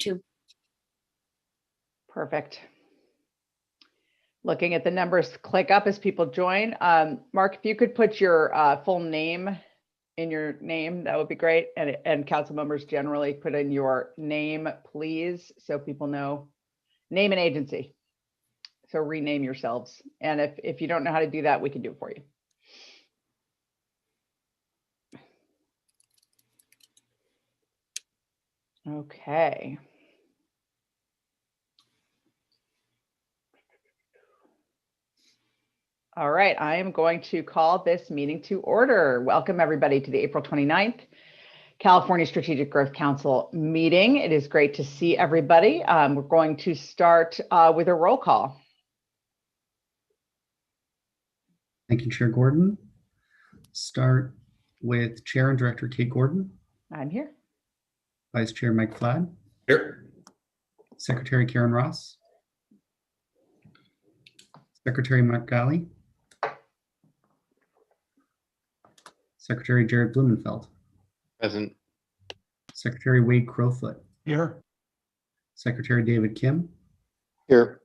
YouTube. Perfect. Looking at the numbers click up as people join. Mark, if you could put your full name in your name, that would be great. And council members generally put in your name, please, so people know name and agency. So rename yourselves. And if you don't know how to do that, we can do it for you. Okay. All right, I am going to call this meeting to order. Welcome everybody to the April 29th California Strategic Growth Council meeting. It is great to see everybody. We're going to start with a roll call. Thank you, Chair Gordon. Start with Chair and Director Kate Gordon. I'm here. Vice Chair Mike Flad. Here. Secretary Karen Ross. Secretary Mark Galley. Secretary Jared Blumenfeld. Present. Secretary Wade Crowfoot. Here. Secretary David Kim. Here.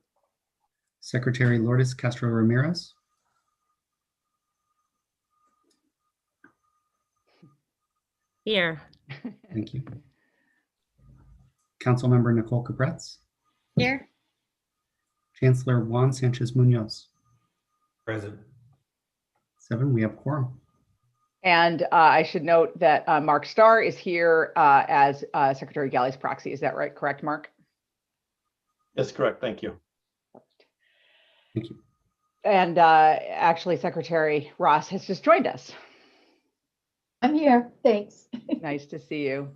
Secretary Lourdes Castro Ramirez. Here. Thank you. Councilmember Nicole Capretz. Here. Chancellor Juan Sanchez Munoz. Present. 7, we have quorum. And I should note that Mark Starr is here as Secretary Galley's proxy. Is that right? Correct, Mark? Yes, correct. Thank you. Thank you. And actually, Secretary Ross has just joined us. I'm here. Thanks. Nice to see you.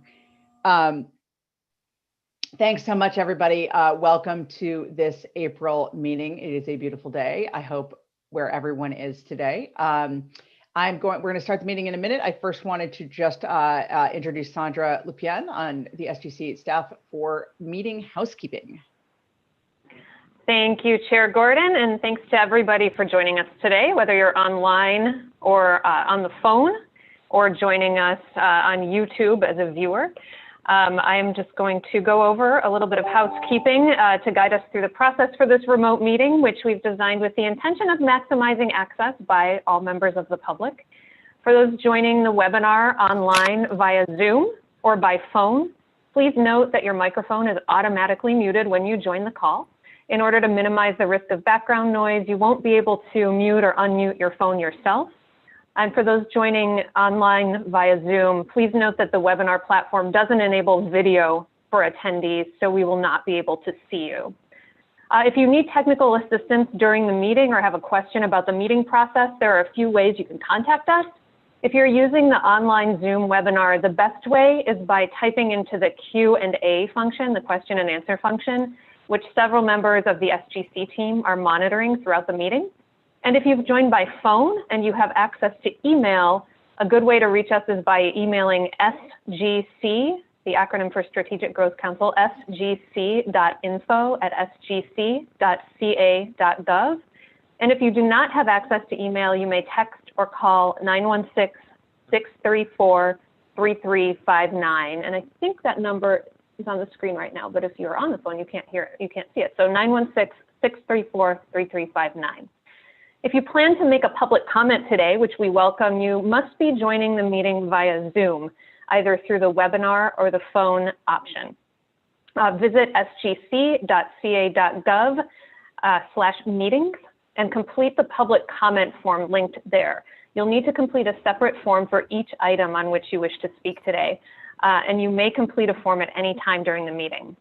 Thanks so much, everybody. Welcome to this April meeting. It is a beautiful day. I hope where everyone is today. We're going to start the meeting in a minute. I first wanted to just introduce Sandra Lupien on the SGC staff for meeting housekeeping. Thank you, Chair Gordon, and thanks to everybody for joining us today, whether you're online or on the phone or joining us on YouTube as a viewer. I am just going to go over a little bit of housekeeping to guide us through the process for this remote meeting, which we've designed with the intention of maximizing access by all members of the public. For those joining the webinar online via Zoom or by phone, please note that your microphone is automatically muted when you join the call. In order to minimize the risk of background noise, you won't be able to mute or unmute your phone yourself. And for those joining online via Zoom, please note that the webinar platform doesn't enable video for attendees, so we will not be able to see you. If you need technical assistance during the meeting or have a question about the meeting process, there are a few ways you can contact us. If you're using the online Zoom webinar, the best way is by typing into the Q&A function, the question and answer function, which several members of the SGC team are monitoring throughout the meeting. And if you've joined by phone and you have access to email, a good way to reach us is by emailing SGC, the acronym for Strategic Growth Council, sgc.info@sgc.ca.gov. And if you do not have access to email, you may text or call 916-634-3359. And I think that number is on the screen right now, but if you're on the phone, you can't hear it, you can't see it. So 916-634-3359. If you plan to make a public comment today, which we welcome, you must be joining the meeting via Zoom, either through the webinar or the phone option. Visit sgc.ca.gov/meetings and complete the public comment form linked there. You'll need to complete a separate form for each item on which you wish to speak today, and you may complete a form at any time during the meeting.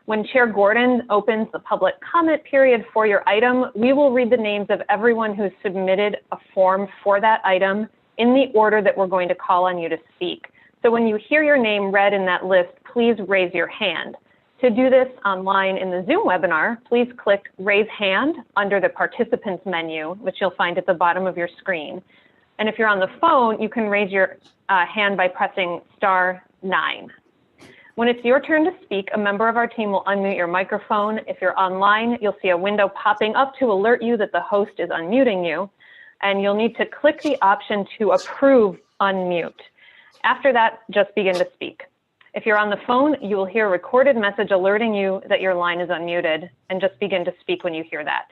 When Chair Gordon opens the public comment period for your item, we will read the names of everyone who's submitted a form for that item in the order that we're going to call on you to speak. So when you hear your name read in that list, please raise your hand. To do this online in the Zoom webinar, please click Raise Hand under the Participants menu, which you'll find at the bottom of your screen. And if you're on the phone, you can raise your hand by pressing *9. When it's your turn to speak, a member of our team will unmute your microphone. If you're online, you'll see a window popping up to alert you that the host is unmuting you, and you'll need to click the option to approve unmute. After that, just begin to speak. If you're on the phone, you will hear a recorded message alerting you that your line is unmuted, and just begin to speak when you hear that.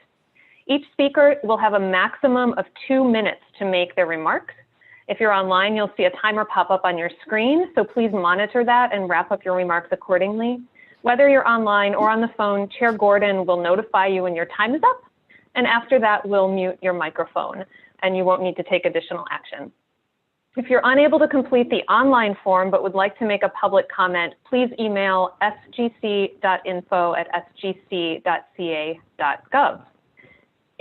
Each speaker will have a maximum of 2 minutes to make their remarks. If you're online, you'll see a timer pop up on your screen, so please monitor that and wrap up your remarks accordingly. Whether you're online or on the phone, Chair Gordon will notify you when your time is up, and after that, we'll mute your microphone, and you won't need to take additional action. If you're unable to complete the online form but would like to make a public comment, please email sgc.info@sgc.ca.gov.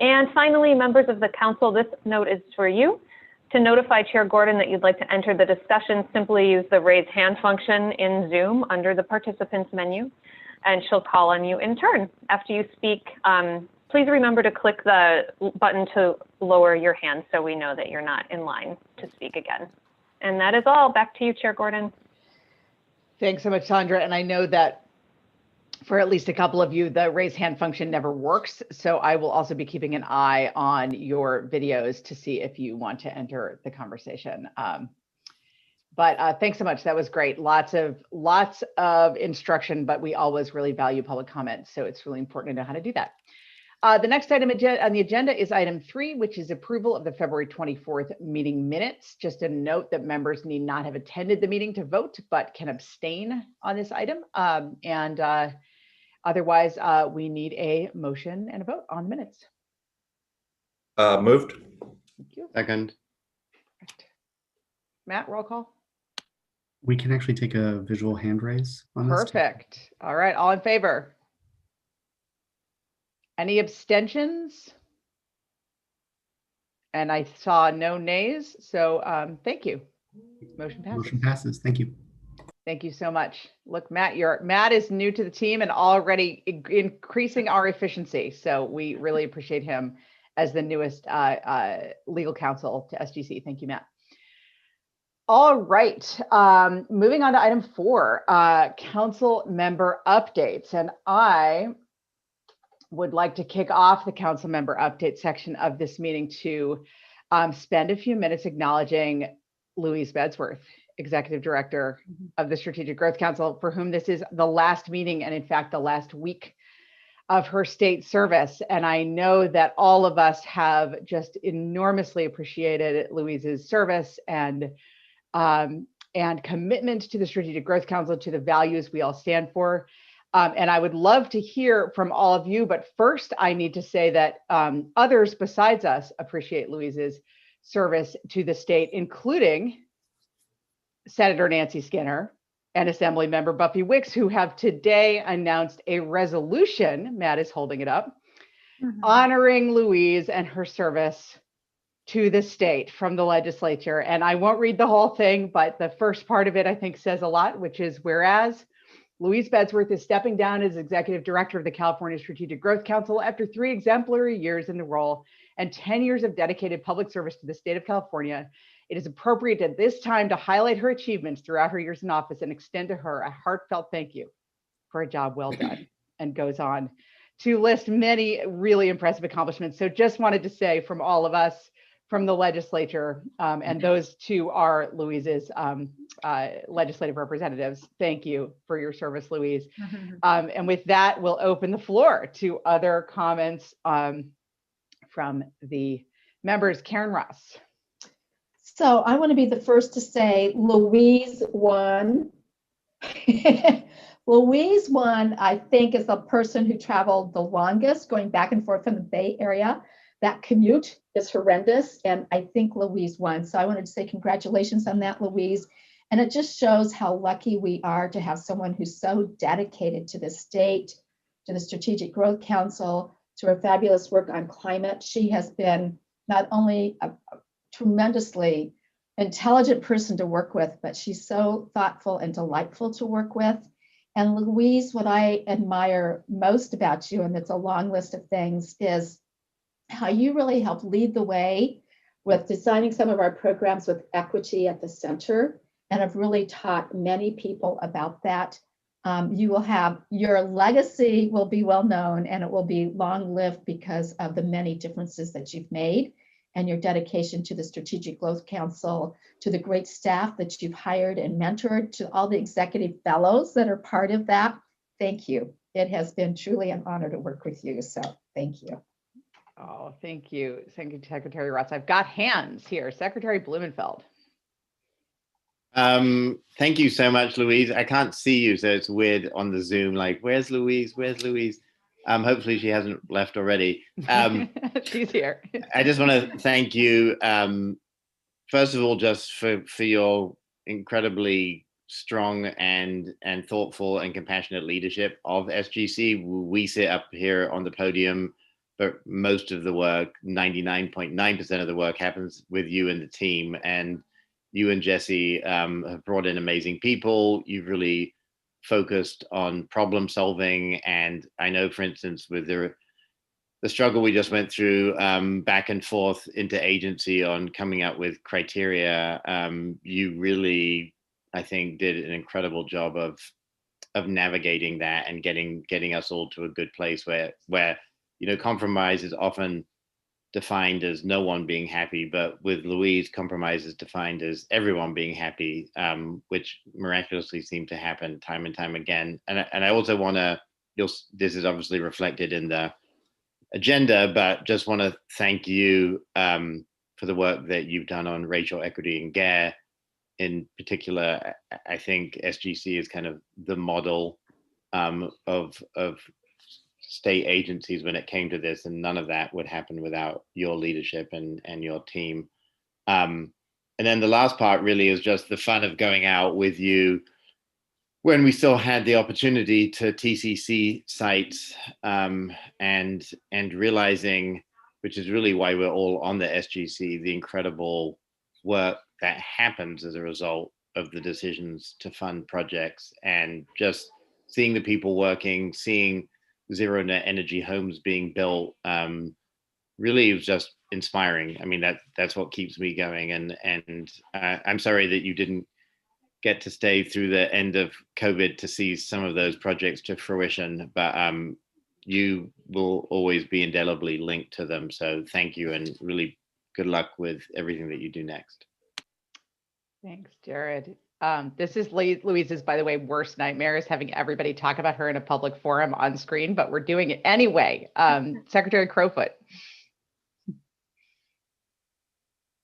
And finally, members of the council, this note is for you. To notify Chair Gordon that you'd like to enter the discussion, simply use the raise hand function in Zoom under the participants menu, and she'll call on you in turn. After you speak, please remember to click the button to lower your hand so we know that you're not in line to speak again. And that is all. Back to you, Chair Gordon. Thanks so much, Sandra. And I know that for at least a couple of you, the raise hand function never works. So I will also be keeping an eye on your videos to see if you want to enter the conversation. But thanks so much. That was great. Lots of instruction, but we always really value public comment. So it's really important to know how to do that. The next item on the agenda is item 3, which is approval of the February 24th meeting minutes. Just a note that members need not have attended the meeting to vote, but can abstain on this item. Otherwise, we need a motion and a vote on the minutes. Moved. Thank you. Second. Matt, roll call. We can actually take a visual hand raise on this. Perfect. All right, all in favor? Any abstentions? And I saw no nays, so thank you. Motion passes. Motion passes. Thank you. Thank you so much. Look, Matt is new to the team and already increasing our efficiency. So we really appreciate him as the newest legal counsel to SGC. Thank you, Matt. All right, moving on to item 4, council member updates. And I would like to kick off the council member update section of this meeting to spend a few minutes acknowledging Louise Bedsworth, Executive Director of the Strategic Growth Council, for whom this is the last meeting and in fact the last week of her state service. And I know that all of us have just enormously appreciated Louise's service and commitment to the Strategic Growth Council, to the values we all stand for. And I would love to hear from all of you, but first I need to say that others besides us appreciate Louise's service to the state, including Senator Nancy Skinner and Assemblymember Buffy Wicks, who have today announced a resolution, Matt is holding it up, honoring Louise and her service to the state from the legislature. And I won't read the whole thing, but the first part of it I think says a lot, which is, whereas Louise Bedsworth is stepping down as Executive Director of the California Strategic Growth Council after 3 exemplary years in the role and 10 years of dedicated public service to the state of California, it is appropriate at this time to highlight her achievements throughout her years in office and extend to her a heartfelt thank you for a job well done, and goes on to list many really impressive accomplishments. So just wanted to say from all of us, from the legislature, and those two are Louise's legislative representatives. Thank you for your service, Louise. And with that, we'll open the floor to other comments from the members. Karen Ross. So I want to be the first to say Louise won. Louise won, I think, is the person who traveled the longest going back and forth from the Bay Area. That commute is horrendous, and I think Louise won. So I wanted to say congratulations on that, Louise. And it just shows how lucky we are to have someone who's so dedicated to the state, to the Strategic Growth Council, to her fabulous work on climate. She has been not only a tremendously intelligent person to work with, but she's so thoughtful and delightful to work with. And Louise, what I admire most about you, and it's a long list of things, is how you really help lead the way with designing some of our programs with equity at the center, and have really taught many people about that. You will have, your legacy will be well known, and it will be long lived because of the many differences that you've made and your dedication to the Strategic Growth Council, to the great staff that you've hired and mentored, to all the executive fellows that are part of that. Thank you. It has been truly an honor to work with you. So thank you. Oh, thank you. Thank you, Secretary Rutz. I've got hands here. Secretary Blumenfeld. Thank you so much, Louise. I can't see you, so it's weird on the Zoom, like, where's Louise? Where's Louise? Hopefully she hasn't left already. She's here. I just want to thank you, first of all, just for your incredibly strong and thoughtful and compassionate leadership of SGC. We sit up here on the podium, but most of the work, 99.9% of the work happens with you and the team. And you and Jesse have brought in amazing people. You've really focused on problem solving. And I know, for instance, with the struggle we just went through back and forth into agency on coming up with criteria, you really, I think, did an incredible job of navigating that and getting us all to a good place where compromise is often defined as no one being happy, but with Louise, compromise is defined as everyone being happy, which miraculously seemed to happen time and time again. And I also want to, this is obviously reflected in the agenda, but just want to thank you for the work that you've done on racial equity and GARE. In particular, I think SGC is kind of the model of state agencies when it came to this, and none of that would happen without your leadership and your team. And then the last part really is just the fun of going out with you when we still had the opportunity to TCC sites and realizing, which is really why we're all on the SGC, the incredible work that happens as a result of the decisions to fund projects, and just seeing the people working, seeing zero net energy homes being built, really was just inspiring. I mean, that's what keeps me going. And I'm sorry that you didn't get to stay through the end of COVID to see some of those projects to fruition, but you will always be indelibly linked to them. So thank you, and really good luck with everything that you do next. Thanks, Jared. This is Louise's, by the way, worst nightmare is having everybody talk about her in a public forum on screen, but we're doing it anyway. Secretary Crowfoot.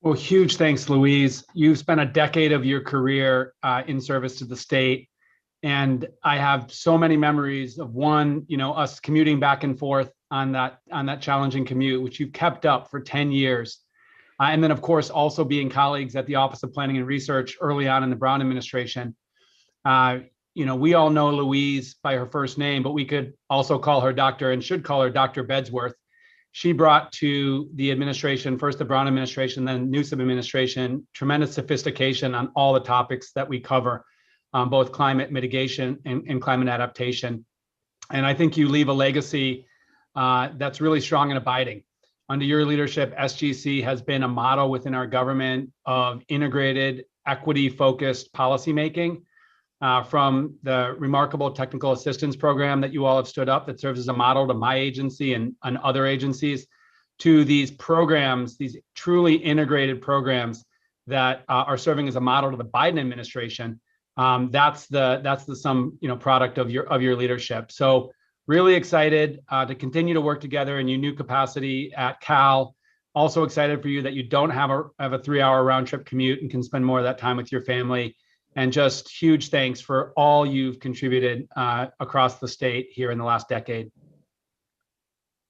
Well, huge thanks, Louise. You've spent a decade of your career in service to the state. And I have so many memories of one, us commuting back and forth on that challenging commute, which you've kept up for 10 years. And then, of course, also being colleagues at the Office of Planning and Research early on in the Brown administration. We all know Louise by her first name, but we could also call her Dr. and should call her Dr. Bedsworth. She brought to the administration, first the Brown administration, then Newsom administration, tremendous sophistication on all the topics that we cover, both climate mitigation and climate adaptation. And I think you leave a legacy that's really strong and abiding. Under your leadership, SGC has been a model within our government of integrated, equity-focused policymaking, from the remarkable technical assistance program that you all have stood up that serves as a model to my agency and other agencies, to these programs, these truly integrated programs that are serving as a model to the Biden administration. That's the sum product of your leadership. So really excited to continue to work together in your new capacity at Cal. Also excited for you that you don't have a 3-hour round trip commute and can spend more of that time with your family. And just huge thanks for all you've contributed across the state here in the last decade.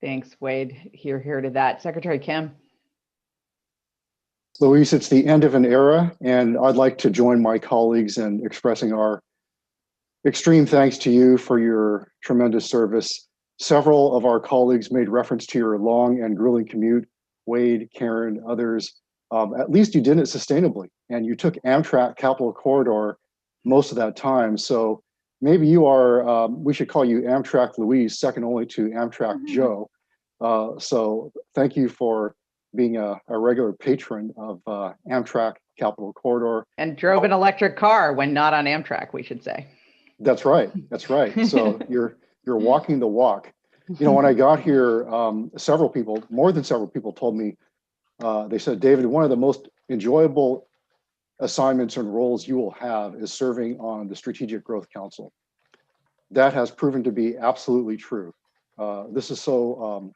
Thanks, Wade. Here to that. Secretary Kim. Louise, it's the end of an era, and I'd like to join my colleagues in expressing our extreme thanks to you for your tremendous service. Several of our colleagues made reference to your long and grueling commute. Wade, Karen, others. At least you did it sustainably, and you took Amtrak Capital Corridor most of that time. So maybe you are, we should call you Amtrak Louise, second only to Amtrak Joe. So thank you for being a regular patron of Amtrak Capital Corridor. And drove an electric car when not on Amtrak, we should say. That's right. That's right. So you're walking the walk. When I got here, more than several people told me, They said, David, one of the most enjoyable assignments and roles you will have is serving on the Strategic Growth Council. That has proven to be absolutely true. This is so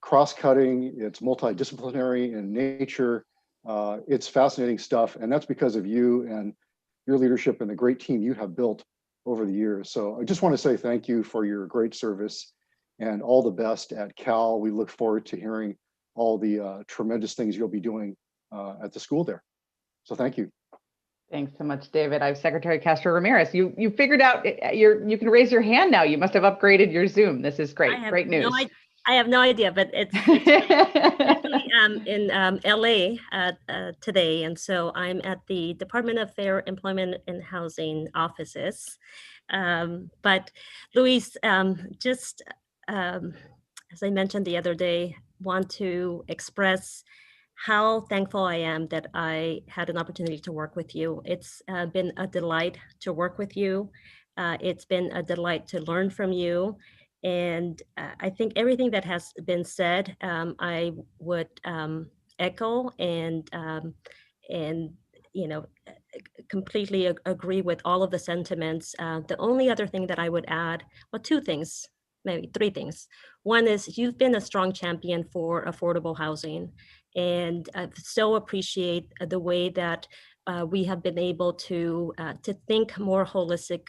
cross-cutting, it's multidisciplinary in nature. It's fascinating stuff, and that's because of you and your leadership and the great team you have built over the years. So I just want to say thank you for your great service and all the best at Cal. We look forward to hearing all the tremendous things you'll be doing at the school there. So thank you. Thanks so much, David. I have Secretary Castro Ramirez. You figured out you can raise your hand now. You must have upgraded your Zoom. This is great. Great news. I have no idea, but it's actually in LA today. And so I'm at the Department of Fair Employment and Housing offices. But Luis, just as I mentioned the other day, want to express how thankful I am that I had an opportunity to work with you. It's been a delight to work with you. It's been a delight to learn from you. And I think everything that has been said, I would echo and completely agree with all of the sentiments. The only other thing that I would add, well, two things, maybe three things. One is you've been a strong champion for affordable housing, and I so appreciate the way that we have been able to think more holistically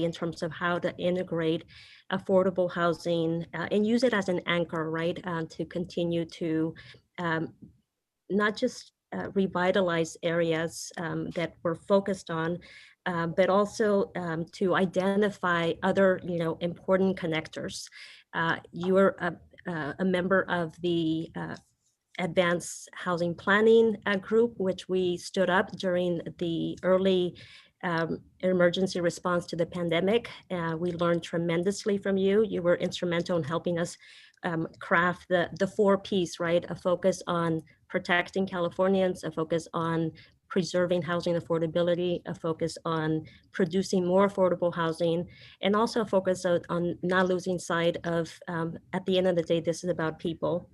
in terms of how to integrate affordable housing and use it as an anchor, right, to continue to not just revitalize areas that we're focused on, but also to identify other, important connectors. You're a member of the Advanced Housing Planning Group, which we stood up during the early emergency response to the pandemic. We learned tremendously from you. You were instrumental in helping us craft the 4 Ps, right? A focus on protecting Californians, a focus on preserving housing affordability, a focus on producing more affordable housing, and also a focus on not losing sight of, at the end of the day, this is about people.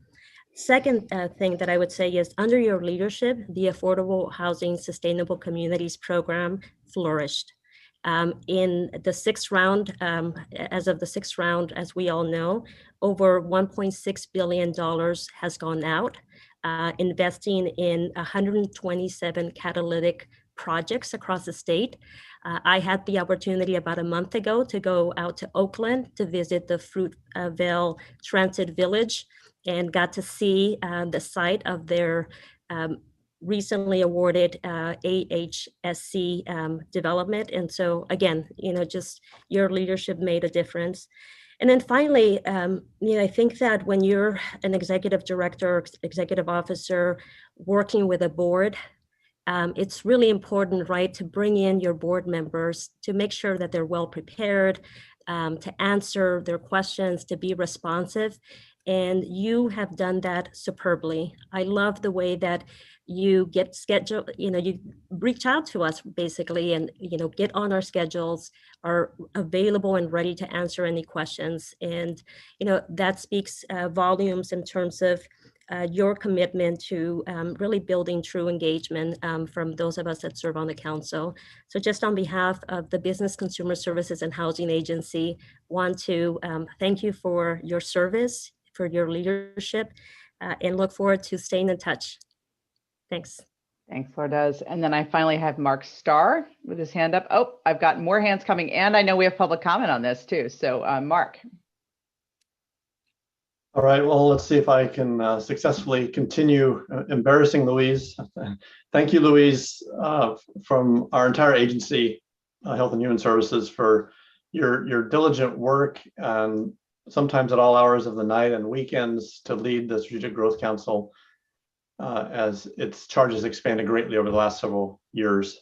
Second thing that I would say is under your leadership, the Affordable Housing Sustainable Communities Program flourished. In the 6th round, as of the 6th round, as we all know, over $1.6 billion has gone out, investing in 127 catalytic projects across the state. I had the opportunity about a month ago to go out to Oakland to visit the Fruitvale Transit Village and got to see the site of their recently awarded AHSC development. And so again, just your leadership made a difference. And then finally, I think that when you're an executive director, executive officer, working with a board, it's really important, right, to bring in your board members to make sure that they're well prepared, to answer their questions, to be responsive. And you have done that superbly. I love the way that you get scheduled, you reach out to us basically and, get on our schedules, are available and ready to answer any questions. And, that speaks volumes in terms of your commitment to really building true engagement from those of us that serve on the council. So just on behalf of the Business Consumer Services and Housing Agency, want to thank you for your service, for your leadership, and look forward to staying in touch. Thanks. Thanks, Lourdes. And then I finally have Mark Starr with his hand up. Oh, I've got more hands coming, and I know we have public comment on this too. So Mark. All right, well, let's see if I can successfully continue embarrassing Louise. Thank you, Louise, from our entire agency, Health and Human Services, for your diligent work, and sometimes at all hours of the night and weekends, to lead the Strategic Growth Council as its charges expanded greatly over the last several years.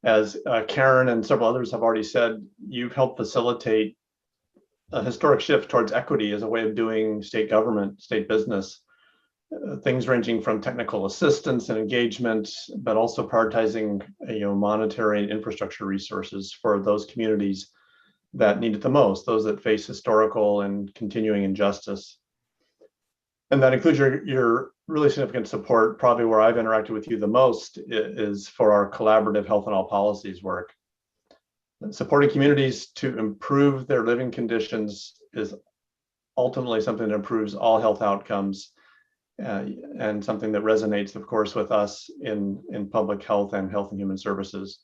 As Karen and several others have already said, you've helped facilitate a historic shift towards equity as a way of doing state government, state business, things ranging from technical assistance and engagement, but also prioritizing monetary and infrastructure resources for those communities that need it the most, those that face historical and continuing injustice. And that includes your really significant support. Probably where I've interacted with you the most is for our collaborative health and all policies work. Supporting communities to improve their living conditions is ultimately something that improves all health outcomes, and something that resonates, of course, with us in public health and health and human services.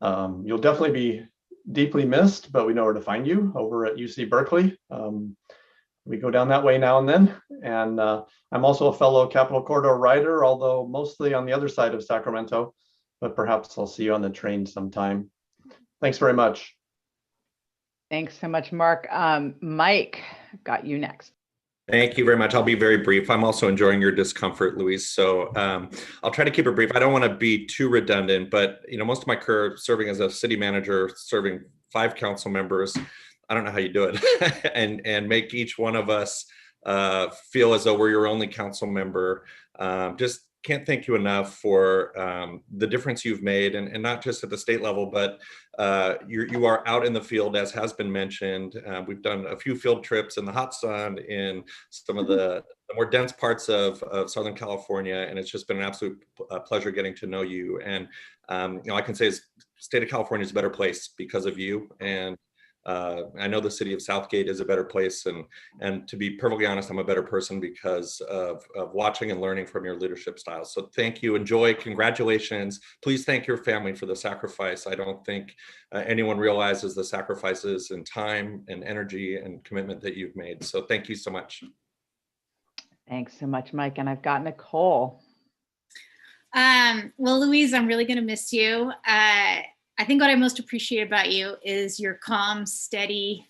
You'll definitely be deeply missed, but we know where to find you over at UC Berkeley. We go down that way now and then. And I'm also a fellow Capitol Corridor rider, although mostly on the other side of Sacramento, but perhaps I'll see you on the train sometime. Thanks very much. Thanks so much, Mark. Mike, got you next. Thank you very much. I'll be very brief. I'm also enjoying your discomfort, Louise. So I'll try to keep it brief. I don't want to be too redundant, but most of my career serving as a city manager, serving 5 council members, I don't know how you do it, and make each one of us feel as though we're your only council member. Just can't thank you enough for the difference you've made, and not just at the state level, but you are out in the field, as has been mentioned. We've done a few field trips in the hot sun in some of the more dense parts of Southern California, and it's just been an absolute pleasure getting to know you. And I can say the state of California is a better place because of you, and I know the city of Southgate is a better place, and to be perfectly honest, I'm a better person because of watching and learning from your leadership style. So thank you, enjoy, congratulations. Please thank your family for the sacrifice. I don't think anyone realizes the sacrifices and time and energy and commitment that you've made. So thank you so much. Thanks so much, Mike. And I've got Nicole. Well, Louise, I'm really going to miss you. I think what I most appreciate about you is your calm, steady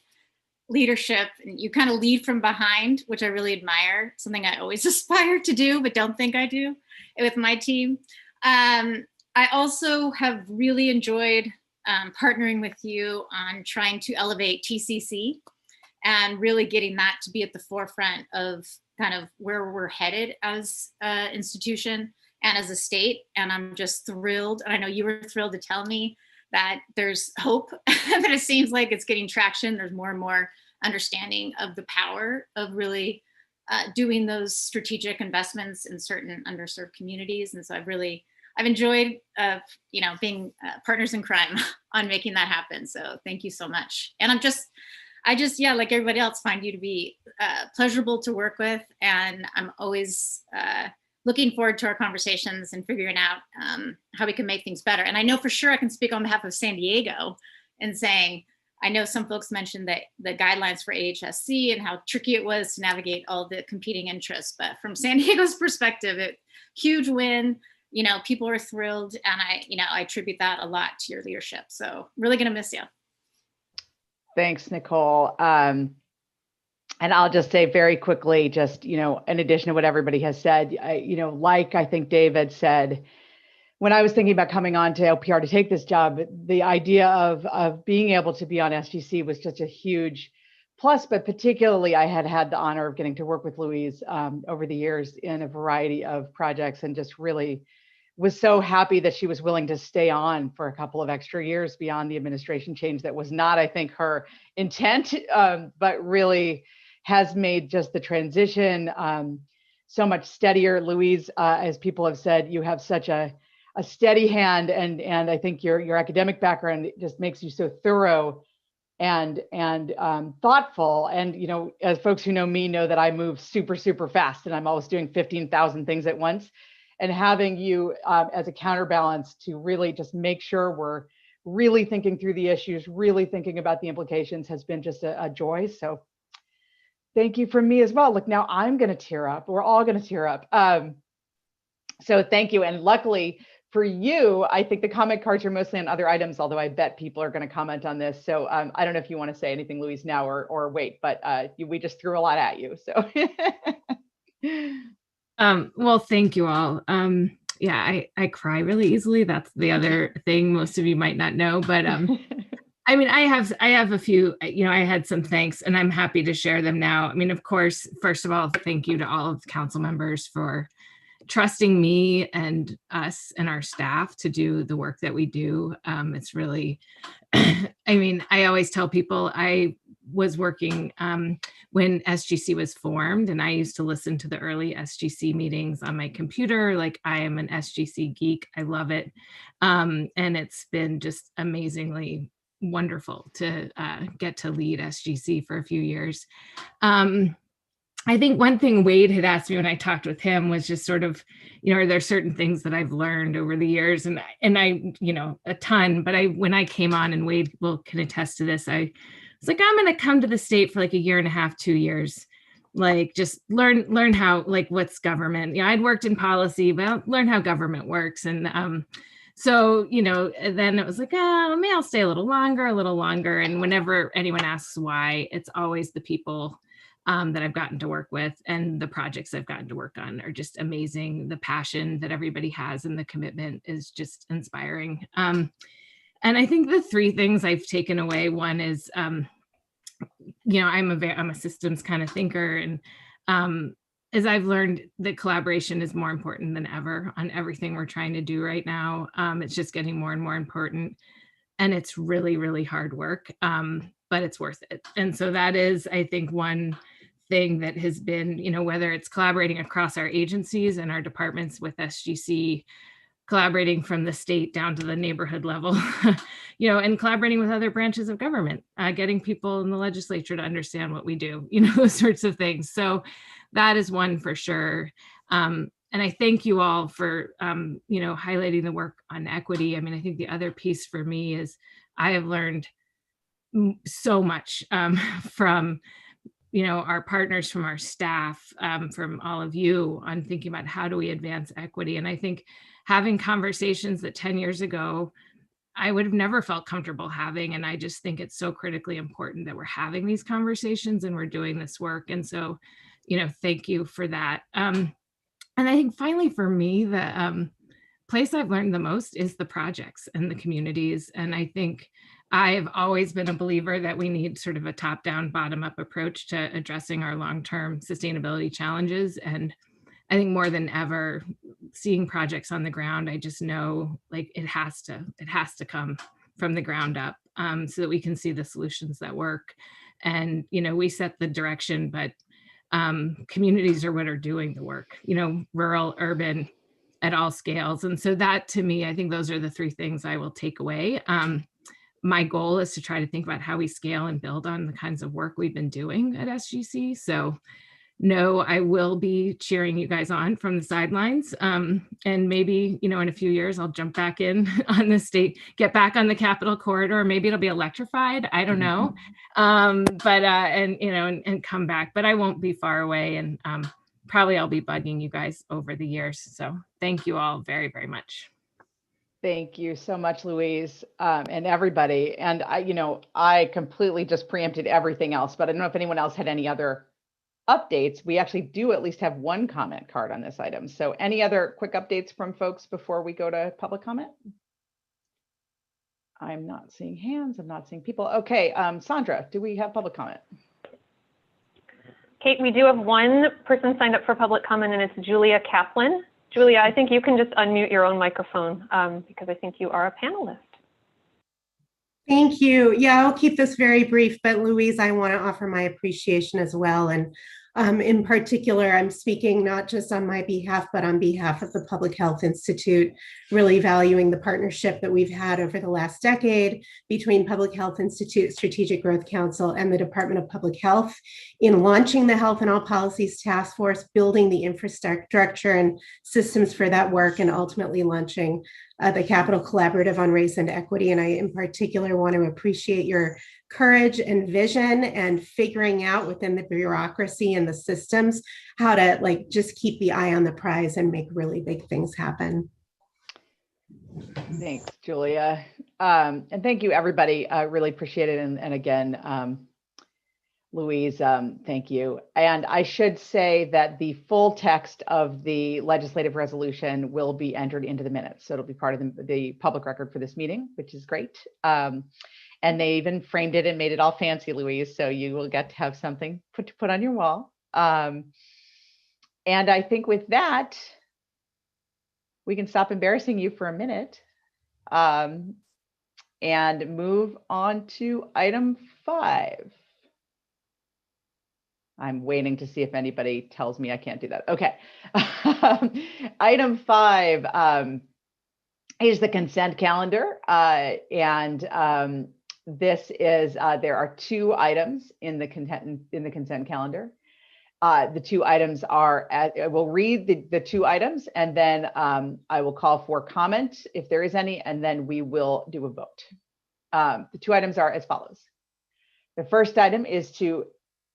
leadership. And you kind of lead from behind, which I really admire, something I always aspire to do, but don't think I do with my team. I also have really enjoyed partnering with you on trying to elevate TCC and really getting that to be at the forefront of kind of where we're headed as an institution and as a state. And I'm just thrilled. And I know you were thrilled to tell me that there's hope, that it seems like it's getting traction. There's more and more understanding of the power of really doing those strategic investments in certain underserved communities. And so I've enjoyed, being partners in crime on making that happen. So thank you so much. And I just, like everybody else, find you to be pleasurable to work with. And I'm always looking forward to our conversations and figuring out how we can make things better. And I know for sure I can speak on behalf of San Diego and saying, I know some folks mentioned that the guidelines for AHSC and how tricky it was to navigate all the competing interests. But from San Diego's perspective, huge win. People are thrilled, and I attribute that a lot to your leadership. So really gonna miss you. Thanks, Nicole. And I'll just say very quickly, just, in addition to what everybody has said, like I think David said, when I was thinking about coming on to LPR to take this job, the idea of being able to be on SGC was just a huge plus, but particularly I had the honor of getting to work with Louise over the years in a variety of projects, and just really was so happy that she was willing to stay on for a couple of extra years beyond the administration change that was not, I think, her intent, but really has made just the transition so much steadier. Louise, as people have said, you have such a steady hand, and I think your academic background just makes you so thorough and thoughtful. And as folks who know me know that I move super, super fast, and I'm always doing 15,000 things at once. And having you as a counterbalance to really just make sure we're really thinking through the issues, really thinking about the implications, has been just a joy. So thank you from me as well. Look, now I'm going to tear up. We're all going to tear up. So thank you. And luckily for you, I think the comment cards are mostly on other items, although I bet people are going to comment on this. So I don't know if you want to say anything, Louise, now or wait, but we just threw a lot at you. So. Well, thank you all. Yeah, I cry really easily. That's the other thing most of you might not know, but I mean, I have a few, I had some thanks, and I'm happy to share them now. I mean, of course, first of all, thank you to all of the council members for trusting me and us and our staff to do the work that we do. It's really, I mean, I always tell people I was working when SGC was formed, and I used to listen to the early SGC meetings on my computer. Like, I am an SGC geek. I love it. And it's been just amazingly wonderful to get to lead SGC for a few years. I think one thing Wade had asked me when I talked with him was just sort of, are there certain things that I've learned over the years? And I, a ton, but when I came on, and Wade can attest to this, I was like, I'm going to come to the state for like a year and a half, 2 years, like just learn how, like, what's government. I'd worked in policy, but learn how government works. And so, then it was like, maybe I'll stay a little longer. And whenever anyone asks why, it's always the people that I've gotten to work with, and the projects I've gotten to work on are just amazing. The passion that everybody has and the commitment is just inspiring. And I think the three things I've taken away, one is, I'm a systems kind of thinker, and as I've learned that collaboration is more important than ever on everything we're trying to do right now. It's just getting more and more important, and it's really, really hard work, but it's worth it. And so that is, I think, one thing that has been, whether it's collaborating across our agencies and our departments with SGC, collaborating from the state down to the neighborhood level, and collaborating with other branches of government, getting people in the legislature to understand what we do, those sorts of things. So that is one for sure. And I thank you all for, highlighting the work on equity. I mean, I think the other piece for me is I have learned so much from, our partners, from our staff, from all of you, on thinking about how do we advance equity. And I think having conversations that 10 years ago, I would have never felt comfortable having. And I just think it's so critically important that we're having these conversations and we're doing this work. And so, thank you for that. And I think finally for me, the place I've learned the most is the projects and the communities. And I think I've always been a believer that we need sort of a top-down, bottom-up approach to addressing our long-term sustainability challenges. And I think more than ever, seeing projects on the ground, I just know, like, it has to come from the ground up, so that we can see the solutions that work. And, we set the direction, but communities are what are doing the work, rural, urban, at all scales. And so that, to me, I think those are the three things I will take away. My goal is to try to think about how we scale and build on the kinds of work we've been doing at SGC. So no, I will be cheering you guys on from the sidelines. And maybe, in a few years, I'll jump back in on the state, get back on the Capitol corridor. Maybe it'll be electrified. I don't know. And come back, but I won't be far away. And probably I'll be bugging you guys over the years. So thank you all very, very much. Thank you so much, Louise, and everybody. And I completely just preempted everything else, but I don't know if anyone else had any other updates. We actually do at least have one comment card on this item. So any other quick updates from folks before we go to public comment? I'm not seeing hands. I'm not seeing people. Okay, Sandra, do we have public comment? Kate, we do have one person signed up for public comment, and it's Julia Kaplan. Julia, I think you can just unmute your own microphone because I think you are a panelist. Thank you. Yeah, I'll keep this very brief, but Louise, I want to offer my appreciation as well. And in particular, I'm speaking not just on my behalf, but on behalf of the Public Health Institute, really valuing the partnership that we've had over the last decade between Public Health Institute, Strategic Growth Council, and the Department of Public Health in launching the Health and All Policies Task Force, building the infrastructure and systems for that work, and ultimately launching the Capital Collaborative on Race and Equity. And I, in particular, want to appreciate your courage and vision and figuring out within the bureaucracy and the systems how to just keep the eye on the prize and make really big things happen. Thanks, Julia. And thank you, everybody. I really appreciate it. And again, Louise, thank you. And I should say that the full text of the legislative resolution will be entered into the minutes. So it'll be part of the public record for this meeting, which is great. And they even framed it and made it all fancy, Louise. So you will get to have something to put on your wall. And I think with that, we can stop embarrassing you for a minute and move on to item 5. I'm waiting to see if anybody tells me I can't do that. Okay. Item 5 is the consent calendar. This is, there are 2 items in the consent calendar. The 2 items are, we'll read the 2 items, and then I will call for comment if there is any, and then we will do a vote. The 2 items are as follows. The first item is to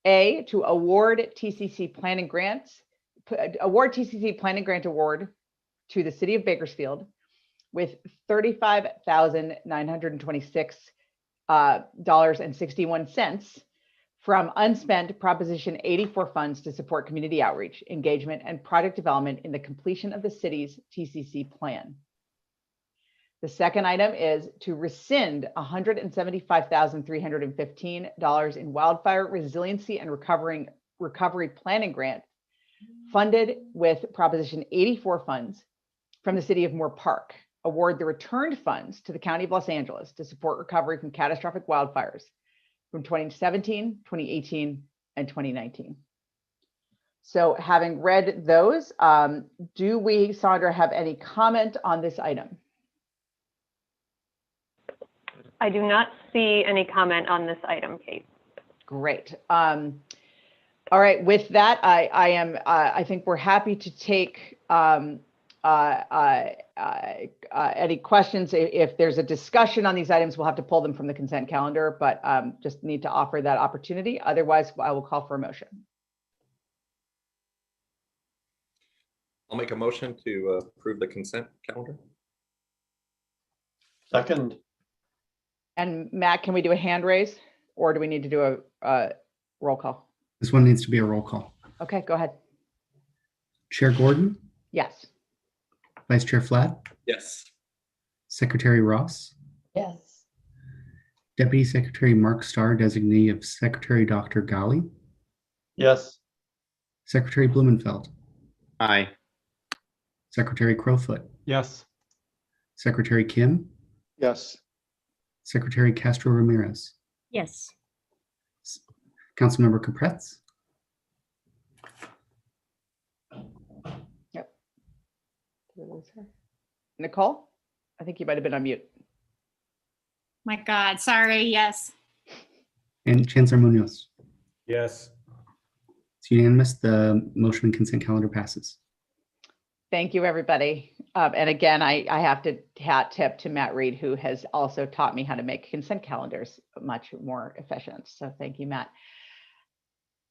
award TCC planning grants, award TCC planning grant award to the city of Bakersfield with $35,926.61 from unspent Proposition 84 funds to support community outreach, engagement, and project development in the completion of the city's TCC plan. The second item is to rescind $175,315 in wildfire resiliency and recovery planning grant funded with Proposition 84 funds from the city of Moore Park. Award the returned funds to the County of Los Angeles to support recovery from catastrophic wildfires from 2017, 2018, and 2019. So having read those, do we, Sandra, have any comment on this item? I do not see any comment on this item, Kate. Great. All right, with that, I think we're happy to take any questions. If there's a discussion on these items, we'll have to pull them from the consent calendar, but just need to offer that opportunity. Otherwise, I will call for a motion. I'll make a motion to approve the consent calendar. Second. And Matt, can we do a hand raise, or do we need to do a roll call? This one needs to be a roll call. Okay, go ahead. Chair Gordon, Yes. Vice Chair Flatt, Yes. Secretary Ross, Yes. Deputy Secretary Mark Starr, designee of Secretary Dr. Gali, Yes. Secretary Blumenfeld, Aye. Secretary Crowfoot, Yes. Secretary Kim, Yes. Secretary Castro Ramirez, Yes. Councilmember Capretz, Yep. Nicole, I think you might have been on mute. My God, sorry, yes. and Chancellor Munoz. Yes. It's unanimous. The motion and consent calendar passes. Thank you, everybody. And again, I have to hat tip to Matt Reed, who has also taught me how to make consent calendars much more efficient. So thank you, Matt.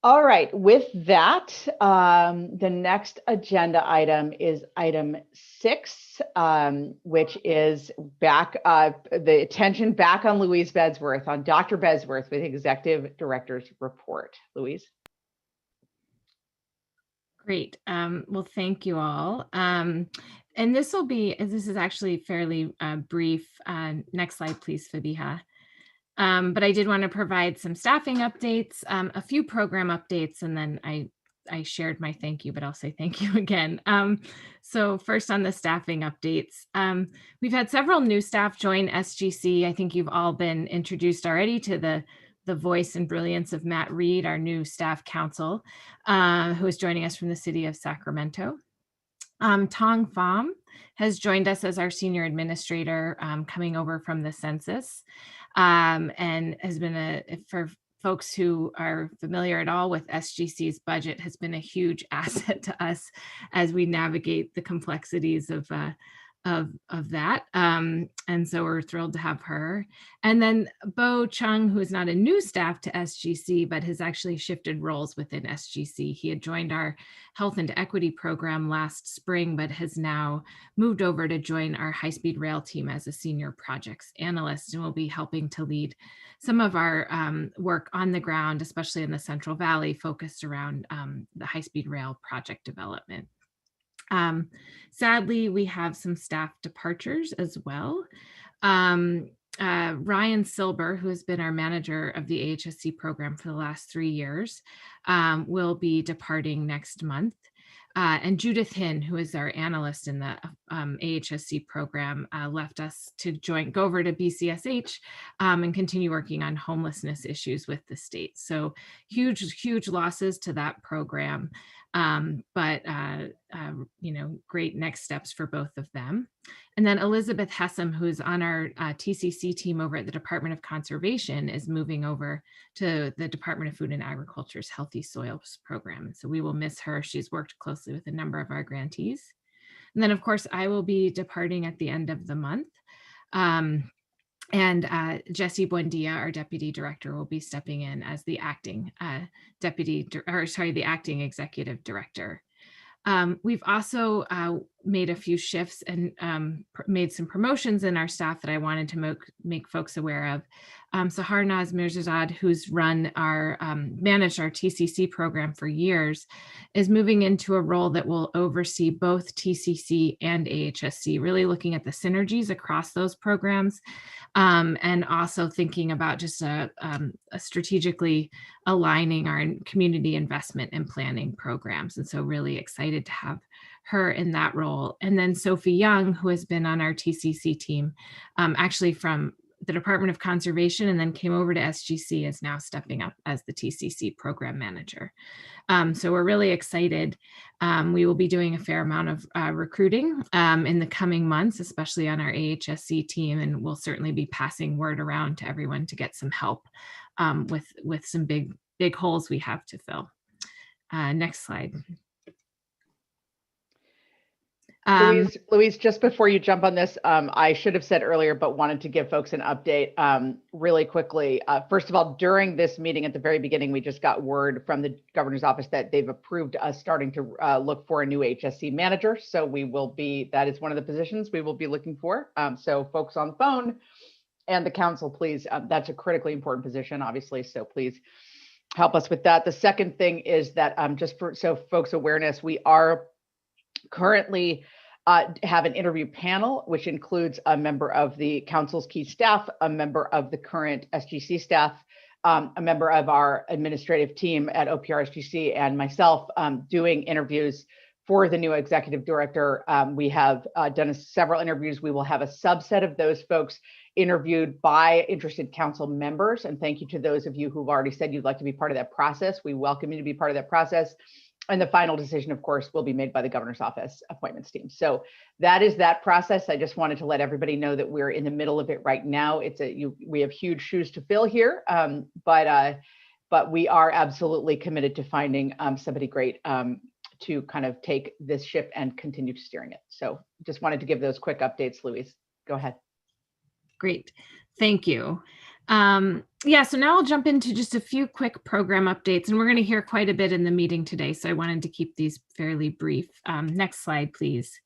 All right, with that, the next agenda item is item 6, which is back, the attention back on Louise Bedsworth, on Dr. Bedsworth with Executive Director's report. Louise. Great. Well, thank you all. And this is actually fairly brief. Next slide, please, Fabiha. But I did want to provide some staffing updates, a few program updates, and then I shared my thank you, but I'll say thank you again. So first on the staffing updates, we've had several new staff join SGC. I think you've all been introduced already to the voice and brilliance of Matt Reed, our new staff counsel, who is joining us from the city of Sacramento. Tong Pham has joined us as our senior administrator, coming over from the census, and has been for folks who are familiar at all with SGC's budget, has been a huge asset to us as we navigate the complexities of that. And so we're thrilled to have her. And then Bo Chung, who is not a new staff to SGC, but has actually shifted roles within SGC. He had joined our health and equity program last spring, but has now moved over to join our high-speed rail team as a senior projects analyst, and will be helping to lead some of our work on the ground, especially in the Central Valley, focused around the high-speed rail project development. Sadly, we have some staff departures as well. Ryan Silber, who has been our manager of the AHSC program for the last 3 years, will be departing next month. And Judith Hinn, who is our analyst in the AHSC program, left us to go over to BCSH and continue working on homelessness issues with the state. So huge losses to that program, but great next steps for both of them. And then Elizabeth Hessam, who's on our TCC team over at the Department of Conservation, is moving over to the Department of Food and Agriculture's Healthy Soils program. And so we will miss her. She's worked closely with a number of our grantees. And then, of course, I will be departing at the end of the month. And Jessie Buendia, our deputy director, will be stepping in as the acting the acting executive director. We've also made a few shifts and made some promotions in our staff that I wanted to make folks aware of. Saharnaz Mirzazad, who's managed our TCC program for years, is moving into a role that will oversee both TCC and AHSC, really looking at the synergies across those programs, and also thinking about just strategically aligning our community investment and planning programs. And so really excited to have her in that role. And then Sophie Young, who has been on our TCC team, actually from the Department of Conservation and then came over to SGC, is now stepping up as the TCC program manager. So we're really excited. We will be doing a fair amount of recruiting in the coming months, especially on our AHSC team, and we'll certainly be passing word around to everyone to get some help with some big holes we have to fill. Next slide. Louise, just before you jump on this, I should have said earlier, but wanted to give folks an update really quickly. First of all, during this meeting at the very beginning, we just got word from the governor's office that they've approved us starting to look for a new HSC manager. So that is one of the positions we will be looking for. So folks on the phone and the council, please, that's a critically important position, obviously. So please help us with that. The second thing is that so folks' awareness, we are currently have an interview panel, which includes a member of the council's key staff, a member of the current SGC staff, a member of our administrative team at OPR SGC, and myself doing interviews for the new executive director. We have done several interviews. We will have a subset of those folks interviewed by interested council members. And thank you to those of you who've already said you'd like to be part of that process. We welcome you to be part of that process. And the final decision, of course, will be made by the governor's office appointments team. So that is that process. I just wanted to let everybody know that we're in the middle of it right now. We have huge shoes to fill here, but we are absolutely committed to finding somebody great to kind of take this ship and continue steering it. So just wanted to give those quick updates, Louise. Go ahead. Great, thank you. So now I'll jump into just a few quick program updates, and we're going to hear quite a bit in the meeting today, so I wanted to keep these fairly brief. Next slide, please.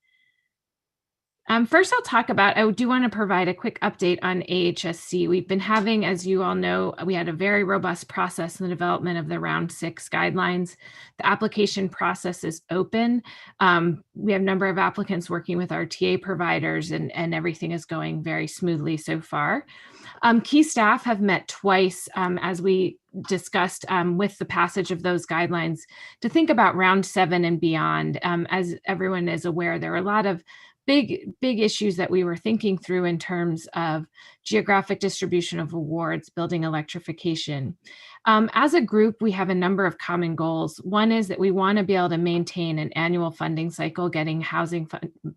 First, I do want to provide a quick update on AHSC. We've been having, as you all know, we had a very robust process in the development of the Round 6 guidelines. The application process is open. We have a number of applicants working with our TA providers, and everything is going very smoothly so far. Key staff have met twice, as we discussed with the passage of those guidelines, to think about Round 7 and beyond. As everyone is aware, there are a lot of big issues that we were thinking through in terms of geographic distribution of awards, building electrification. As a group, we have a number of common goals. One is that we want to be able to maintain an annual funding cycle, getting housing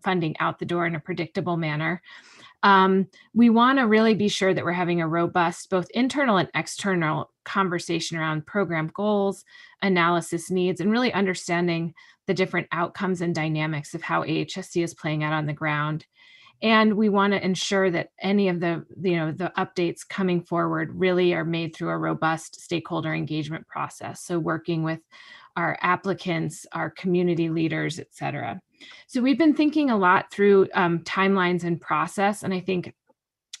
funding out the door in a predictable manner. We want to really be sure that we're having a robust, both internal and external conversation around program goals, analysis needs, and really understanding the different outcomes and dynamics of how AHSC is playing out on the ground. And we want to ensure that any of the updates coming forward really are made through a robust stakeholder engagement process. So working with our applicants, our community leaders, et cetera. So we've been thinking a lot through timelines and process, and I think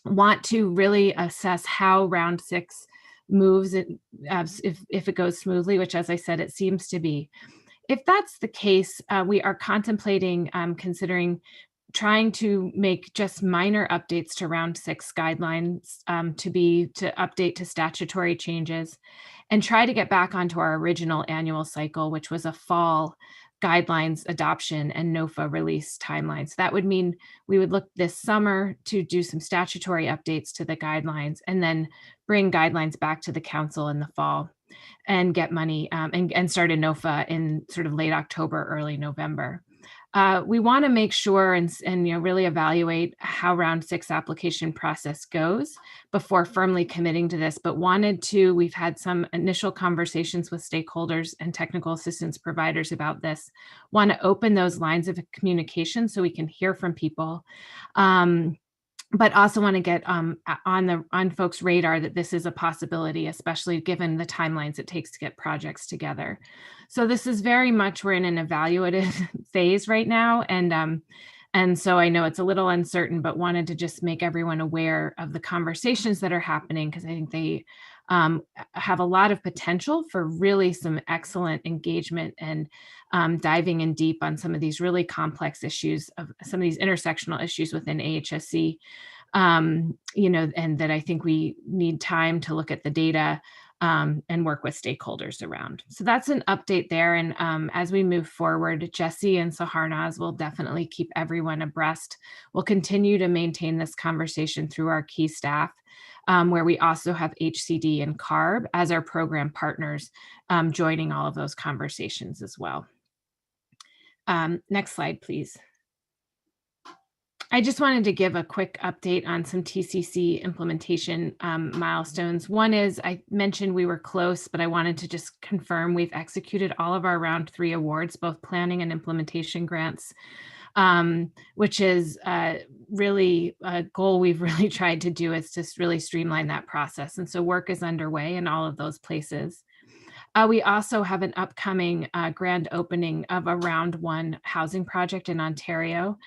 want to really assess how Round 6 moves if it goes smoothly, which, as I said, it seems to be. If that's the case, we are contemplating considering trying to make just minor updates to Round 6 guidelines to update to statutory changes, and try to get back onto our original annual cycle, which was a fall guidelines adoption and NOFA release timelines. That would mean we would look this summer to do some statutory updates to the guidelines and then bring guidelines back to the council in the fall and get money and start a NOFA in sort of late October, early November. We want to make sure and really evaluate how round 6 application process goes before firmly committing to this, but we've had some initial conversations with stakeholders and technical assistance providers about this, want to open those lines of communication so we can hear from people. But also want to get on folks' radar that this is a possibility, especially given the timelines it takes to get projects together. So this is very much, we're in an evaluative phase right now. And so I know it's a little uncertain, but wanted to just make everyone aware of the conversations that are happening, because I think they have a lot of potential for really some excellent engagement and diving in deep on some of these really complex issues, of some of these intersectional issues within AHSC, and that I think we need time to look at the data and work with stakeholders around. So that's an update there. And as we move forward, Jesse and Saharnaz will definitely keep everyone abreast. We'll continue to maintain this conversation through our key staff, where we also have HCD and CARB as our program partners, joining all of those conversations as well. Next slide, please. I just wanted to give a quick update on some TCC implementation milestones. One is, I mentioned we were close, but I wanted to just confirm we've executed all of our round 3 awards, both planning and implementation grants, which is really a goal we've really tried to do, is just really streamline that process. And so work is underway in all of those places. We also have an upcoming grand opening of a round 1 housing project in Ontario.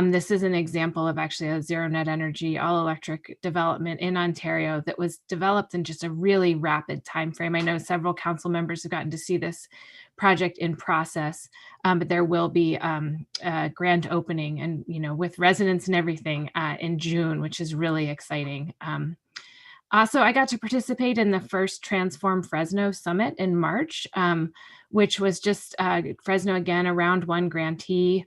This is an example of actually a zero net energy, all electric development in Ontario that was developed in just a really rapid timeframe. I know several council members have gotten to see this project in process, but there will be a grand opening and, with residents and everything in June, which is really exciting. Also, I got to participate in the first Transform Fresno Summit in March, which was just Fresno, again, a round 1 grantee,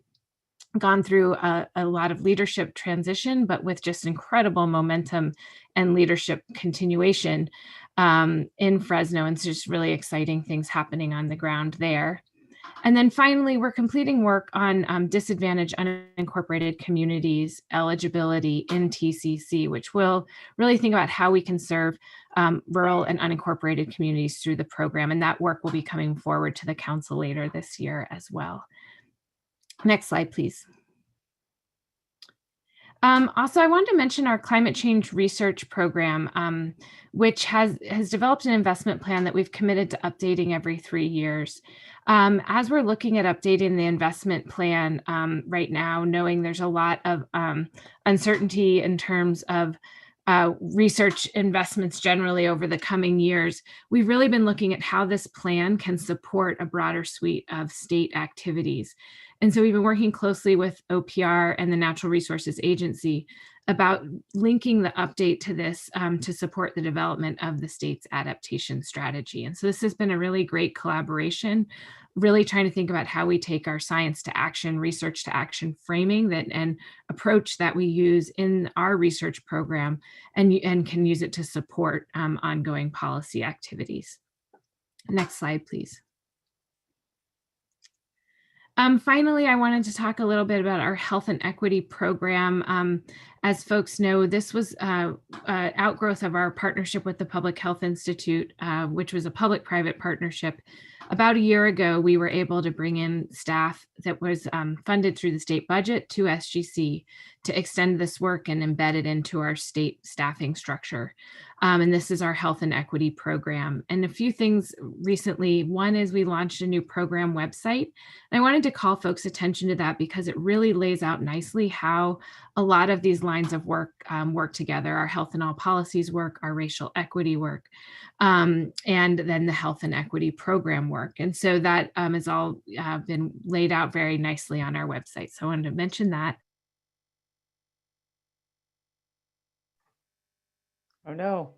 gone through a lot of leadership transition, but with just incredible momentum and leadership continuation in Fresno. And so just really exciting things happening on the ground there. And then finally, we're completing work on disadvantaged unincorporated communities eligibility in TCC, which will really think about how we can serve rural and unincorporated communities through the program. And that work will be coming forward to the council later this year as well. Next slide, please. Also, I wanted to mention our climate change research program, which has developed an investment plan that we've committed to updating every 3 years. As we're looking at updating the investment plan right now, knowing there's a lot of uncertainty in terms of research investments generally over the coming years, we've really been looking at how this plan can support a broader suite of state activities. And so we've been working closely with OPR and the Natural Resources Agency about linking the update to this to support the development of the state's adaptation strategy. And so this has been a really great collaboration, really trying to think about how we take our science to action, research to action framing and approach that we use in our research program and can use it to support ongoing policy activities. Next slide, please. Finally, I wanted to talk a little bit about our health and equity program. As folks know, this was an outgrowth of our partnership with the Public Health Institute, which was a public-private partnership. About a year ago, we were able to bring in staff that was funded through the state budget to SGC to extend this work and embed it into our state staffing structure. And this is our health and equity program. And a few things recently, one is we launched a new program website. And I wanted to call folks' attention to that because it really lays out nicely how a lot of these lines of work work together, our health and all policies work, our racial equity work, and then the health and equity program work. And so that has all been laid out very nicely on our website. So I wanted to mention that. Oh, no.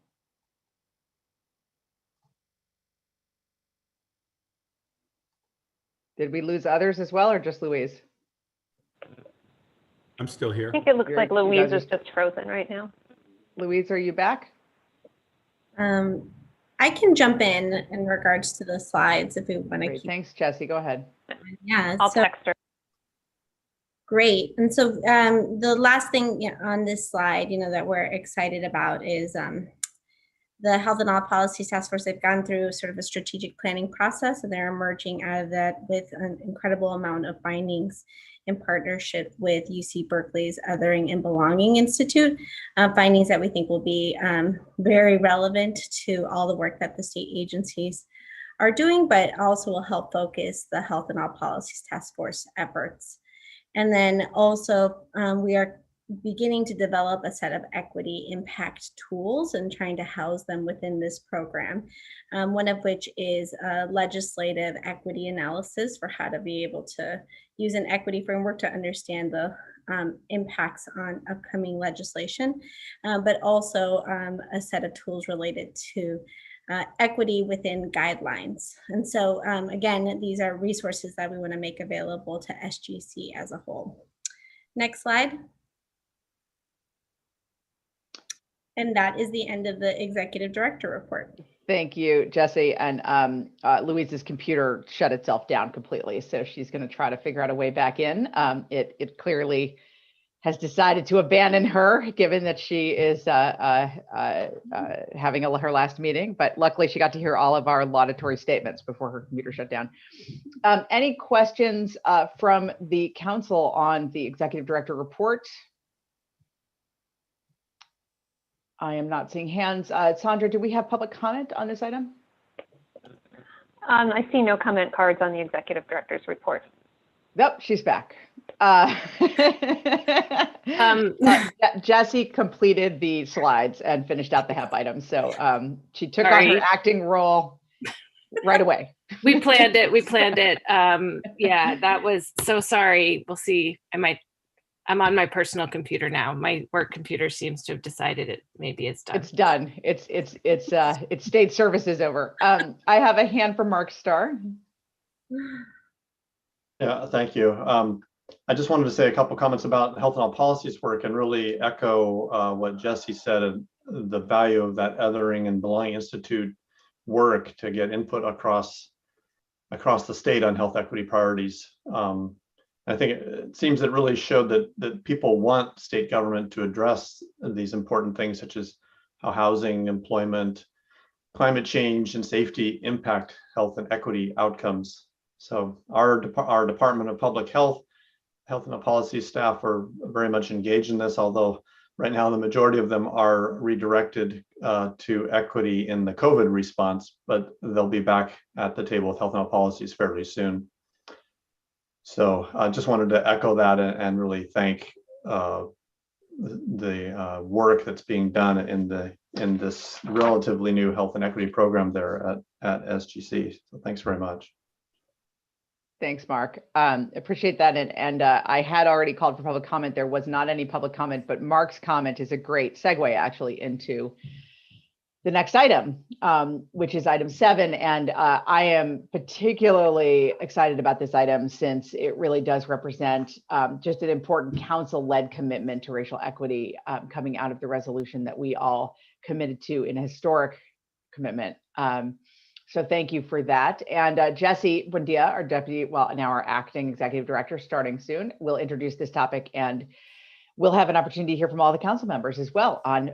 Did we lose others as well, or just Louise? I'm still here. I think it looks like You Louise guys is just frozen right now. Louise, are you back? I can jump in regards to the slides if we want to Great. keep. Thanks, Jesse. Go ahead. Yeah, I'll so text her. great. And so the last thing on this slide, that we're excited about is the Health and All Policies Task Force. They've gone through sort of a strategic planning process, and they're emerging out of that with an incredible amount of findings in partnership with UC Berkeley's Othering and Belonging Institute, findings that we think will be very relevant to all the work that the state agencies are doing, but also will help focus the Health and All Policies Task Force efforts. And then also we are beginning to develop a set of equity impact tools and trying to house them within this program. One of which is a legislative equity analysis for how to be able to use an equity framework to understand the impacts on upcoming legislation, but also a set of tools related to equity within guidelines. And so again, these are resources that we want to make available to SGC as a whole. Next slide. And that is the end of the executive director report. Thank you, Jesse. And Louise's computer shut itself down completely, so she's going to try to figure out a way back in. It clearly has decided to abandon her, given that she is having her last meeting. But luckily, she got to hear all of our laudatory statements before her computer shut down. Any questions from the council on the executive director report? I am not seeing hands. Sandra, do we have public comment on this item? I see no comment cards on the executive director's report. Nope, she's back. Jessie completed the slides and finished out the HEP item. So she took on her acting role right away. We planned it. We planned it. Yeah, that was so sorry. We'll see. I'm on my personal computer now. My work computer seems to have decided it. Maybe it's done. It's done. It's state services over. I have a hand for Mark Starr. Yeah, thank you. I just wanted to say a couple comments about Health and All Policies work and really echo what Jesse said, and the value of that Othering and Belonging Institute work to get input across the state on health equity priorities. I think it seems it really showed that people want state government to address these important things, such as how housing, employment, climate change, and safety impact health and equity outcomes. So our Department of Public Health and All Policy staff are very much engaged in this, although right now the majority of them are redirected to equity in the COVID response, but they'll be back at the table with Health and All Policies fairly soon. So I just wanted to echo that and really thank the work that's being done in this relatively new health and equity program there at SGC. So thanks very much. Thanks, Mark. Appreciate that. And I had already called for public comment. There was not any public comment, but Mark's comment is a great segue actually into the next item, which is item 7. And I am particularly excited about this item since it really does represent just an important council-led commitment to racial equity coming out of the resolution that we all committed to in a historic commitment. So thank you for that. And Jesse Buendia, our deputy, well, now our acting executive director, starting soon, will introduce this topic, and we'll have an opportunity to hear from all the council members as well on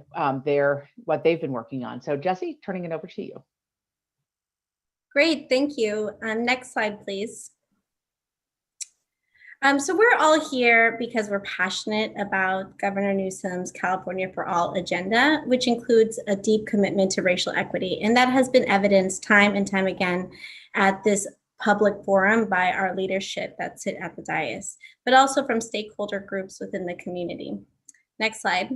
what they've been working on. So Jesse, turning it over to you. Great, thank you. Next slide, please. So we're all here because we're passionate about Governor Newsom's California for All agenda, which includes a deep commitment to racial equity. And that has been evidenced time and time again at this public forum by our leadership that sit at the dais, but also from stakeholder groups within the community. Next slide.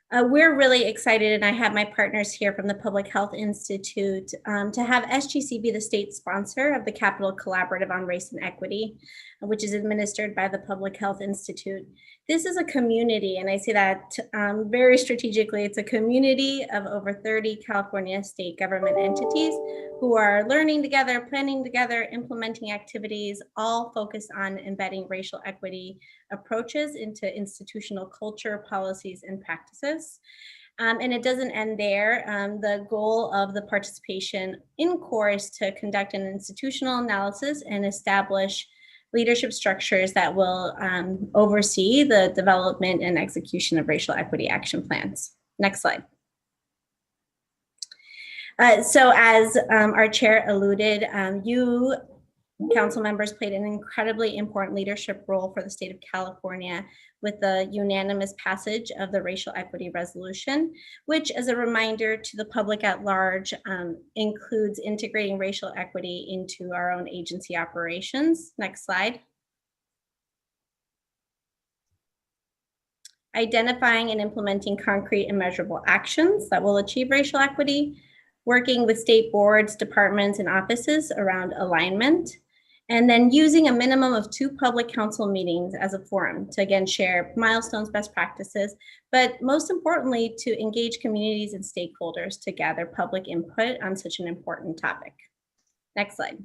We're really excited, and I have my partners here from the Public Health Institute to have SGC be the state sponsor of the Capital Collaborative on Race and Equity, which is administered by the Public Health Institute. This is a community, and I say that very strategically. It's a community of over 30 California state government entities who are learning together, planning together, implementing activities, all focused on embedding racial equity approaches into institutional culture, policies, and practices. And it doesn't end there. The goal of the participation in core is to conduct an institutional analysis and establish leadership structures that will oversee the development and execution of racial equity action plans. Next slide. So as our chair alluded, you council members played an incredibly important leadership role for the state of California with the unanimous passage of the racial equity resolution, which, as a reminder to the public at large, includes integrating racial equity into our own agency operations. Next slide. Identifying and implementing concrete and measurable actions that will achieve racial equity, working with state boards, departments, and offices around alignment, and then using a minimum of 2 public council meetings as a forum to, again, share milestones, best practices, but most importantly, to engage communities and stakeholders to gather public input on such an important topic. Next slide.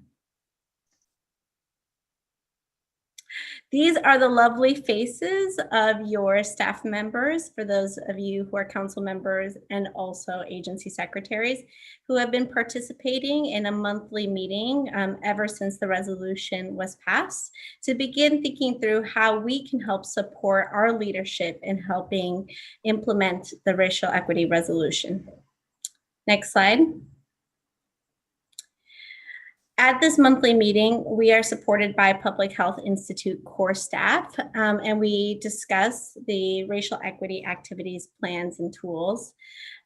These are the lovely faces of your staff members, for those of you who are council members and also agency secretaries who have been participating in a monthly meeting ever since the resolution was passed, to begin thinking through how we can help support our leadership in helping implement the racial equity resolution. Next slide. At this monthly meeting, we are supported by Public Health Institute core staff, and we discuss the racial equity activities, plans, and tools.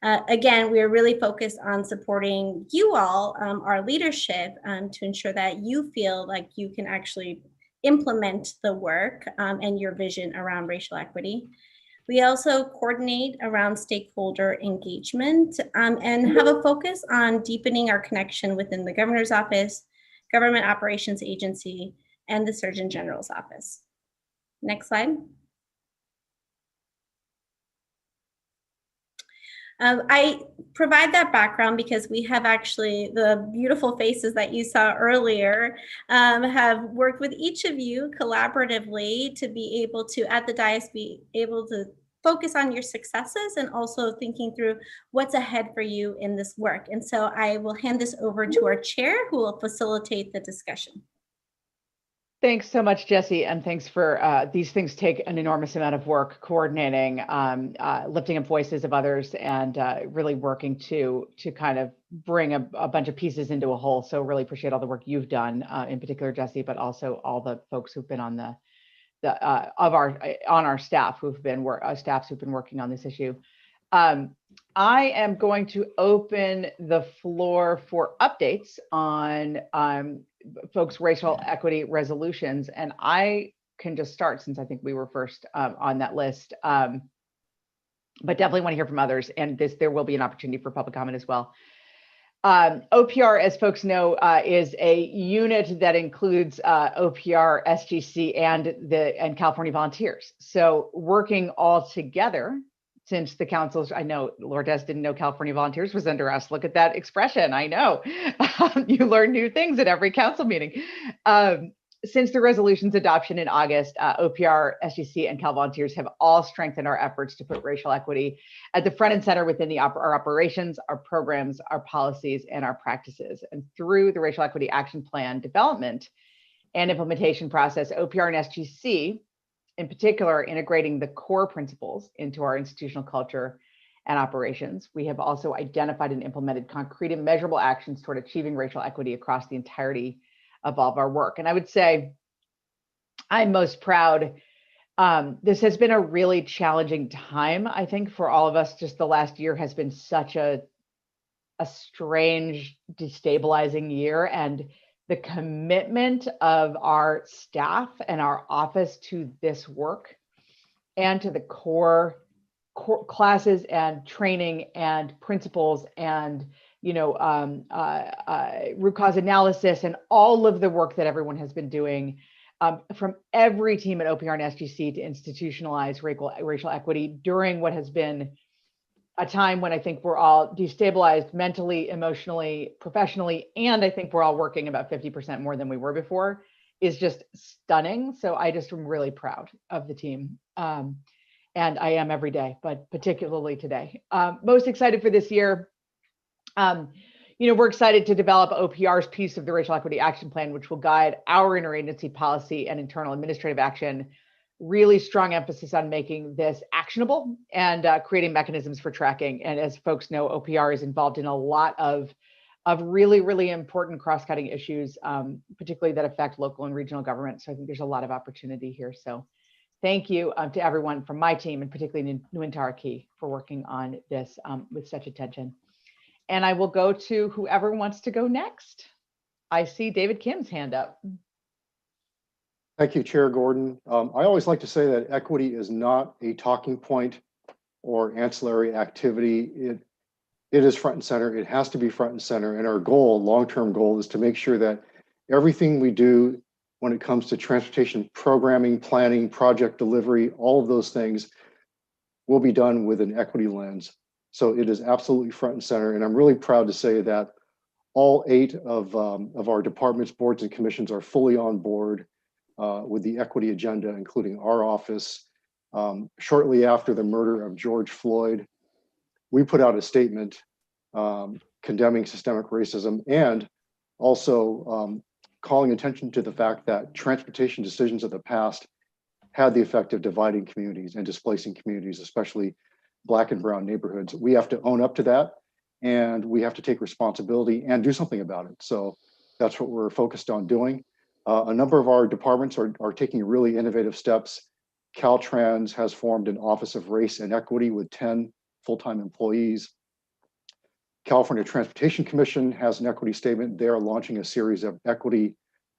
Again, we are really focused on supporting you all, our leadership, to ensure that you feel like you can actually implement the work and your vision around racial equity. We also coordinate around stakeholder engagement and have a focus on deepening our connection within the governor's office, government operations agency, and the Surgeon General's office. Next slide. I provide that background because we have actually, the beautiful faces that you saw earlier, have worked with each of you collaboratively to be able to, at the dais, be able to focus on your successes and also thinking through what's ahead for you in this work. And so I will hand this over to our chair, who will facilitate the discussion. Thanks so much, Jessie, and thanks for these things take an enormous amount of work coordinating, lifting up voices of others, and really working to kind of bring a bunch of pieces into a whole. So really appreciate all the work you've done, in particular, Jessie, but also all the folks who've been on our staff who've been working on this issue. I am going to open the floor for updates on folks' racial equity resolutions, and I can just start since I think we were first on that list, but definitely want to hear from others, and there will be an opportunity for public comment as well. OPR, as folks know, is a unit that includes OPR, SGC, and California volunteers. So working all together, since the councils, I know Lourdes didn't know California volunteers was under us. Look at that expression. I know you learn new things at every council meeting. Since the resolution's adoption in August, OPR, SGC, and Cal Volunteers have all strengthened our efforts to put racial equity at the front and center within our operations, our programs, our policies, and our practices. And through the Racial Equity Action Plan development and implementation process, OPR and SGC, in particular, integrating the core principles into our institutional culture and operations. We have also identified and implemented concrete and measurable actions toward achieving racial equity across the entirety of all of our work. And I would say I'm most proud. This has been a really challenging time, I think, for all of us. Just the last year has been such a strange, destabilizing year, and the commitment of our staff and our office to this work and to the core classes and training and principles and root cause analysis and all of the work that everyone has been doing from every team at OPR and SGC to institutionalize racial equity during what has been a time when I think we're all destabilized mentally, emotionally, professionally, and I think we're all working about 50% more than we were before, is just stunning. So I just am really proud of the team. And I am every day, but particularly today. Most excited for this year. We're excited to develop OPR's piece of the Racial Equity Action Plan, which will guide our interagency policy and internal administrative action. Really strong emphasis on making this actionable and creating mechanisms for tracking. And as folks know, OPR is involved in a lot of really, really important cross-cutting issues, particularly that affect local and regional government. So I think there's a lot of opportunity here. So thank you to everyone from my team, and particularly Nuintaraki, for working on this with such attention. And I will go to whoever wants to go next. I see David Kim's hand up. Thank you, Chair Gordon. I always like to say that equity is not a talking point or ancillary activity. It is front and center. It has to be front and center. And our goal, long-term goal, is to make sure that everything we do when it comes to transportation programming, planning, project delivery, all of those things will be done with an equity lens. So it is absolutely front and center. And I'm really proud to say that all 8 of our departments, boards, and commissions are fully on board with the equity agenda, including our office. Shortly after the murder of George Floyd, we put out a statement condemning systemic racism and also calling attention to the fact that transportation decisions of the past had the effect of dividing communities and displacing communities, especially Black and brown neighborhoods. We have to own up to that, and we have to take responsibility and do something about it. So that's what we're focused on doing. A number of our departments are taking really innovative steps. Caltrans has formed an Office of Race and Equity with 10 full-time employees. California Transportation Commission has an equity statement. They are launching a series of equity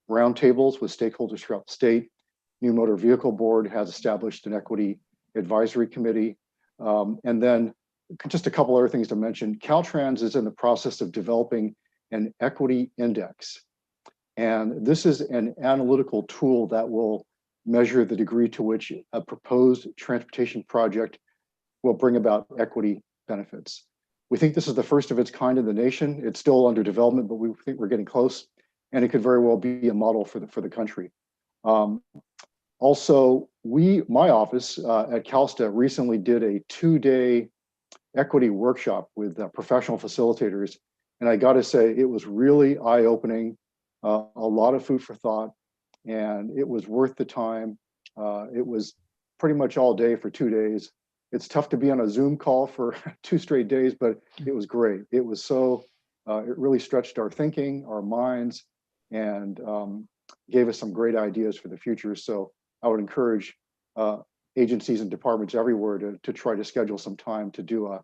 roundtables with stakeholders throughout the state. New Motor Vehicle Board has established an equity advisory committee. And then just a couple other things to mention. Caltrans is in the process of developing an equity index. And this is an analytical tool that will measure the degree to which a proposed transportation project will bring about equity benefits. We think this is the first of its kind in the nation. It's still under development, but we think we're getting close, and it could very well be a model for the country. Also, my office at CalSTA recently did a 2-day equity workshop with professional facilitators. And I gotta say, it was really eye-opening. A lot of food for thought, and it was worth the time. It was pretty much all day for 2 days. It's tough to be on a Zoom call for 2 straight days, but it was great. It was it really stretched our thinking, our minds, and gave us some great ideas for the future. So I would encourage agencies and departments everywhere to try to schedule some time to do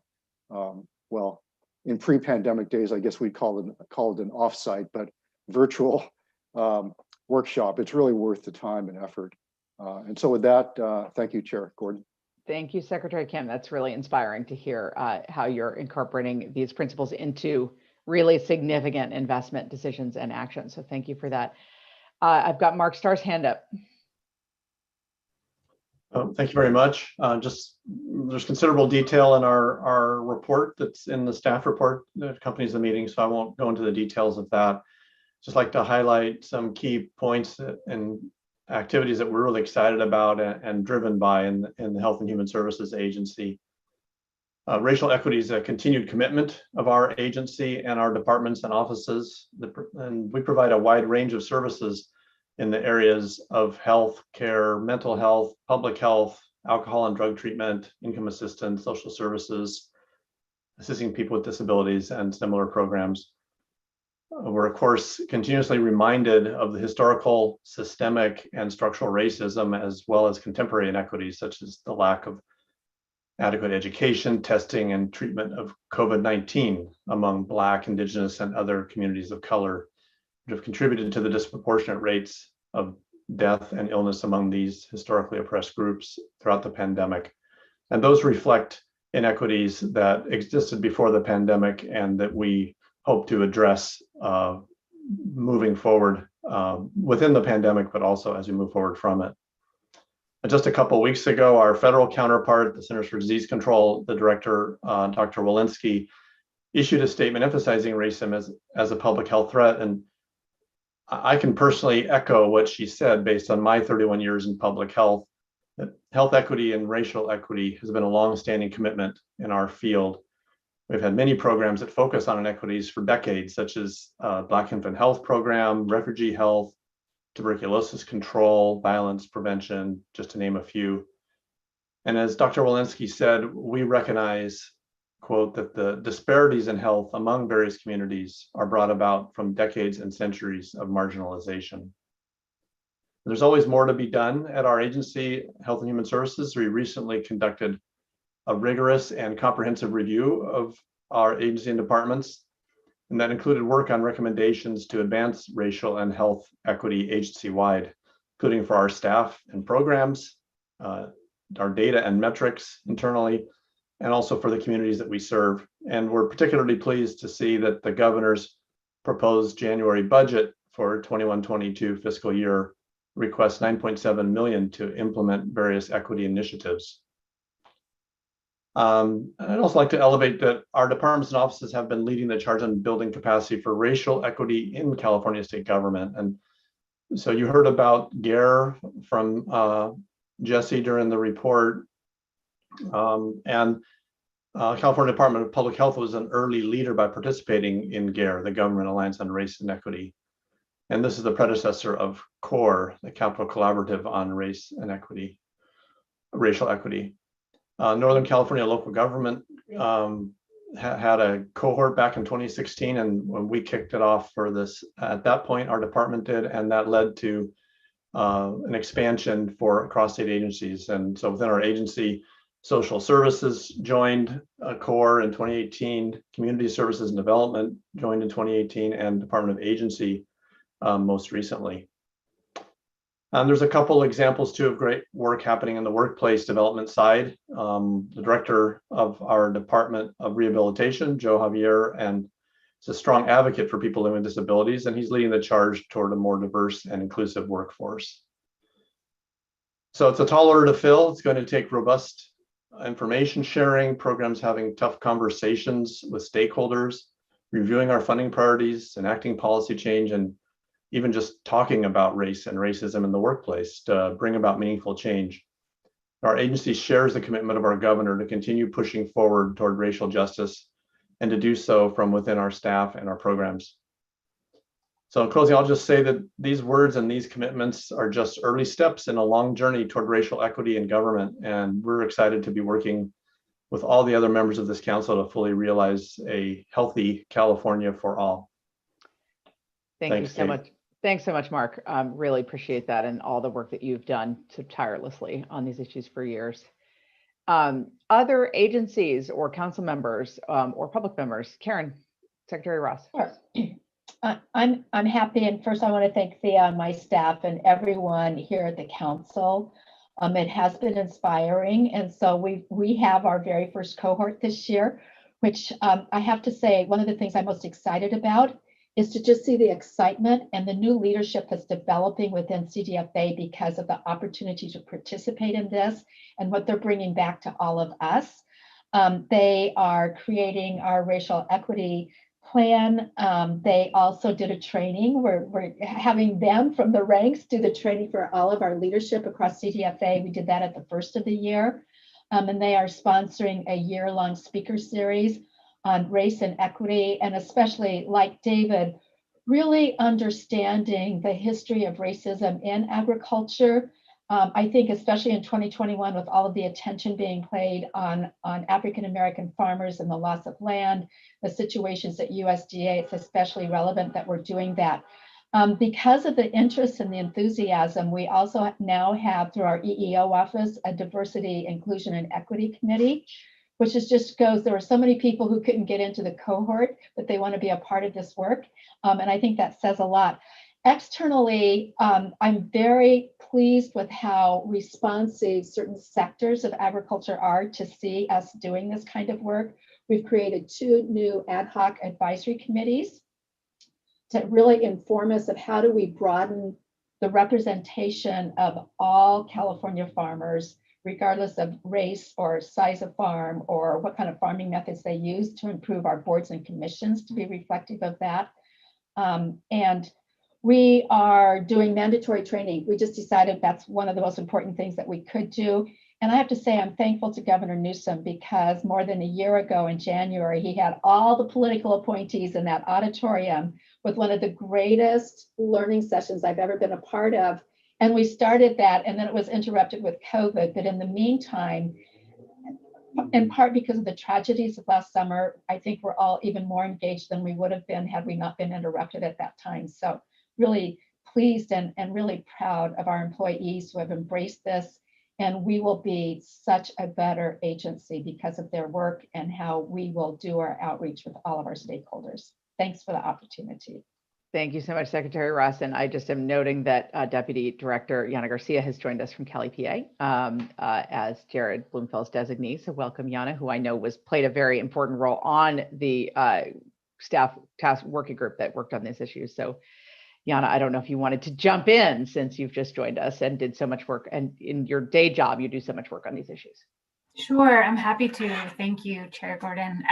well, in pre-pandemic days, I guess we'd call it an offsite, but virtual workshop. It's really worth the time and effort. And so with that, thank you, Chair Gordon. Thank you, Secretary Kim. That's really inspiring to hear how you're incorporating these principles into really significant investment decisions and actions. So thank you for that. I've got Mark Starr's hand up. Thank you very much. There's considerable detail in our report that's in the staff report that accompanies the meeting, so I won't go into the details of that. Just like to highlight some key points and activities that we're really excited about and driven by in the Health and Human Services Agency. Racial equity is a continued commitment of our agency and our departments and offices, and we provide a wide range of services in the areas of health care, mental health, public health, alcohol and drug treatment, income assistance, social services, assisting people with disabilities, and similar programs. We're, of course, continuously reminded of the historical, systemic, and structural racism, as well as contemporary inequities, such as the lack of adequate education, testing, and treatment of COVID-19 among Black, Indigenous, and other communities of color, which have contributed to the disproportionate rates of death and illness among these historically oppressed groups throughout the pandemic. And those reflect inequities that existed before the pandemic and that we hope to address moving forward within the pandemic, but also as we move forward from it. And just a couple of weeks ago, our federal counterpart, the Centers for Disease Control, the director, Dr. Walensky, issued a statement emphasizing racism as a public health threat. And I can personally echo what she said based on my 31 years in public health, that health equity and racial equity has been a long-standing commitment in our field. We've had many programs that focus on inequities for decades, such as Black Infant Health Program, refugee health, tuberculosis control, violence prevention, just to name a few. And as Dr. Walensky said, we recognize, quote, that the disparities in health among various communities are brought about from decades and centuries of marginalization. There's always more to be done at our agency, Health and Human Services. We recently conducted a rigorous and comprehensive review of our agency and departments, and that included work on recommendations to advance racial and health equity agency-wide, including for our staff and programs, our data and metrics internally, and also for the communities that we serve. And we're particularly pleased to see that the governor's proposed January budget for 21-22 fiscal year requests $9.7 million to implement various equity initiatives. I'd also like to elevate that our departments and offices have been leading the charge on building capacity for racial equity in California state government. And so you heard about GARE from Jesse during the report. California Department of Public Health was an early leader by participating in GARE, the Government Alliance on Race and Equity. And this is the predecessor of CORE, the Capital Collaborative on Race and Equity, Racial Equity. Northern California local government had a cohort back in 2016, and when we kicked it off for this, at that point, our department did, and that led to an expansion for cross-state agencies. And so within our agency, social services joined CORE in 2018, community services and development joined in 2018, and Department of Agency most recently. There's a couple examples too of great work happening in the workplace development side. The director of our Department of Rehabilitation, Joe Javier, and is a strong advocate for people living with disabilities, and he's leading the charge toward a more diverse and inclusive workforce. So it's a tall order to fill. It's going to take robust information sharing, programs having tough conversations with stakeholders, reviewing our funding priorities, enacting policy change, and even just talking about race and racism in the workplace to bring about meaningful change. Our agency shares the commitment of our governor to continue pushing forward toward racial justice and to do so from within our staff and our programs. So in closing, I'll just say that these words and these commitments are just early steps in a long journey toward racial equity in government. And we're excited to be working with all the other members of this council to fully realize a healthy California for all. Thank you so much. Thanks so much, Mark. Really appreciate that and all the work that you've done so tirelessly on these issues for years. Other agencies or council members or public members, Karen, Secretary Ross. Sure. I'm happy, and first I want to thank Thea and my staff and everyone here at the council. It has been inspiring, and so we have our very first cohort this year, which I have to say, one of the things I'm most excited about is to just see the excitement and the new leadership that's developing within CDFA because of the opportunity to participate in this and what they're bringing back to all of us. They are creating our racial equity plan. They also did a training. We're having them from the ranks do the training for all of our leadership across CDFA. We did that at the first of the year. And they are sponsoring a year-long speaker series on race and equity, and especially like David, really understanding the history of racism in agriculture. I think especially in 2021 with all of the attention being played on African-American farmers and the loss of land, the situations at USDA, it's especially relevant that we're doing that. Because of the interest and the enthusiasm, we also now have through our EEO office, a diversity, inclusion, and equity committee, which is just goes, there were so many people who couldn't get into the cohort, but they want to be a part of this work. And I think that says a lot. Externally, I'm very pleased with how responsive certain sectors of agriculture are to see us doing this kind of work. We've created 2 new ad hoc advisory committees. to really inform us of how do we broaden the representation of all California farmers, regardless of race or size of farm or what kind of farming methods they use, to improve our boards and commissions to be reflective of that. And we are doing mandatory training. We just decided that's one of the most important things that we could do. And I have to say, I'm thankful to Governor Newsom, because more than a year ago in January, he had all the political appointees in that auditorium with one of the greatest learning sessions I've ever been a part of. And we started that, and then it was interrupted with COVID. But in the meantime, in part because of the tragedies of last summer, I think we're all even more engaged than we would have been had we not been interrupted at that time. So really pleased and really proud of our employees who have embraced this. And we will be such a better agency because of their work and how we will do our outreach with all of our stakeholders. Thanks for the opportunity. Thank you so much, Secretary Ross. And I just am noting that Deputy Director Yana Garcia has joined us from Cali, PA, as Jared Bloomfield's designee. So welcome, Yana, who I know played a very important role on the staff task working group that worked on these issues. So Yana, I don't know if you wanted to jump in, since you've just joined us and did so much work, and in your day job, you do so much work on these issues. Sure, I'm happy to. Thank you, Chair Gordon.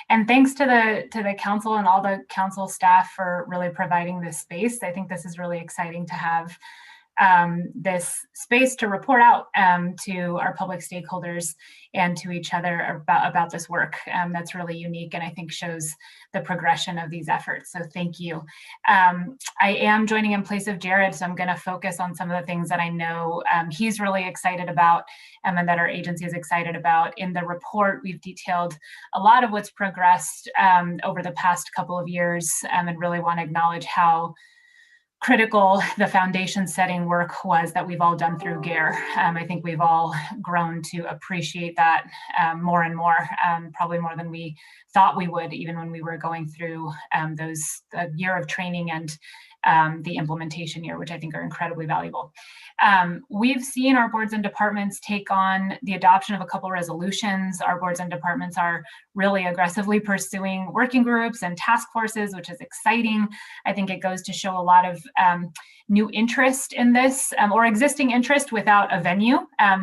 And thanks to the council and all the council staff for really providing this space. I think this is really exciting to have this space to report out to our public stakeholders and to each other about this work. That's really unique, and I think shows the progression of these efforts. So thank you. I am joining in place of Jared, so I'm going to focus on some of the things that I know he's really excited about and that our agency is excited about. In the report, we've detailed a lot of what's progressed over the past couple of years, and really want to acknowledge how critical the foundation setting work was that we've all done through GARE. I think we've all grown to appreciate that more and more, probably more than we thought we would, even when we were going through those year of training and the implementation year, which I think are incredibly valuable. We've seen our boards and departments take on the adoption of a couple resolutions. Our boards and departments are really aggressively pursuing working groups and task forces, which is exciting. I think it goes to show a lot of new interest in this, or existing interest without a venue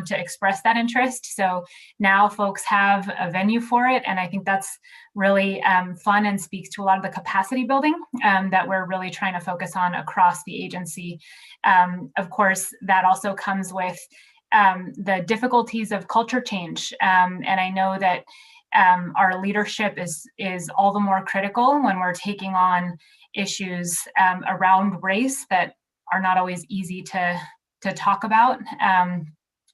to express that interest. So now folks have a venue for it, and I think that's really fun and speaks to a lot of the capacity building that we're really trying to focus on across the agency. Of course, that also comes with the difficulties of culture change. And I know that our leadership is all the more critical when we're taking on issues around race that are not always easy to talk about.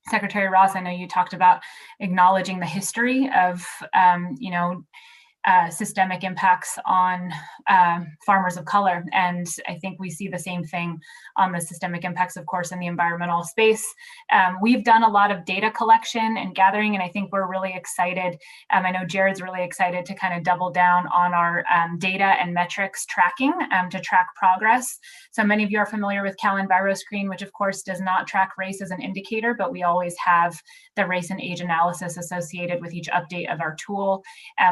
Secretary Ross, I know you talked about acknowledging the history of, systemic impacts on farmers of color. And I think we see the same thing on the systemic impacts, of course, in the environmental space. We've done a lot of data collection and gathering, and I think we're really excited. I know Jared's really excited to kind of double down on our data and metrics tracking to track progress. So many of you are familiar with CalEnviroScreen, which of course does not track race as an indicator, but we always have the race and age analysis associated with each update of our tool.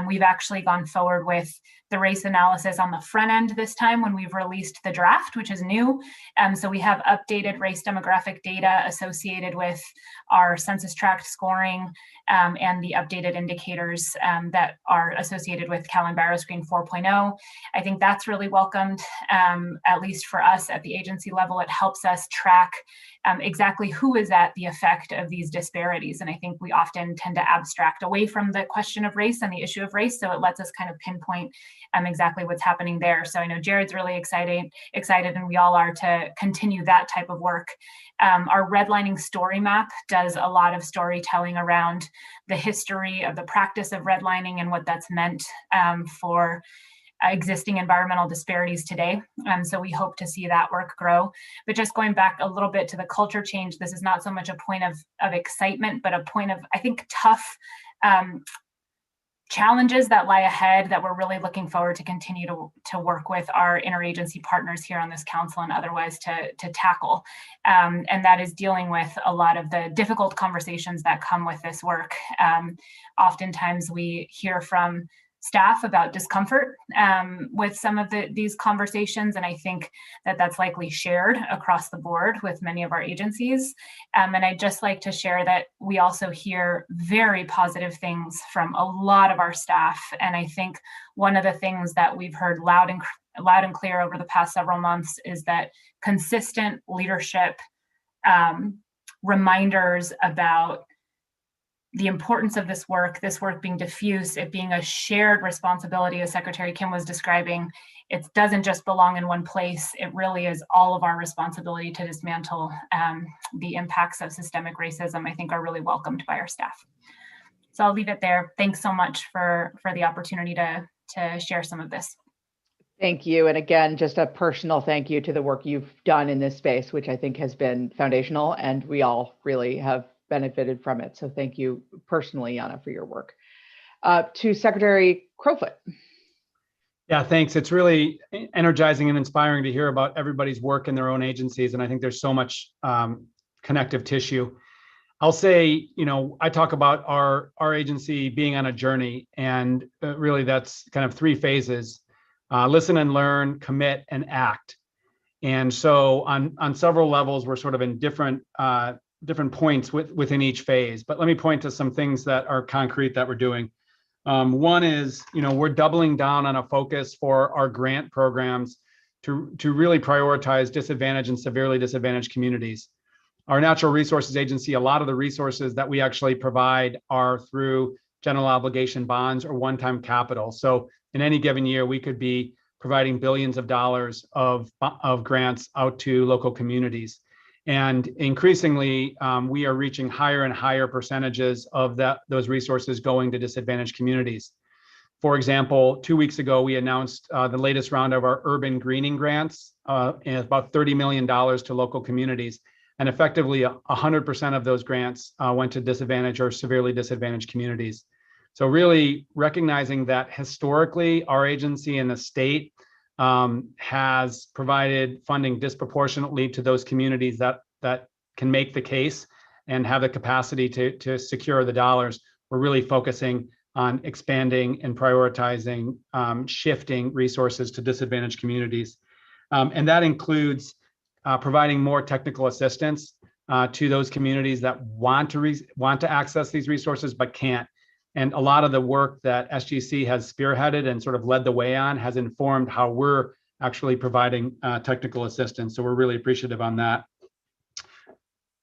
We've actually gone forward with the race analysis on the front end this time when we've released the draft, which is new. So we have updated race demographic data associated with our census tract scoring and the updated indicators that are associated with CalEnviroScreen 4.0. I think that's really welcomed, at least for us at the agency level. It helps us track exactly who is at the effect of these disparities. And I think we often tend to abstract away from the question of race and the issue of race. So it lets us kind of pinpoint exactly what's happening there. So I know Jared's really excited, and we all are, to continue that type of work. Our redlining story map does a lot of storytelling around the history of the practice of redlining and what that's meant for existing environmental disparities today. So we hope to see that work grow. But just going back a little bit to the culture change, this is not so much a point of excitement, but a point of, I think, tough challenges that lie ahead that we're really looking forward to continue to work with our interagency partners here on this council and otherwise to tackle. And that is dealing with a lot of the difficult conversations that come with this work. Oftentimes we hear from staff about discomfort with some of these conversations, and I think that that's likely shared across the board with many of our agencies. And I'd just like to share that we also hear very positive things from a lot of our staff, and I think one of the things that we've heard loud and clear over the past several months is that consistent leadership, reminders about the importance of this work being diffuse, it being a shared responsibility, as Secretary Kim was describing. It doesn't just belong in one place. It really is all of our responsibility to dismantle the impacts of systemic racism, I think, are really welcomed by our staff. So I'll leave it there. Thanks so much for the opportunity to share some of this. Thank you. And again, just a personal thank you to the work you've done in this space, which I think has been foundational, and we all really have benefited from it. So thank you personally, Yana, for your work. To Secretary Crowfoot. Yeah, thanks. It's really energizing and inspiring to hear about everybody's work in their own agencies. And I think there's so much connective tissue. I'll say, I talk about our agency being on a journey, and really that's kind of 3 phases: listen and learn, commit, and act. And so on several levels, we're sort of in different points within each phase. But let me point to some things that are concrete that we're doing. One is, we're doubling down on a focus for our grant programs to really prioritize disadvantaged and severely disadvantaged communities. Our Natural Resources Agency, a lot of the resources that we actually provide are through general obligation bonds or one-time capital. So in any given year, we could be providing billions of dollars of grants out to local communities. And increasingly, we are reaching higher and higher percentages of those resources going to disadvantaged communities. For example, 2 weeks ago, we announced the latest round of our urban greening grants, and about $30 million to local communities. And effectively, 100% of those grants went to disadvantaged or severely disadvantaged communities. So really recognizing that historically, our agency in the state has provided funding disproportionately to those communities that can make the case and have the capacity to secure the dollars. We're really focusing on expanding and prioritizing, shifting resources to disadvantaged communities. And that includes providing more technical assistance to those communities that want to access these resources but can't. And a lot of the work that SGC has spearheaded and sort of led the way on has informed how we're actually providing technical assistance. So we're really appreciative on that.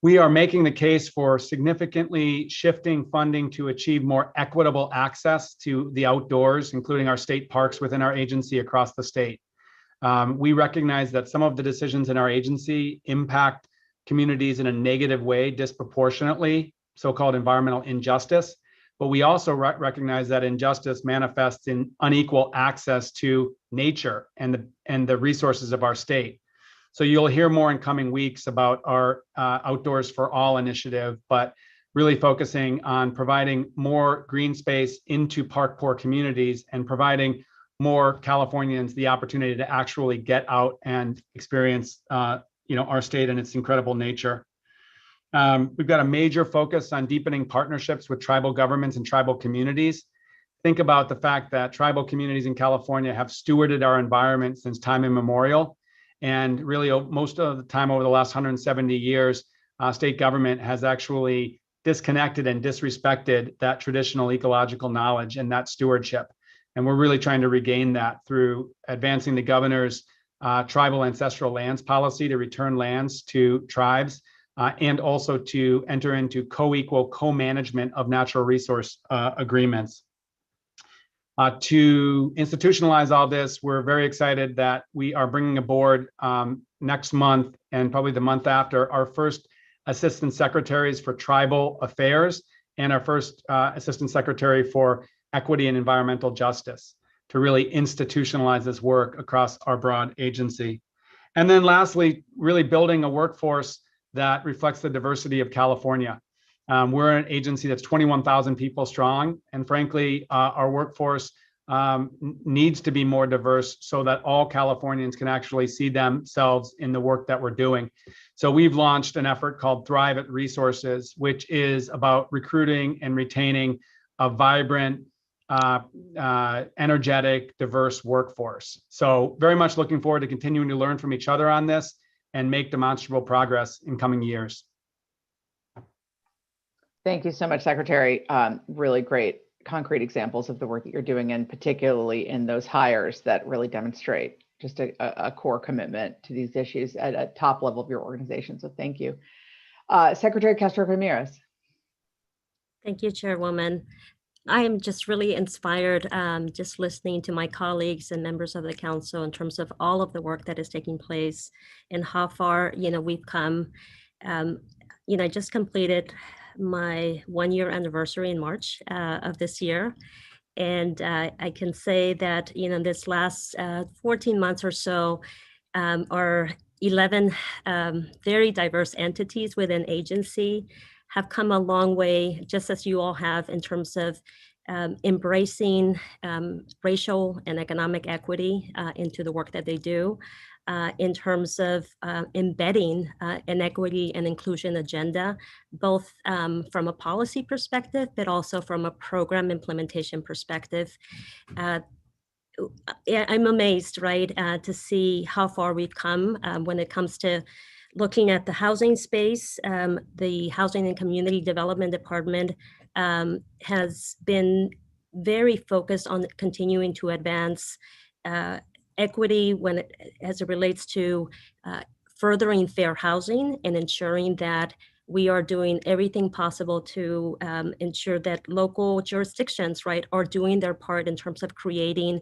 We are making the case for significantly shifting funding to achieve more equitable access to the outdoors, including our state parks within our agency across the state. We recognize that some of the decisions in our agency impact communities in a negative way disproportionately, so-called environmental injustice. But we also recognize that injustice manifests in unequal access to nature and the resources of our state. So you'll hear more in coming weeks about our Outdoors for All initiative, but really focusing on providing more green space into park poor communities and providing more Californians the opportunity to actually get out and experience our state and its incredible nature. We've got a major focus on deepening partnerships with tribal governments and tribal communities. Think about the fact that tribal communities in California have stewarded our environment since time immemorial. And really most of the time over the last 170 years, state government has actually disconnected and disrespected that traditional ecological knowledge and that stewardship. And we're really trying to regain that through advancing the governor's tribal ancestral lands policy to return lands to tribes, and also to enter into co-equal co-management of natural resource agreements. To institutionalize all this, we're very excited that we are bringing aboard next month and probably the month after our first assistant secretaries for tribal affairs and our first assistant secretary for equity and environmental justice to really institutionalize this work across our broad agency. And then lastly, really building a workforce that reflects the diversity of California. We're an agency that's 21,000 people strong, and frankly, our workforce needs to be more diverse so that all Californians can actually see themselves in the work that we're doing. So we've launched an effort called Thrive at Resources, which is about recruiting and retaining a vibrant, energetic, diverse workforce. So very much looking forward to continuing to learn from each other on this and make demonstrable progress in coming years. Thank you so much, Secretary. Really great concrete examples of the work that you're doing, and particularly in those hires that really demonstrate just a core commitment to these issues at a top level of your organization. So thank you. Secretary Castro Ramirez. Thank you, Chairwoman. I am just really inspired just listening to my colleagues and members of the council in terms of all of the work that is taking place and how far, we've come. I just completed my 1-year anniversary in March of this year. And I can say that, this last 14 months or so, our 11 very diverse entities within agency have come a long way, just as you all have, in terms of embracing racial and economic equity into the work that they do, in terms of embedding an equity and inclusion agenda, both from a policy perspective, but also from a program implementation perspective. I'm amazed, right, to see how far we've come when it comes to looking at the housing space. The Housing and Community Development Department has been very focused on continuing to advance equity as it relates to furthering fair housing and ensuring that we are doing everything possible to ensure that local jurisdictions, right, are doing their part in terms of creating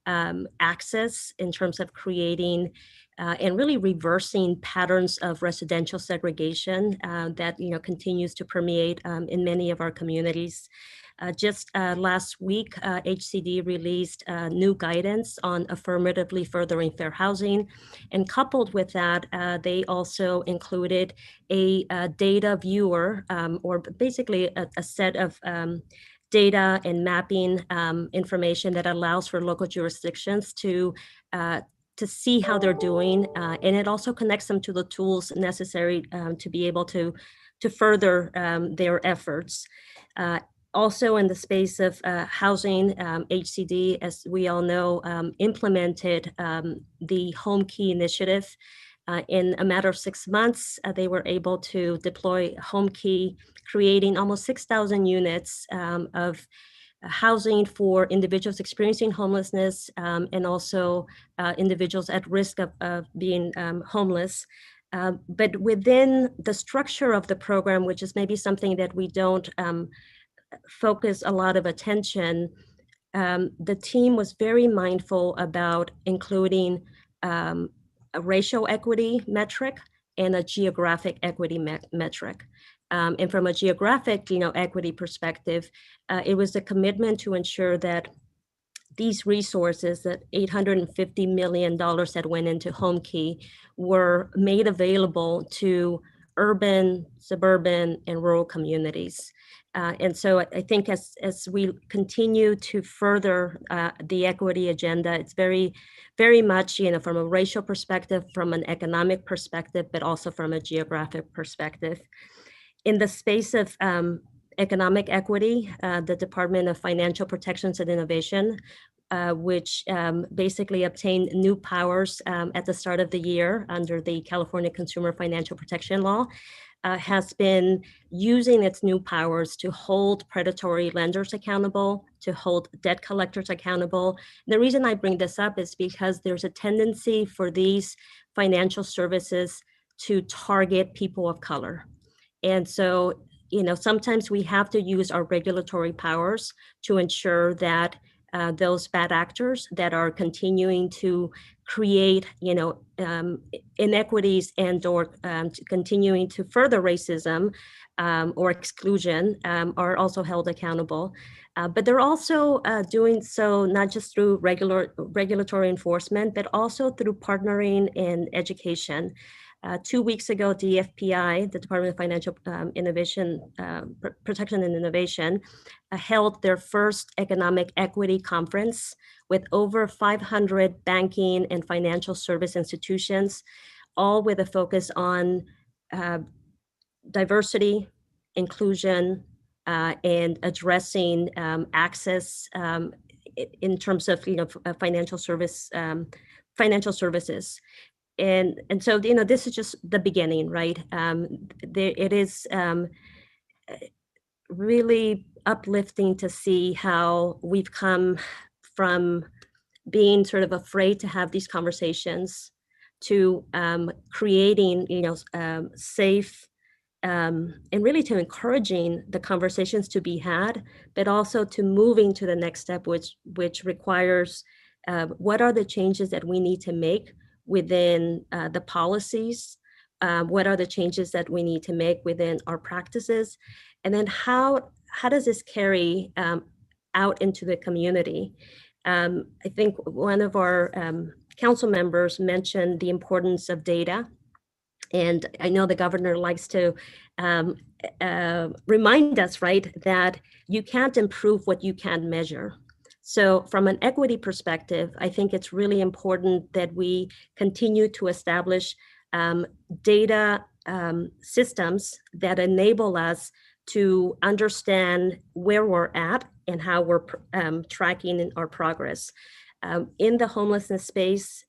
access, in terms of creating and really reversing patterns of residential segregation that continues to permeate in many of our communities. Just last week, HCD released new guidance on affirmatively furthering fair housing. And coupled with that, they also included a data viewer, or basically a set of data and mapping information that allows for local jurisdictions to see how they're doing. And it also connects them to the tools necessary to be able to further their efforts. Also in the space of housing, HCD, as we all know, implemented the Home Key initiative. In a matter of 6 months, they were able to deploy Home Key, creating almost 6,000 units of housing for individuals experiencing homelessness and also individuals at risk of being homeless. But within the structure of the program, which is maybe something that we don't focus a lot of attention, the team was very mindful about including a racial equity metric and a geographic equity metric. And from a geographic, equity perspective, it was a commitment to ensure that these resources, that $850 million that went into Home Key, were made available to urban, suburban, and rural communities. And so I think as we continue to further the equity agenda, it's very, very much, from a racial perspective, from an economic perspective, but also from a geographic perspective. In the space of economic equity, the Department of Financial Protections and Innovation, which basically obtained new powers at the start of the year under the California Consumer Financial Protection Law, has been using its new powers to hold predatory lenders accountable, to hold debt collectors accountable. The reason I bring this up is because there's a tendency for these financial services to target people of color. And so, sometimes we have to use our regulatory powers to ensure that those bad actors that are continuing to create, inequities and or continuing to further racism or exclusion are also held accountable. But they're also doing so not just through regulatory enforcement, but also through partnering in education. 2 weeks ago, DFPI, the Department of Financial Protection and Innovation, held their first economic equity conference with over 500 banking and financial service institutions, all with a focus on diversity, inclusion, and addressing access in terms of financial services. And so this is just the beginning, right? It is really uplifting to see how we've come from being sort of afraid to have these conversations to creating safe and really to encouraging the conversations to be had, but also to moving to the next step, which requires what are the changes that we need to make within the policies, what are the changes that we need to make within our practices, and then how does this carry out into the community? I think one of our council members mentioned the importance of data. And I know the governor likes to remind us, right, that you can't improve what you can't measure. So from an equity perspective, I think it's really important that we continue to establish data systems that enable us to understand where we're at and how we're tracking our progress. In the homelessness space,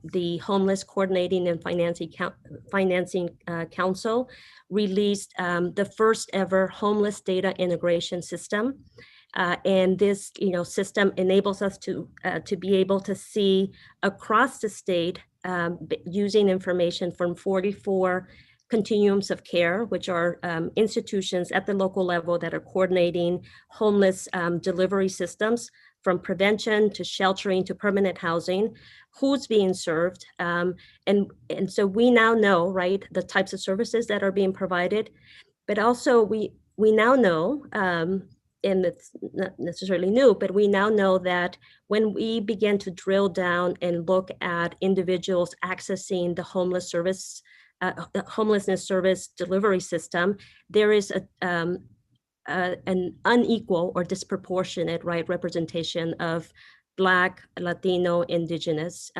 the Homeless Coordinating and Financing Council released the first ever homeless data integration system. And this system enables us to be able to see across the state using information from 44 continuums of care, which are institutions at the local level that are coordinating homeless delivery systems, from prevention to sheltering to permanent housing, who's being served. And so we now know, right, the types of services that are being provided, but also we now know, and it's not necessarily new, but we now know that when we begin to drill down and look at individuals accessing the homelessness service delivery system, there is an unequal or disproportionate, right, representation of Black, Latino, Indigenous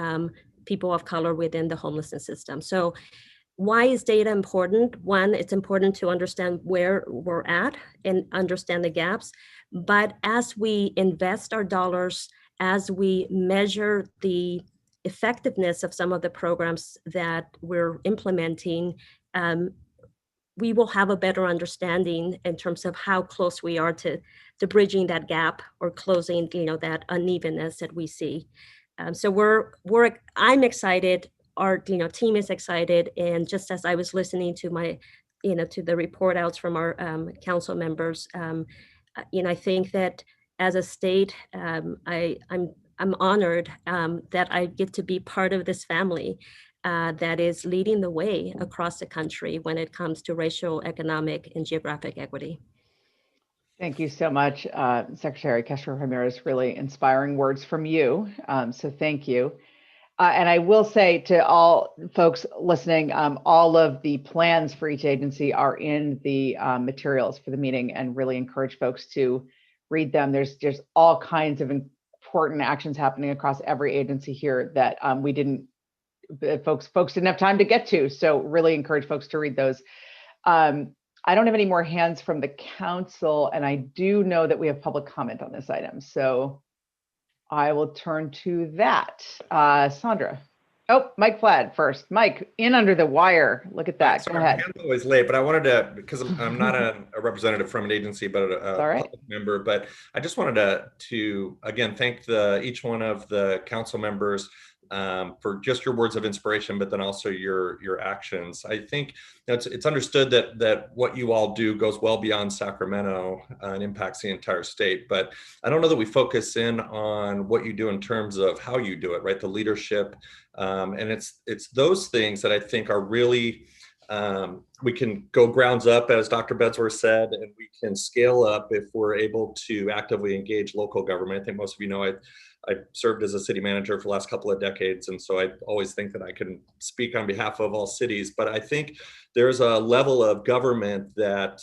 people of color within the homelessness system. So why is data important? One, it's important to understand where we're at and understand the gaps. But as we invest our dollars, as we measure the effectiveness of some of the programs that we're implementing, we will have a better understanding in terms of how close we are to bridging that gap or closing, that unevenness that we see. So I'm excited. Our team is excited, and just as I was listening to to the report outs from our council members, I think that as a state, I'm honored that I get to be part of this family that is leading the way across the country when it comes to racial, economic, and geographic equity. Thank you so much, Secretary Castro-Ramirez. Really inspiring words from you. So thank you. And I will say to all folks listening, all of the plans for each agency are in the materials for the meeting, and really encourage folks to read them. There's just all kinds of important actions happening across every agency here that folks didn't have time to get to. So really encourage folks to read those. I don't have any more hands from the council, and I do know that we have public comment on this item. So I will turn to that. Sandra. Oh, Mike Plaid first. Mike, in under the wire. Look at that. Sorry, go ahead. I'm always late, but I wanted to, because I'm not a representative from an agency, but a public member, but I just wanted to again, thank each one of the council members for just your words of inspiration, but then also your actions. I think it's understood that what you all do goes well beyond Sacramento and impacts the entire state. But I don't know that we focus in on what you do in terms of how you do it, right? The leadership, and it's those things that I think are really we can go grounds up, as Dr. Bedsworth said, and we can scale up if we're able to actively engage local government. I think most of you know I served as a city manager for the last couple of decades, and so I always think that I can speak on behalf of all cities. But I think there's a level of government that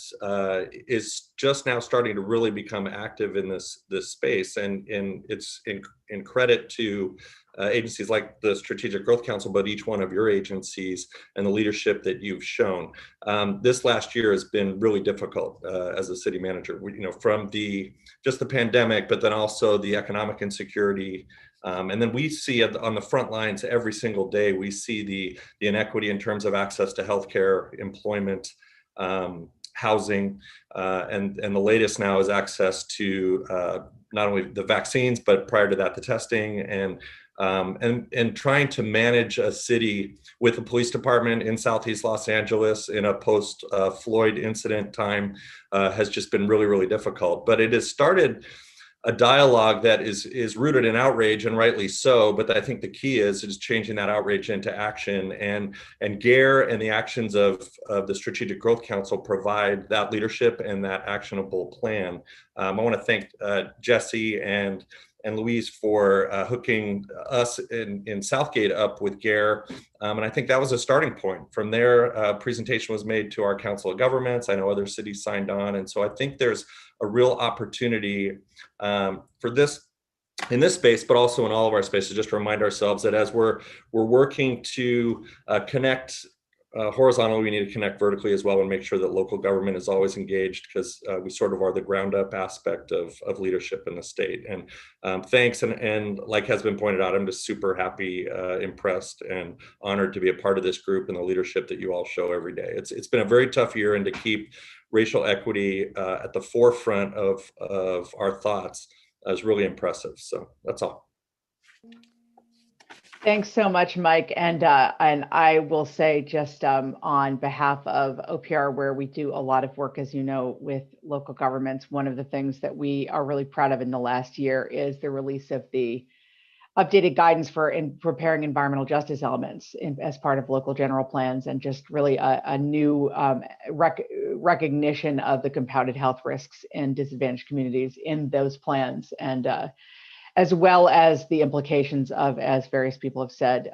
is just now starting to really become active in this space, and it's in credit to agencies like the Strategic Growth Council, but each one of your agencies and the leadership that you've shown. This last year has been really difficult as a city manager, from just the pandemic, but then also the economic insecurity. And then we see on the front lines every single day, we see the inequity in terms of access to healthcare, employment, housing, and the latest now is access to not only the vaccines, but prior to that, the testing, and trying to manage a city with a police department in Southeast Los Angeles in a post Floyd incident time has just been really, really difficult. But it has started a dialogue that is rooted in outrage, and rightly so. But I think the key is changing that outrage into action, and GARE and the actions of the Strategic Growth Council provide that leadership and that actionable plan. I want to thank Jesse and Louise for hooking us in Southgate up with GARE. And I think that was a starting point. From there, presentation was made to our Council of Governments. I know other cities signed on. And so I think there's a real opportunity for this in this space, but also in all of our spaces, just to remind ourselves that as we're working to connect horizontally, we need to connect vertically as well and make sure that local government is always engaged, because we sort of are the ground up aspect of leadership in the state. And thanks. And like has been pointed out, I'm just super happy, impressed, and honored to be a part of this group and the leadership that you all show every day. It's been a very tough year, and to keep racial equity at the forefront of our thoughts is really impressive. So that's all. Thanks so much, Mike. And I will say, just on behalf of OPR, where we do a lot of work, as you know, with local governments, one of the things that we are really proud of in the last year is the release of the updated guidance for preparing environmental justice elements as part of local general plans, and just really a new recognition of the compounded health risks in disadvantaged communities in those plans, and as well as the implications of, as various people have said,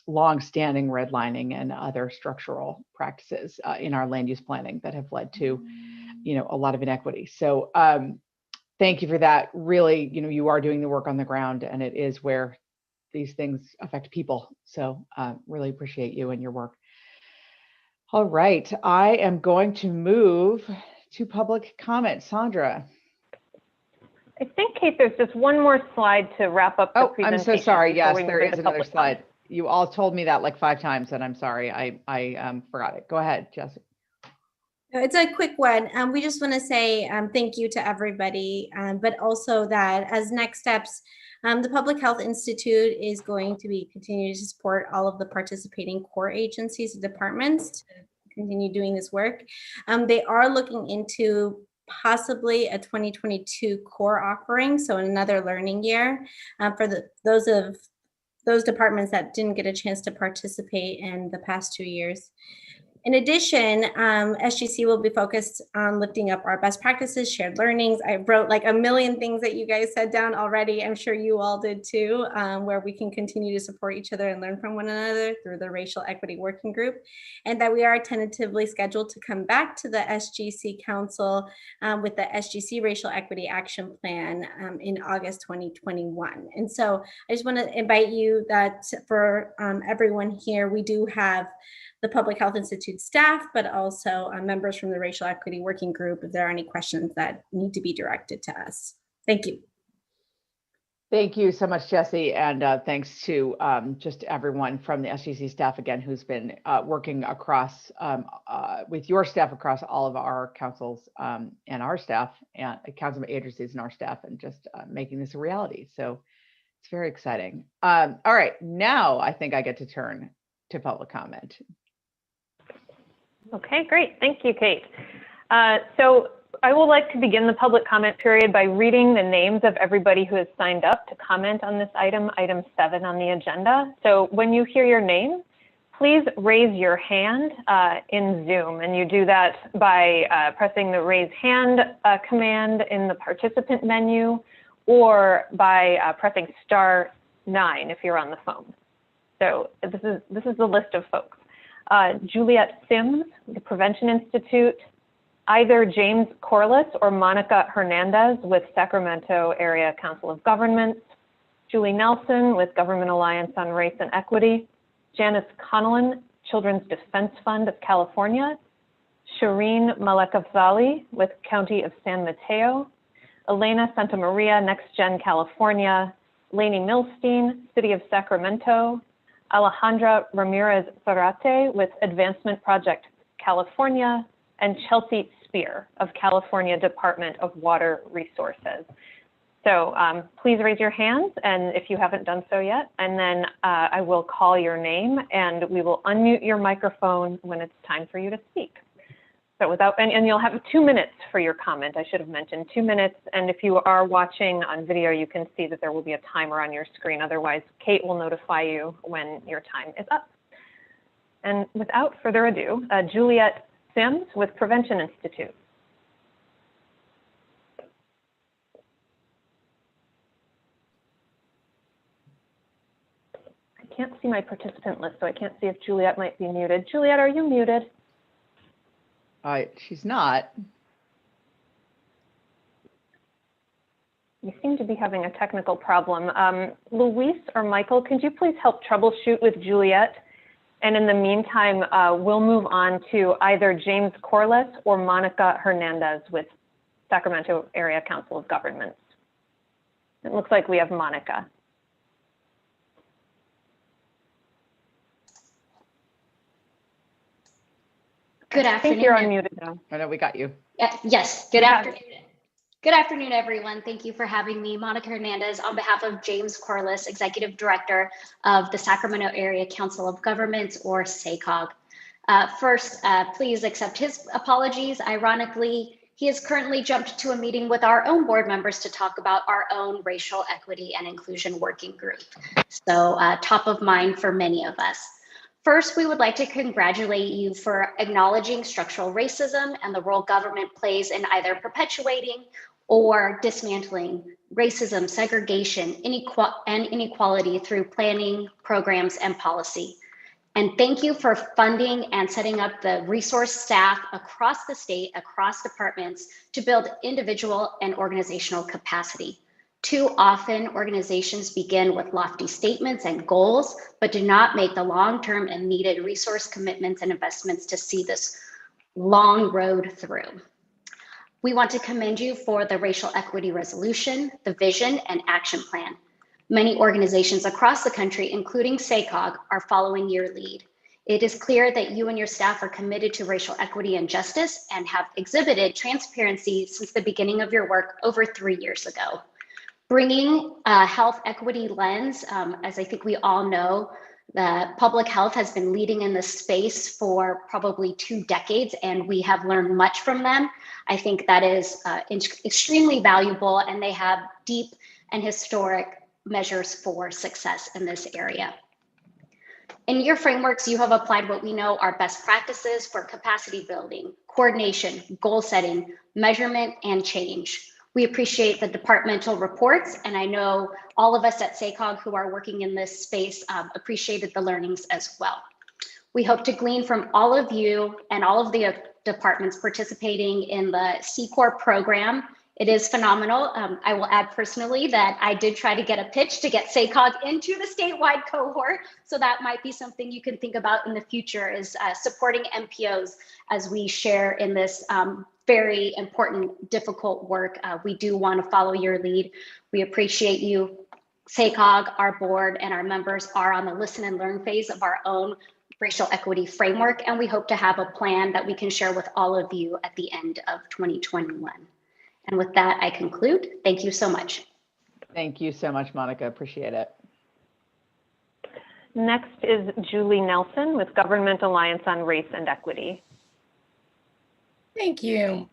longstanding redlining and other structural practices in our land use planning that have led to, a lot of inequity. So thank you for that. Really, you are doing the work on the ground, and it is where these things affect people. So really appreciate you and your work. All right, I am going to move to public comment. Sandra. I think, Kate, there's just one more slide to wrap up the presentation. I'm so sorry. Yes, there is another slide. You all told me that like 5 times, and I'm sorry. I forgot it. Go ahead, Jesse. It's a quick one. We just want to say thank you to everybody, but also that as next steps, the Public Health Institute is going to be continuing to support all of the participating core agencies and departments to continue doing this work. They are looking into possibly a 2022 core offering, so another learning year for those departments that didn't get a chance to participate in the past 2 years. In addition, SGC will be focused on lifting up our best practices, shared learnings. I wrote like a million things that you guys said down already. I'm sure you all did too, where we can continue to support each other and learn from one another through the Racial Equity Working Group, and that we are tentatively scheduled to come back to the SGC Council with the SGC Racial Equity Action Plan in August 2021. And so I just want to invite you that for everyone here, we do have the Public Health Institute staff, but also members from the Racial Equity Working Group, if there are any questions that need to be directed to us. Thank you. Thank you so much, Jesse. And thanks to just everyone from the SGC staff, again, who's been working across with your staff across all of our councils and our staff, and council agencies and our staff, and just making this a reality. So it's very exciting. All right, now I think I get to turn to public comment. Okay, great. Thank you, Kate. So I would like to begin the public comment period by reading the names of everybody who has signed up to comment on this item 7 on the agenda. So when you hear your name, please raise your hand in Zoom, and you do that by pressing the raise hand command in the participant menu, or by pressing *9 if you're on the phone. So this is the list of folks. Juliet Sims, the Prevention Institute, either James Corliss or Monica Hernandez with Sacramento Area Council of Governments, Julie Nelson with Government Alliance on Race and Equity, Janice Connellan, Children's Defense Fund of California, Shireen Malekavzali with County of San Mateo, Elena Santamaria, Next Gen California, Lainey Milstein, City of Sacramento, Alejandra Ramirez Zarate with Advancement Project California, and Chelsea Spear of California Department of Water Resources. So please raise your hands, and if you haven't done so yet, and then I will call your name and we will unmute your microphone when it's time for you to speak. So and you'll have 2 minutes for your comment. I should have mentioned 2 minutes. And if you are watching on video, you can see that there will be a timer on your screen. Otherwise, Kate will notify you when your time is up. And without further ado, Juliet Sims with Prevention Institute. I can't see my participant list, so I can't see if Juliet might be muted. Juliet, are you muted? She's not. We seem to be having a technical problem. Luis or Michael, could you please help troubleshoot with Juliet? And in the meantime, we'll move on to either James Corliss or Monica Hernandez with Sacramento Area Council of Governments. It looks like we have Monica. Good afternoon. I think you're unmuted now. I know we got you. Yes, good afternoon. Good afternoon, everyone. Thank you for having me. Monica Hernandez on behalf of James Corliss, Executive Director of the Sacramento Area Council of Governments, or SACOG. First, please accept his apologies. Ironically, he has currently jumped to a meeting with our own board members to talk about our own racial equity and inclusion working group. So top of mind for many of us. First, we would like to congratulate you for acknowledging structural racism and the role government plays in either perpetuating or dismantling racism, segregation, and inequality through planning, programs, and policy. And thank you for funding and setting up the resource staff across the state, across departments, to build individual and organizational capacity. Too often, organizations begin with lofty statements and goals, but do not make the long-term and needed resource commitments and investments to see this long road through. We want to commend you for the racial equity resolution, the vision, and action plan. Many organizations across the country, including SACOG, are following your lead. It is clear that you and your staff are committed to racial equity and justice and have exhibited transparency since the beginning of your work over 3 years ago. Bringing a health equity lens, as I think we all know, the public health has been leading in this space for probably 2 decades, and we have learned much from them. I think that is extremely valuable, and they have deep and historic measures for success in this area. In your frameworks, you have applied what we know are best practices for capacity building, coordination, goal setting, measurement, and change. We appreciate the departmental reports, and I know all of us at SACOG who are working in this space appreciated the learnings as well. We hope to glean from all of you and all of the departments participating in the C-Corps program. It is phenomenal. I will add personally that I did try to get a pitch to get SACOG into the statewide cohort. So that might be something you can think about in the future, is supporting MPOs as we share in this very important, difficult work. We do want to follow your lead. We appreciate you. SACOG, our board, and our members are on the listen and learn phase of our own racial equity framework, and we hope to have a plan that we can share with all of you at the end of 2021. And with that, I conclude. Thank you so much. Thank you so much, Monica. Appreciate it. Next is Julie Nelson with Government Alliance on Race and Equity. Thank you.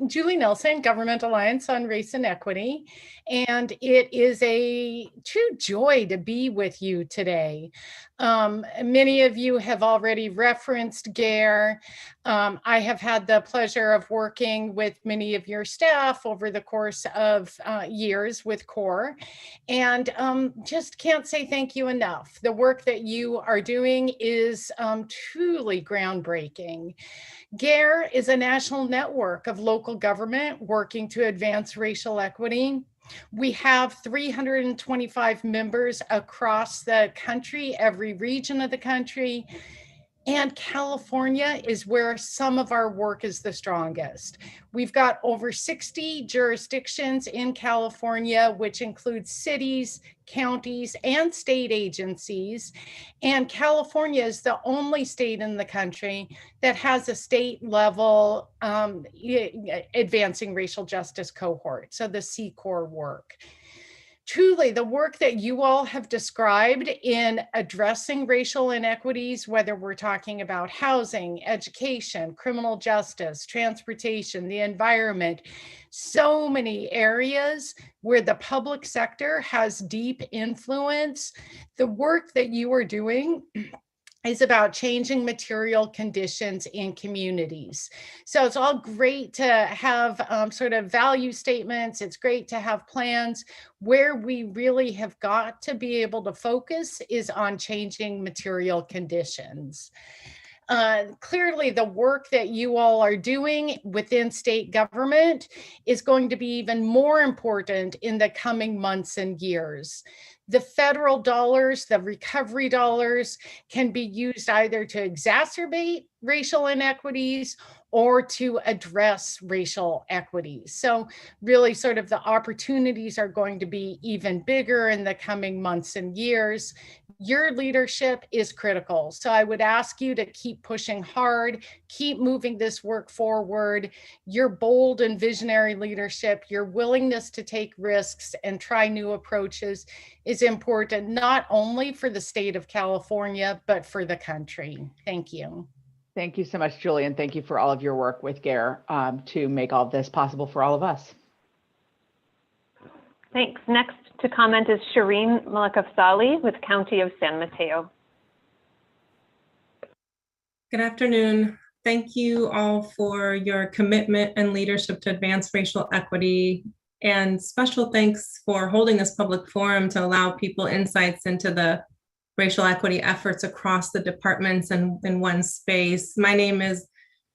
Julie Nelson, Government Alliance on Race and Equity. And it is a true joy to be with you today. Many of you have already referenced GARE. I have had the pleasure of working with many of your staff over the course of years with CORE, and just can't say thank you enough. The work that you are doing is truly groundbreaking. GARE is a national network of local government working to advance racial equity. We have 325 members across the country, every region of the country. And California is where some of our work is the strongest. We've got over 60 jurisdictions in California, which includes cities, counties, and state agencies. And California is the only state in the country that has a state level advancing racial justice cohort, so the C-Corps work. Truly, the work that you all have described in addressing racial inequities, whether we're talking about housing, education, criminal justice, transportation, the environment, so many areas where the public sector has deep influence. The work that you are doing is about changing material conditions in communities. So it's all great to have sort of value statements. It's great to have plans. Where we really have got to be able to focus is on changing material conditions. Clearly, the work that you all are doing within state government is going to be even more important in the coming months and years. The federal dollars, the recovery dollars, can be used either to exacerbate racial inequities or to address racial equities. So really sort of the opportunities are going to be even bigger in the coming months and years. Your leadership is critical. So I would ask you to keep pushing hard, keep moving this work forward. Your bold and visionary leadership, your willingness to take risks and try new approaches is important, not only for the state of California, but for the country. Thank you. Thank you so much, Julie, and thank you for all of your work with GARE to make all of this possible for all of us. Thanks. Next to comment is Shireen Malakafzali with County of San Mateo. Good afternoon. Thank you all for your commitment and leadership to advance racial equity, and special thanks for holding this public forum to allow people insights into the racial equity efforts across the departments and in one space. My name is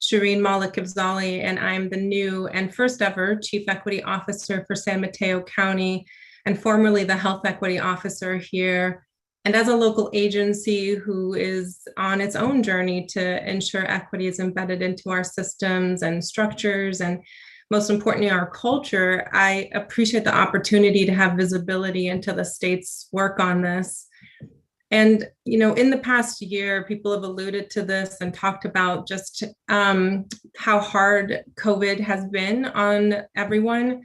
Shireen Malakafzali, and I'm the new and first ever Chief Equity Officer for San Mateo County, and formerly the Health Equity Officer here. And as a local agency who is on its own journey to ensure equity is embedded into our systems and structures, and most importantly, our culture, I appreciate the opportunity to have visibility into the state's work on this. And, you know, in the past year, people have alluded to this and talked about just how hard COVID has been on everyone.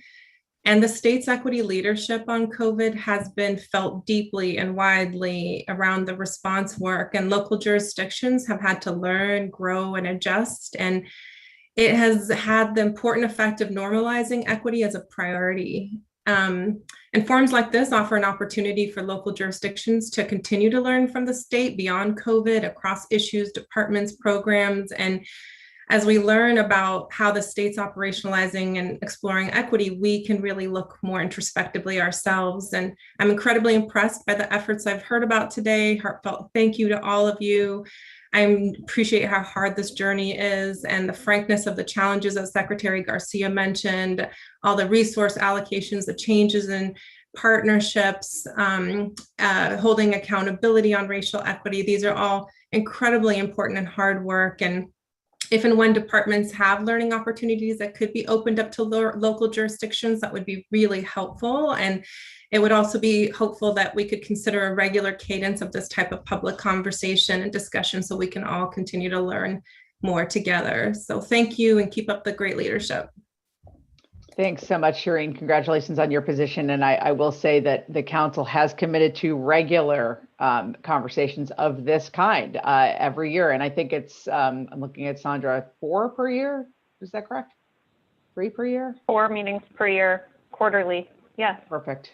And the state's equity leadership on COVID has been felt deeply and widely around the response work, and local jurisdictions have had to learn, grow, and adjust. And it has had the important effect of normalizing equity as a priority. And forums like this offer an opportunity for local jurisdictions to continue to learn from the state beyond COVID across issues, departments, programs. And as we learn about how the state's operationalizing and exploring equity, we can really look more introspectively ourselves. And I'm incredibly impressed by the efforts I've heard about today. Heartfelt thank you to all of you. I appreciate how hard this journey is and the frankness of the challenges that Secretary Garcia mentioned, all the resource allocations, the changes in partnerships, holding accountability on racial equity. These are all incredibly important and hard work. And if and when departments have learning opportunities that could be opened up to local jurisdictions, that would be really helpful. And it would also be hopeful that we could consider a regular cadence of this type of public conversation and discussion so we can all continue to learn more together. So thank you and keep up the great leadership. Thanks so much, Shireen. Congratulations on your position. And I will say that the council has committed to regular conversations of this kind every year. And I think it's, I'm looking at Sandra, 4 per year. Is that correct? 3 per year? 4 meetings per year, quarterly. Yes. Perfect.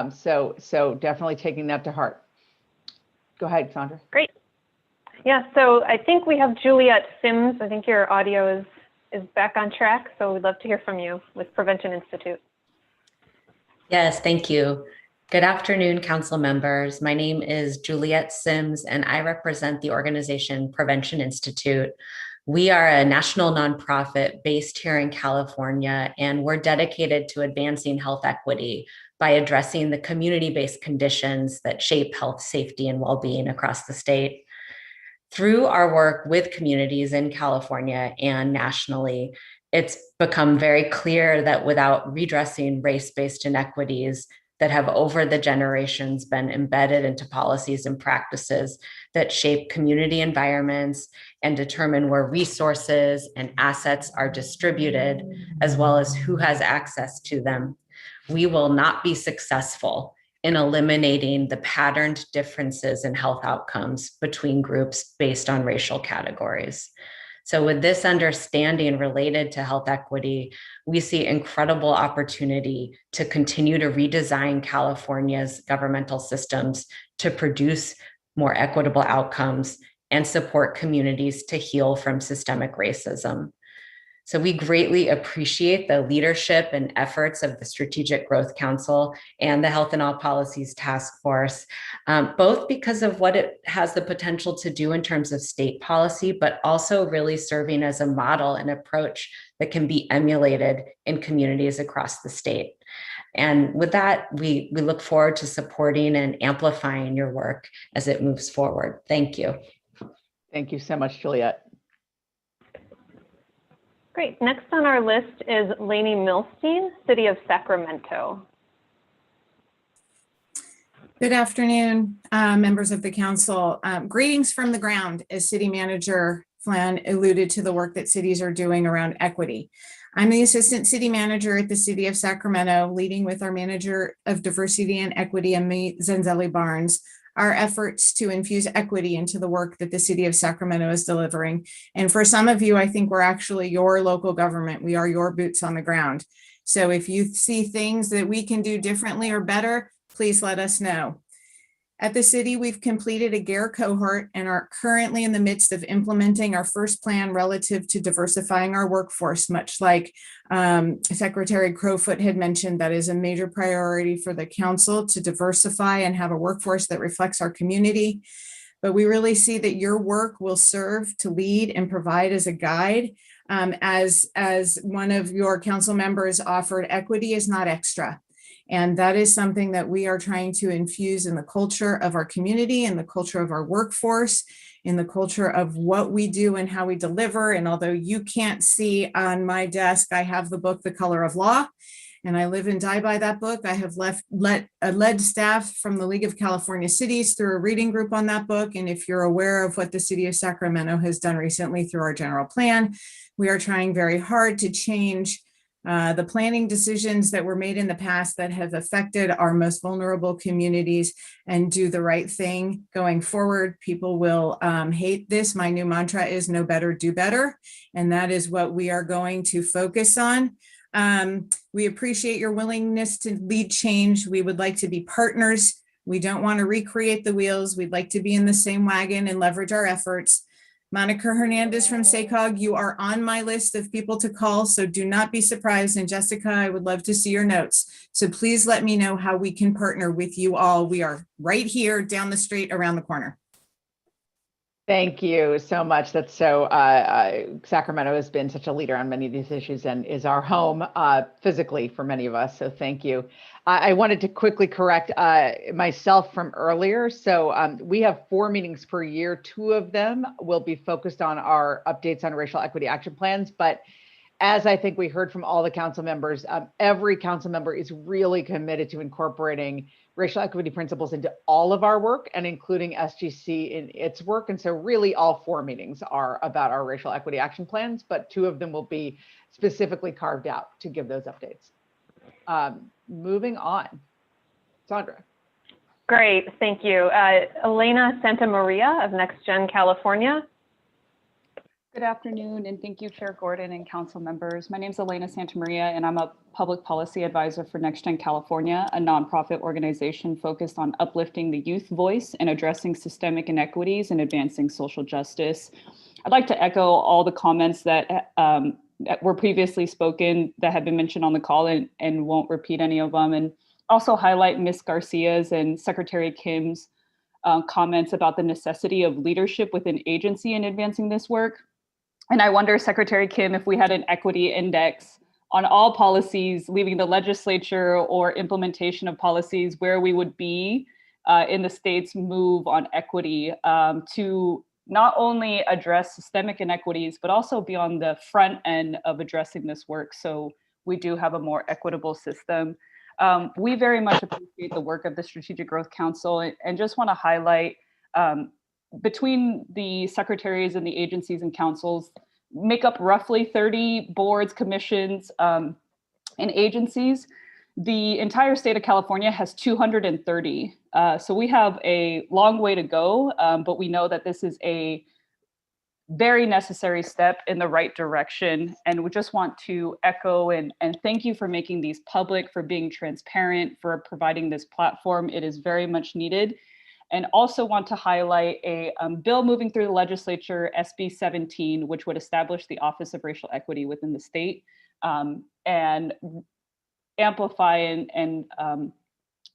So definitely taking that to heart. Go ahead, Sandra. Great. Yeah, so I think we have Juliet Sims. I think your audio is back on track. So we'd love to hear from you with Prevention Institute. Yes, thank you. Good afternoon, council members. My name is Juliet Sims, and I represent the organization Prevention Institute. We are a national nonprofit based here in California, and we're dedicated to advancing health equity by addressing the community-based conditions that shape health, safety, and well-being across the state. Through our work with communities in California and nationally, it's become very clear that without redressing race-based inequities that have over the generations been embedded into policies and practices that shape community environments and determine where resources and assets are distributed, as well as who has access to them, we will not be successful in eliminating the patterned differences in health outcomes between groups based on racial categories. So with this understanding related to health equity, we see incredible opportunity to continue to redesign California's governmental systems to produce more equitable outcomes and support communities to heal from systemic racism. So we greatly appreciate the leadership and efforts of the Strategic Growth Council and the Health and All Policies Task Force, both because of what it has the potential to do in terms of state policy, but also really serving as a model and approach that can be emulated in communities across the state. And with that, we look forward to supporting and amplifying your work as it moves forward. Thank you. Thank you so much, Juliet. Great. Next on our list is Lainey Milstein, City of Sacramento. Good afternoon, members of the council. Greetings from the ground, as City Manager Flan alluded to the work that cities are doing around equity. I'm the Assistant City Manager at the City of Sacramento, leading with our Manager of Diversity and Equity, Emmy Zenzeli Barnes, our efforts to infuse equity into the work that the City of Sacramento is delivering. And for some of you, I think we're actually your local government. We are your boots on the ground. So if you see things that we can do differently or better, please let us know. At the city, we've completed a GARE cohort and are currently in the midst of implementing our first plan relative to diversifying our workforce, much like Secretary Crowfoot had mentioned. That is a major priority for the council to diversify and have a workforce that reflects our community. But we really see that your work will serve to lead and provide as a guide. As one of your council members offered, equity is not extra. And that is something that we are trying to infuse in the culture of our community, in the culture of our workforce, in the culture of what we do and how we deliver. And although you can't see on my desk, I have the book, The Color of Law, and I live and die by that book. I have led staff from the League of California Cities through a reading group on that book. And if you're aware of what the City of Sacramento has done recently through our general plan, we are trying very hard to change the planning decisions that were made in the past that have affected our most vulnerable communities and do the right thing going forward. People will hate this. My new mantra is know better, do better. And that is what we are going to focus on. We appreciate your willingness to lead change. We would like to be partners. We don't want to recreate the wheels. We'd like to be in the same wagon and leverage our efforts. Monica Hernandez from SACOG, you are on my list of people to call, so do not be surprised. And Jessica, I would love to see your notes. So please let me know how we can partner with you all. We are right here down the street around the corner. Thank you so much. That's so, Sacramento has been such a leader on many of these issues and is our home physically for many of us. So thank you. I wanted to quickly correct myself from earlier. So we have 4 meetings per year. 2 of them will be focused on our updates on racial equity action plans. But as I think we heard from all the council members, every council member is really committed to incorporating racial equity principles into all of our work and including SGC in its work. And so really all 4 meetings are about our racial equity action plans, but 2 of them will be specifically carved out to give those updates. Moving on, Sandra. Great, thank you. Elena Santamaria of Next Gen California. Good afternoon, and thank you, Chair Gordon and council members. My name is Elena Santamaria, and I'm a public policy advisor for Next Gen California, a nonprofit organization focused on uplifting the youth voice and addressing systemic inequities and advancing social justice. I'd like to echo all the comments that were previously spoken that have been mentioned on the call and won't repeat any of them, and also highlight Ms. Garcia's and Secretary Kim's comments about the necessity of leadership within agency in advancing this work. And I wonder, Secretary Kim, if we had an equity index on all policies leaving the legislature or implementation of policies, where we would be in the state's move on equity to not only address systemic inequities, but also be on the front end of addressing this work. So we do have a more equitable system. We very much appreciate the work of the Strategic Growth Council and just want to highlight between the secretaries and the agencies and councils make up roughly 30 boards, commissions, and agencies. The entire state of California has 230. So we have a long way to go, but we know that this is a very necessary step in the right direction. And we just want to echo and thank you for making these public, for being transparent, for providing this platform. It is very much needed. And also want to highlight a bill moving through the legislature, SB 17, which would establish the Office of Racial Equity within the state and amplify and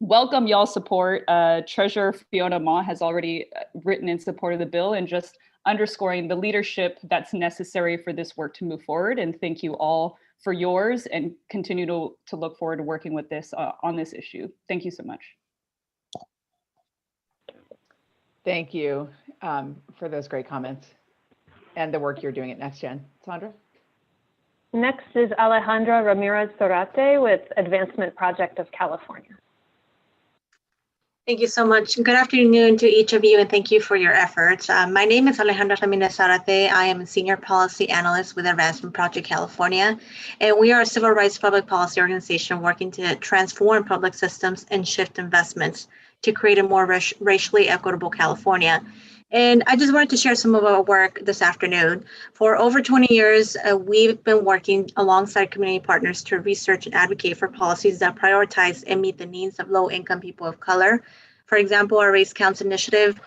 welcome y'all's support. Treasurer Fiona Ma has already written in support of the bill and just underscoring the leadership that's necessary for this work to move forward. And thank you all for yours and continue to look forward to working with this on this issue. Thank you so much. Thank you for those great comments and the work you're doing at NextGen. Sandra? Next is Alejandra Ramirez Zorate with Advancement Project of California. Thank you so much. Good afternoon to each of you, and thank you for your efforts. My name is Alejandra Ramirez Zarate. I am a Senior Policy Analyst with Advancement Project California, and we are a civil rights public policy organization working to transform public systems and shift investments to create a more racially equitable California. And I just wanted to share some of our work this afternoon. For over 20 years, we've been working alongside community partners to research and advocate for policies that prioritize and meet the needs of low-income people of color. For example, our Race Counts initiative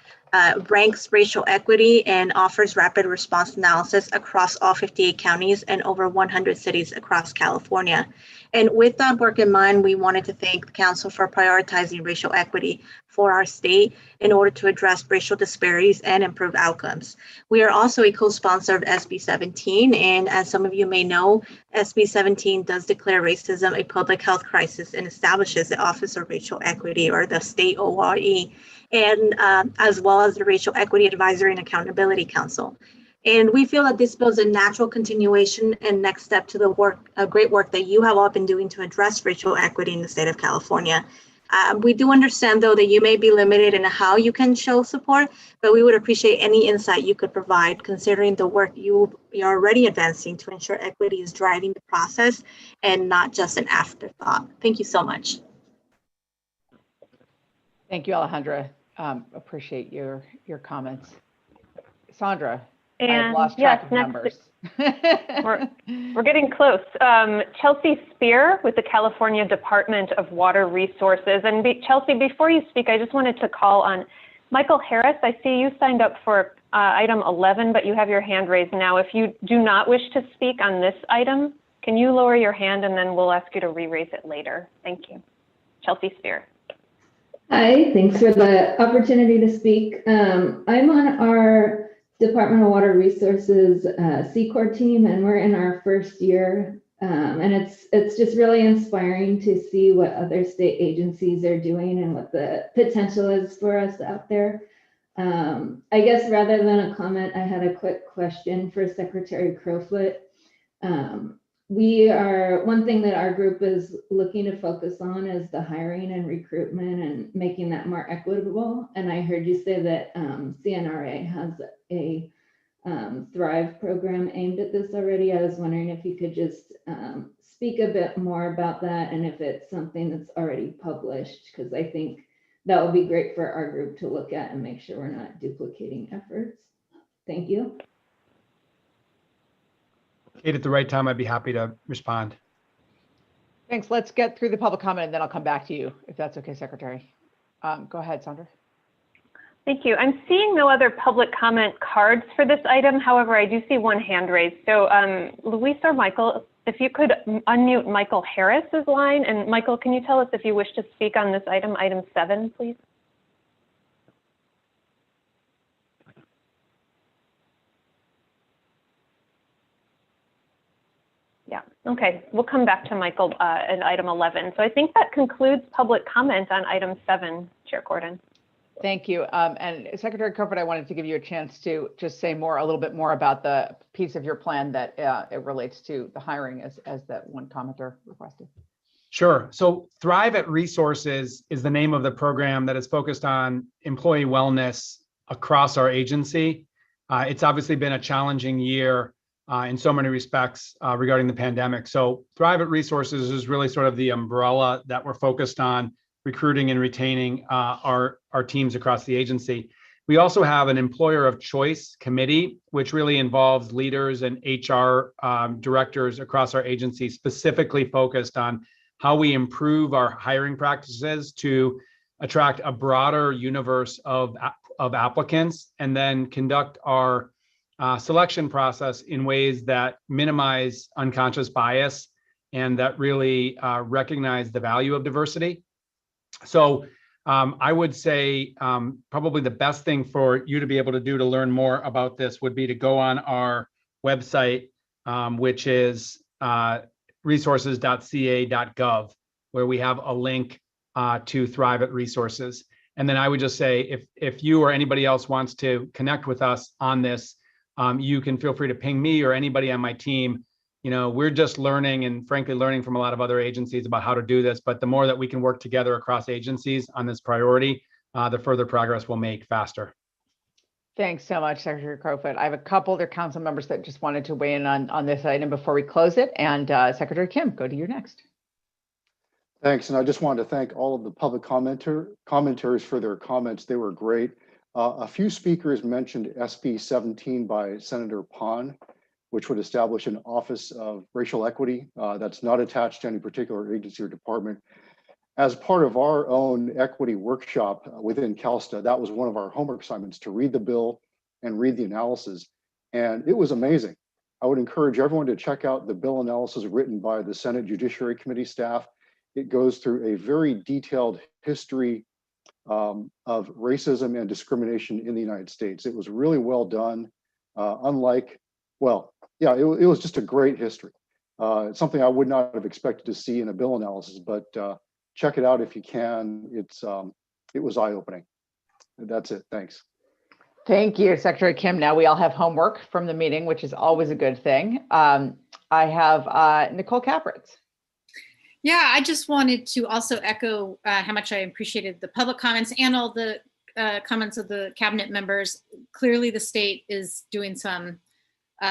ranks racial equity and offers rapid response analysis across all 58 counties and over 100 cities across California. And with that work in mind, we wanted to thank the Council for prioritizing racial equity for our state in order to address racial disparities and improve outcomes. We are also a co-sponsor of SB 17, and as some of you may know, SB 17 does declare racism a public health crisis and establishes the Office of Racial Equity, or the state ORE, and as well as the Racial Equity Advisory and Accountability Council. And we feel that this bill is a natural continuation and next step to the work, great work that you have all been doing to address racial equity in the state of California. We do understand, though, that you may be limited in how you can show support, but we would appreciate any insight you could provide, considering the work you're already advancing to ensure equity is driving the process and not just an afterthought. Thank you so much. Thank you, Alejandra. Appreciate your comments. Sandra? And I've lost track of numbers. we're getting close. Chelsea Spear with the California Department of Water Resources. And Chelsea, before you speak, I just wanted to call on Michael Harris. I see you signed up for item 11, but you have your hand raised now. If you do not wish to speak on this item, can you lower your hand and then we'll ask you to re-raise it later. Thank you. Chelsea Spear. Hi, thanks for the opportunity to speak. I'm on our Department of Water Resources C-Corps team, and we're in our first year. And it's just really inspiring to see what other state agencies are doing and what the potential is for us out there. I guess rather than a comment, I had a quick question for Secretary Crowfoot. One thing that our group is looking to focus on is the hiring and recruitment and making that more equitable. And I heard you say that CNRA has a Thrive program aimed at this already. I was wondering if you could just speak a bit more about that and if it's something that's already published, because I think that would be great for our group to look at and make sure we're not duplicating efforts. Thank you. Kate, at the right time, I'd be happy to respond. Thanks. Let's get through the public comment and then I'll come back to you, if that's okay, Secretary. Go ahead, Sandra. Thank you. I'm seeing no other public comment cards for this item. However, I do see one hand raised. So Luis or Michael, if you could unmute Michael Harris's line. And Michael, can you tell us if you wish to speak on this item, item 7, please? Okay, we'll come back to Michael at item 11. So I think that concludes public comment on item 7, Chair Gordon. Thank you. And Secretary Crowfoot, I wanted to give you a chance to just say a little bit more about the piece of your plan that it relates to the hiring as that one commenter requested. Sure. So Thrive at Resources is the name of the program that is focused on employee wellness across our agency. It's obviously been a challenging year in so many respects regarding the pandemic. So Thrive at Resources is really sort of the umbrella that we're focused on recruiting and retaining our teams across the agency. We also have an employer of choice committee, which really involves leaders and HR directors across our agency, specifically focused on how we improve our hiring practices to attract a broader universe of applicants, and then conduct our selection process in ways that minimize unconscious bias and that really recognize the value of diversity. So I would say probably the best thing for you to be able to do to learn more about this would be to go on our website, which is resources.ca.gov, where we have a link to Thrive at Resources. And then I would just say, if you or anybody else wants to connect with us on this, you can feel free to ping me or anybody on my team. You know, we're just learning and frankly learning from a lot of other agencies about how to do this. But the more that we can work together across agencies on this priority, the further progress we'll make faster. Thanks so much, Secretary Crowfoot. I have a couple other council members that just wanted to weigh in on this item before we close it. And Secretary Kim, go to you next. Thanks. And I just wanted to thank all of the public commenters for their comments. They were great. A few speakers mentioned SB 17 by Senator Pon, which would establish an Office of Racial Equity that's not attached to any particular agency or department. As part of our own equity workshop within CalSTA, that was one of our homework assignments, to read the bill and read the analysis. And it was amazing. I would encourage everyone to check out the bill analysis written by the Senate Judiciary Committee staff. It goes through a very detailed history of racism and discrimination in the United States. It was really well done. It was just a great history. It's something I would not have expected to see in a bill analysis, but check it out if you can. It was eye-opening. That's it. Thanks. Thank you, Secretary Kim. Now we all have homework from the meeting, which is always a good thing. I have Nicole Capritz. Yeah, I just wanted to also echo how much I appreciated the public comments and all the comments of the cabinet members. Clearly, the state is doing some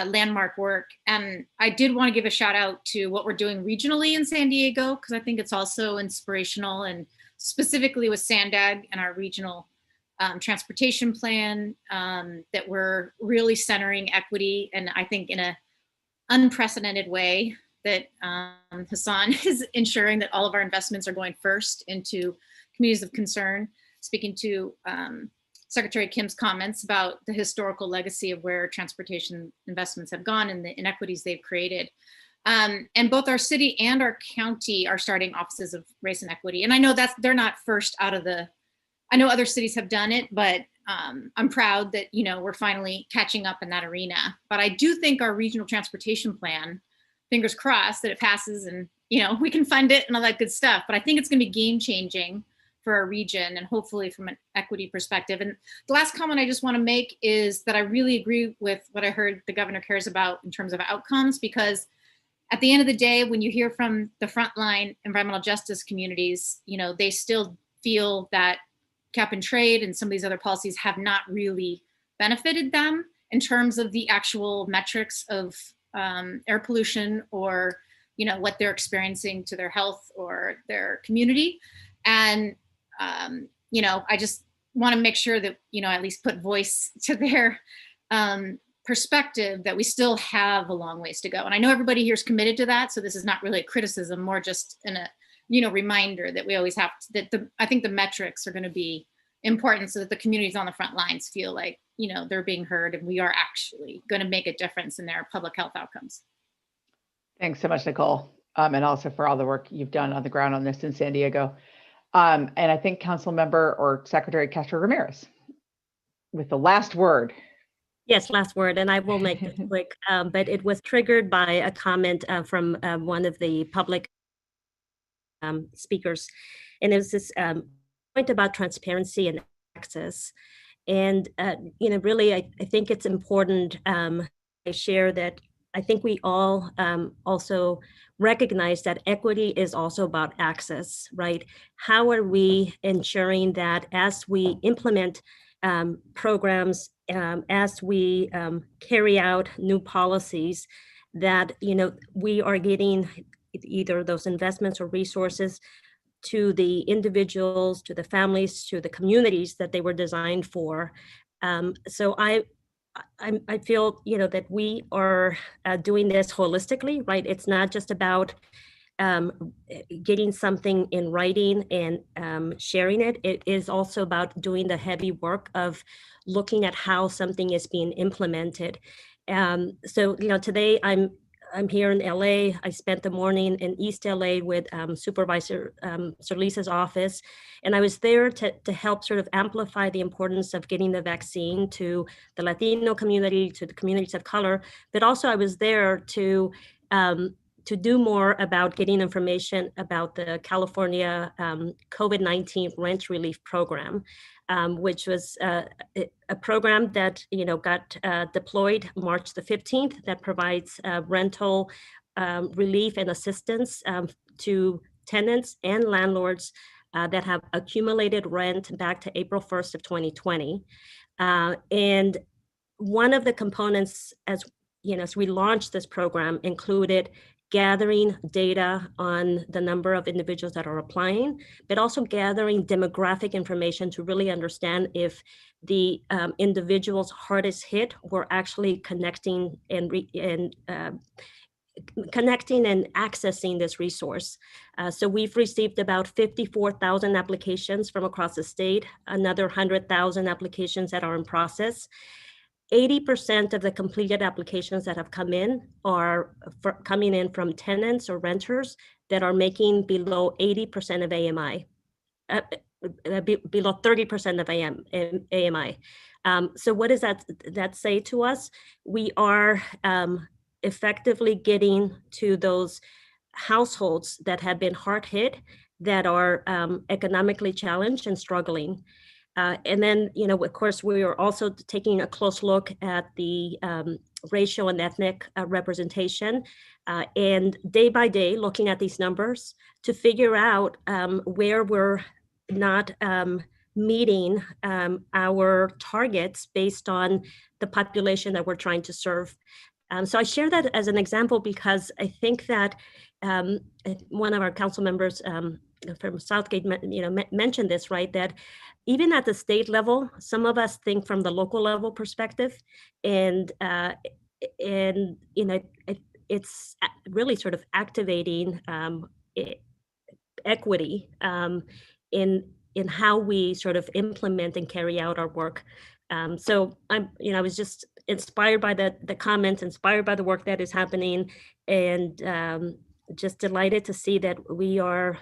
landmark work. And I did want to give a shout out to what we're doing regionally in San Diego, because I think it's also inspirational, and specifically with SANDAG and our regional transportation plan, that we're really centering equity. And I think in an unprecedented way that Hassan is ensuring that all of our investments are going first into communities of concern, speaking to Secretary Kim's comments about the historical legacy of where transportation investments have gone and the inequities they've created. And both our city and our county are starting offices of race and equity. And I know that they're not first out of I know other cities have done it, but I'm proud that, we're finally catching up in that arena. But I do think our regional transportation plan, fingers crossed that it passes and, we can fund it and all that good stuff. But I think it's going to be game changing for our region and hopefully from an equity perspective. And the last comment I just want to make is that I really agree with what I heard the governor cares about in terms of outcomes, because at the end of the day, when you hear from the frontline environmental justice communities, they still feel that cap and trade and some of these other policies have not really benefited them in terms of the actual metrics of air pollution or, what they're experiencing to their health or their community. And I just want to make sure that, at least put voice to their perspective that we still have a long ways to go. And I know everybody here is committed to that. So this is not really a criticism, more just a reminder that we always have to, I think the metrics are going to be important so that the communities on the front lines feel like, they're being heard and we are actually going to make a difference in their public health outcomes. Thanks so much, Nicole. And also for all the work you've done on the ground on this in San Diego. And I think Council Member or Secretary Castro Ramirez with the last word. Yes, last word, and I will make this quick, but it was triggered by a comment from one of the public speakers, and it was this point about transparency and access. And, really, I think it's important I share that I think we all also recognize that equity is also about access, right? How are we ensuring that as we implement programs, as we carry out new policies, that we are getting either those investments or resources to the individuals, to the families, to the communities that they were designed for. So I feel that we are doing this holistically, right? It's not just about getting something in writing and sharing it. It is also about doing the heavy work of looking at how something is being implemented. So today I'm here in LA. I spent the morning in East LA with Supervisor Solis's office, and I was there to help sort of amplify the importance of getting the vaccine to the Latino community, to the communities of color, but also I was there to do more about getting information about the California COVID-19 rent relief program, which was a program that got deployed March the 15th that provides rental relief and assistance to tenants and landlords that have accumulated rent back to April 1st of 2020. And one of the components as we launched this program included gathering data on the number of individuals that are applying, but also gathering demographic information to really understand if the individuals hardest hit were actually connecting and accessing this resource. So we've received about 54,000 applications from across the state, another 100,000 applications that are in process. 80% of the completed applications that have come in are coming in from tenants or renters that are making below 80% of AMI, below 30% of AMI. So what does that say to us? We are effectively getting to those households that have been hard hit, that are economically challenged and struggling. And then, of course, we are also taking a close look at the racial and ethnic representation, and day by day looking at these numbers to figure out where we're not meeting our targets based on the population that we're trying to serve. So I share that as an example because I think that one of our council members from Southgate, mentioned this, right? That even at the state level, some of us think from the local level perspective, and it's really sort of activating equity in how we sort of implement and carry out our work. So I was just inspired by the comments, inspired by the work that is happening, and just delighted to see that we are,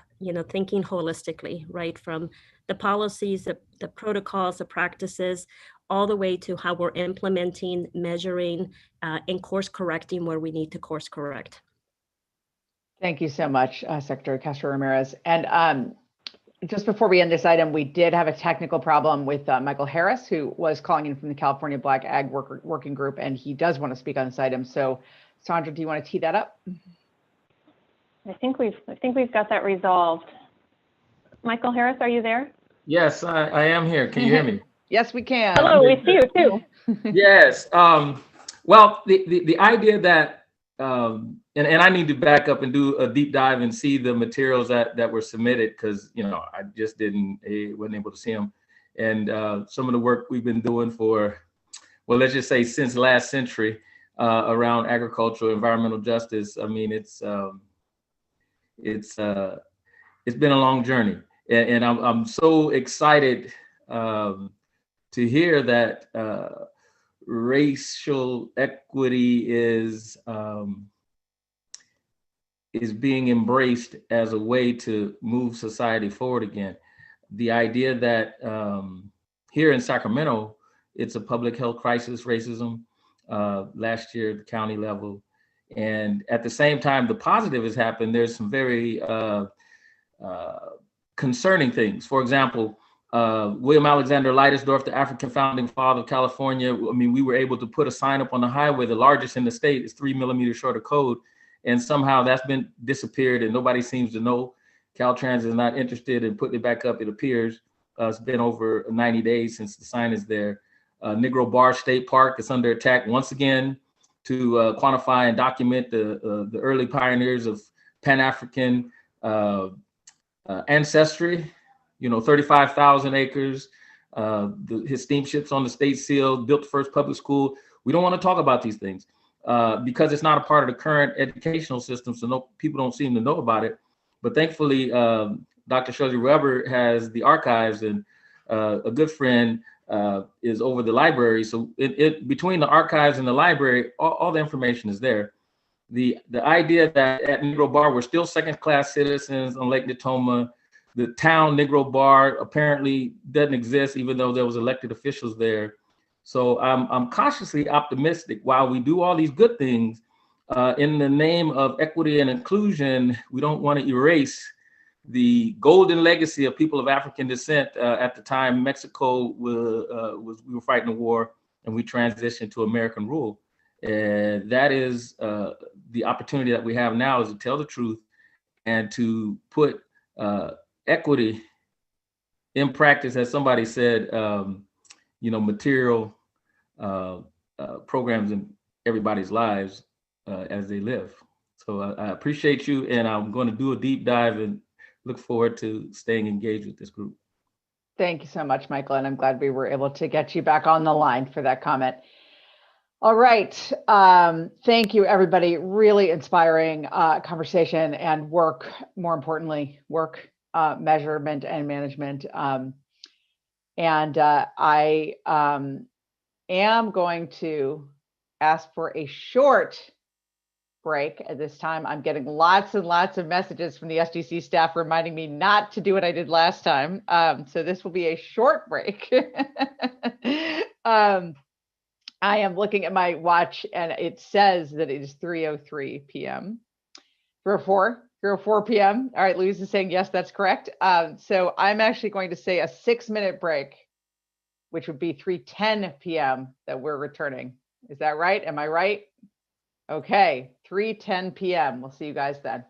thinking holistically, right? From the policies, the protocols, the practices, all the way to how we're implementing, measuring, and course correcting where we need to course correct. Thank you so much, Secretary Castro Ramirez. And just before we end this item, we did have a technical problem with Michael Harris, who was calling in from the California Black Ag Working Group, and he does want to speak on this item. So, Sandra, do you want to tee that up? I think we've got that resolved. Michael Harris, are you there? Yes, I am here. Can you hear me? Yes, we can. Hello, we see you too. Yes. Well, the idea that, and I need to back up and do a deep dive and see the materials that were submitted, because I just wasn't able to see them, and some of the work we've been doing for, well, let's just say since last century around agricultural environmental justice. I mean, it's been a long journey, and I'm so excited to hear that racial equity is being embraced as a way to move society forward again. The idea that here in Sacramento, it's a public health crisis, racism, last year at the county level. And at the same time, the positive has happened. There's some very concerning things. For example, William Alexander Leidesdorff, the African founding father of California, I mean, we were able to put a sign up on the highway, the largest in the state, is 3 millimeters short of code. And somehow that's been disappeared and nobody seems to know. Caltrans is not interested in putting it back up, it appears. It's been over 90 days since the sign is there. Negro Bar State Park is under attack once again to quantify and document the early pioneers of Pan-African ancestry. 35,000 acres, his steamships on the state seal, built the first public school. We don't want to talk about these things because it's not a part of the current educational system, so people don't seem to know about it. But thankfully, Dr. Shirley Weber has the archives, and a good friend is over the library. So between the archives and the library, all the information is there. The idea that at Negro Bar, we're still second-class citizens on Lake Natoma. The town Negro Bar apparently doesn't exist, even though there was elected officials there. So I'm cautiously optimistic. While we do all these good things, in the name of equity and inclusion, we don't want to erase the golden legacy of people of African descent. At the time, Mexico we were fighting a war, and we transitioned to American rule. And that is the opportunity that we have now, is to tell the truth and to put equity in practice, as somebody said, material programs in everybody's lives as they live. So I appreciate you, and I'm going to do a deep dive and look forward to staying engaged with this group. Thank you so much, Michael, and I'm glad we were able to get you back on the line for that comment. All right. Thank you, everybody. Really inspiring conversation and work, more importantly, work measurement and management. I am going to ask for a short break at this time. I'm getting lots and lots of messages from the SGC staff reminding me not to do what I did last time. So this will be a short break. I am looking at my watch and it says that it is 3:03 p.m. 3:04 p.m. All right, Louise is saying yes, that's correct. So I'm actually going to say a 6-minute break, which would be 3:10 p.m. that we're returning. Is that right? Am I right? Okay, 3:10 p.m. We'll see you guys then.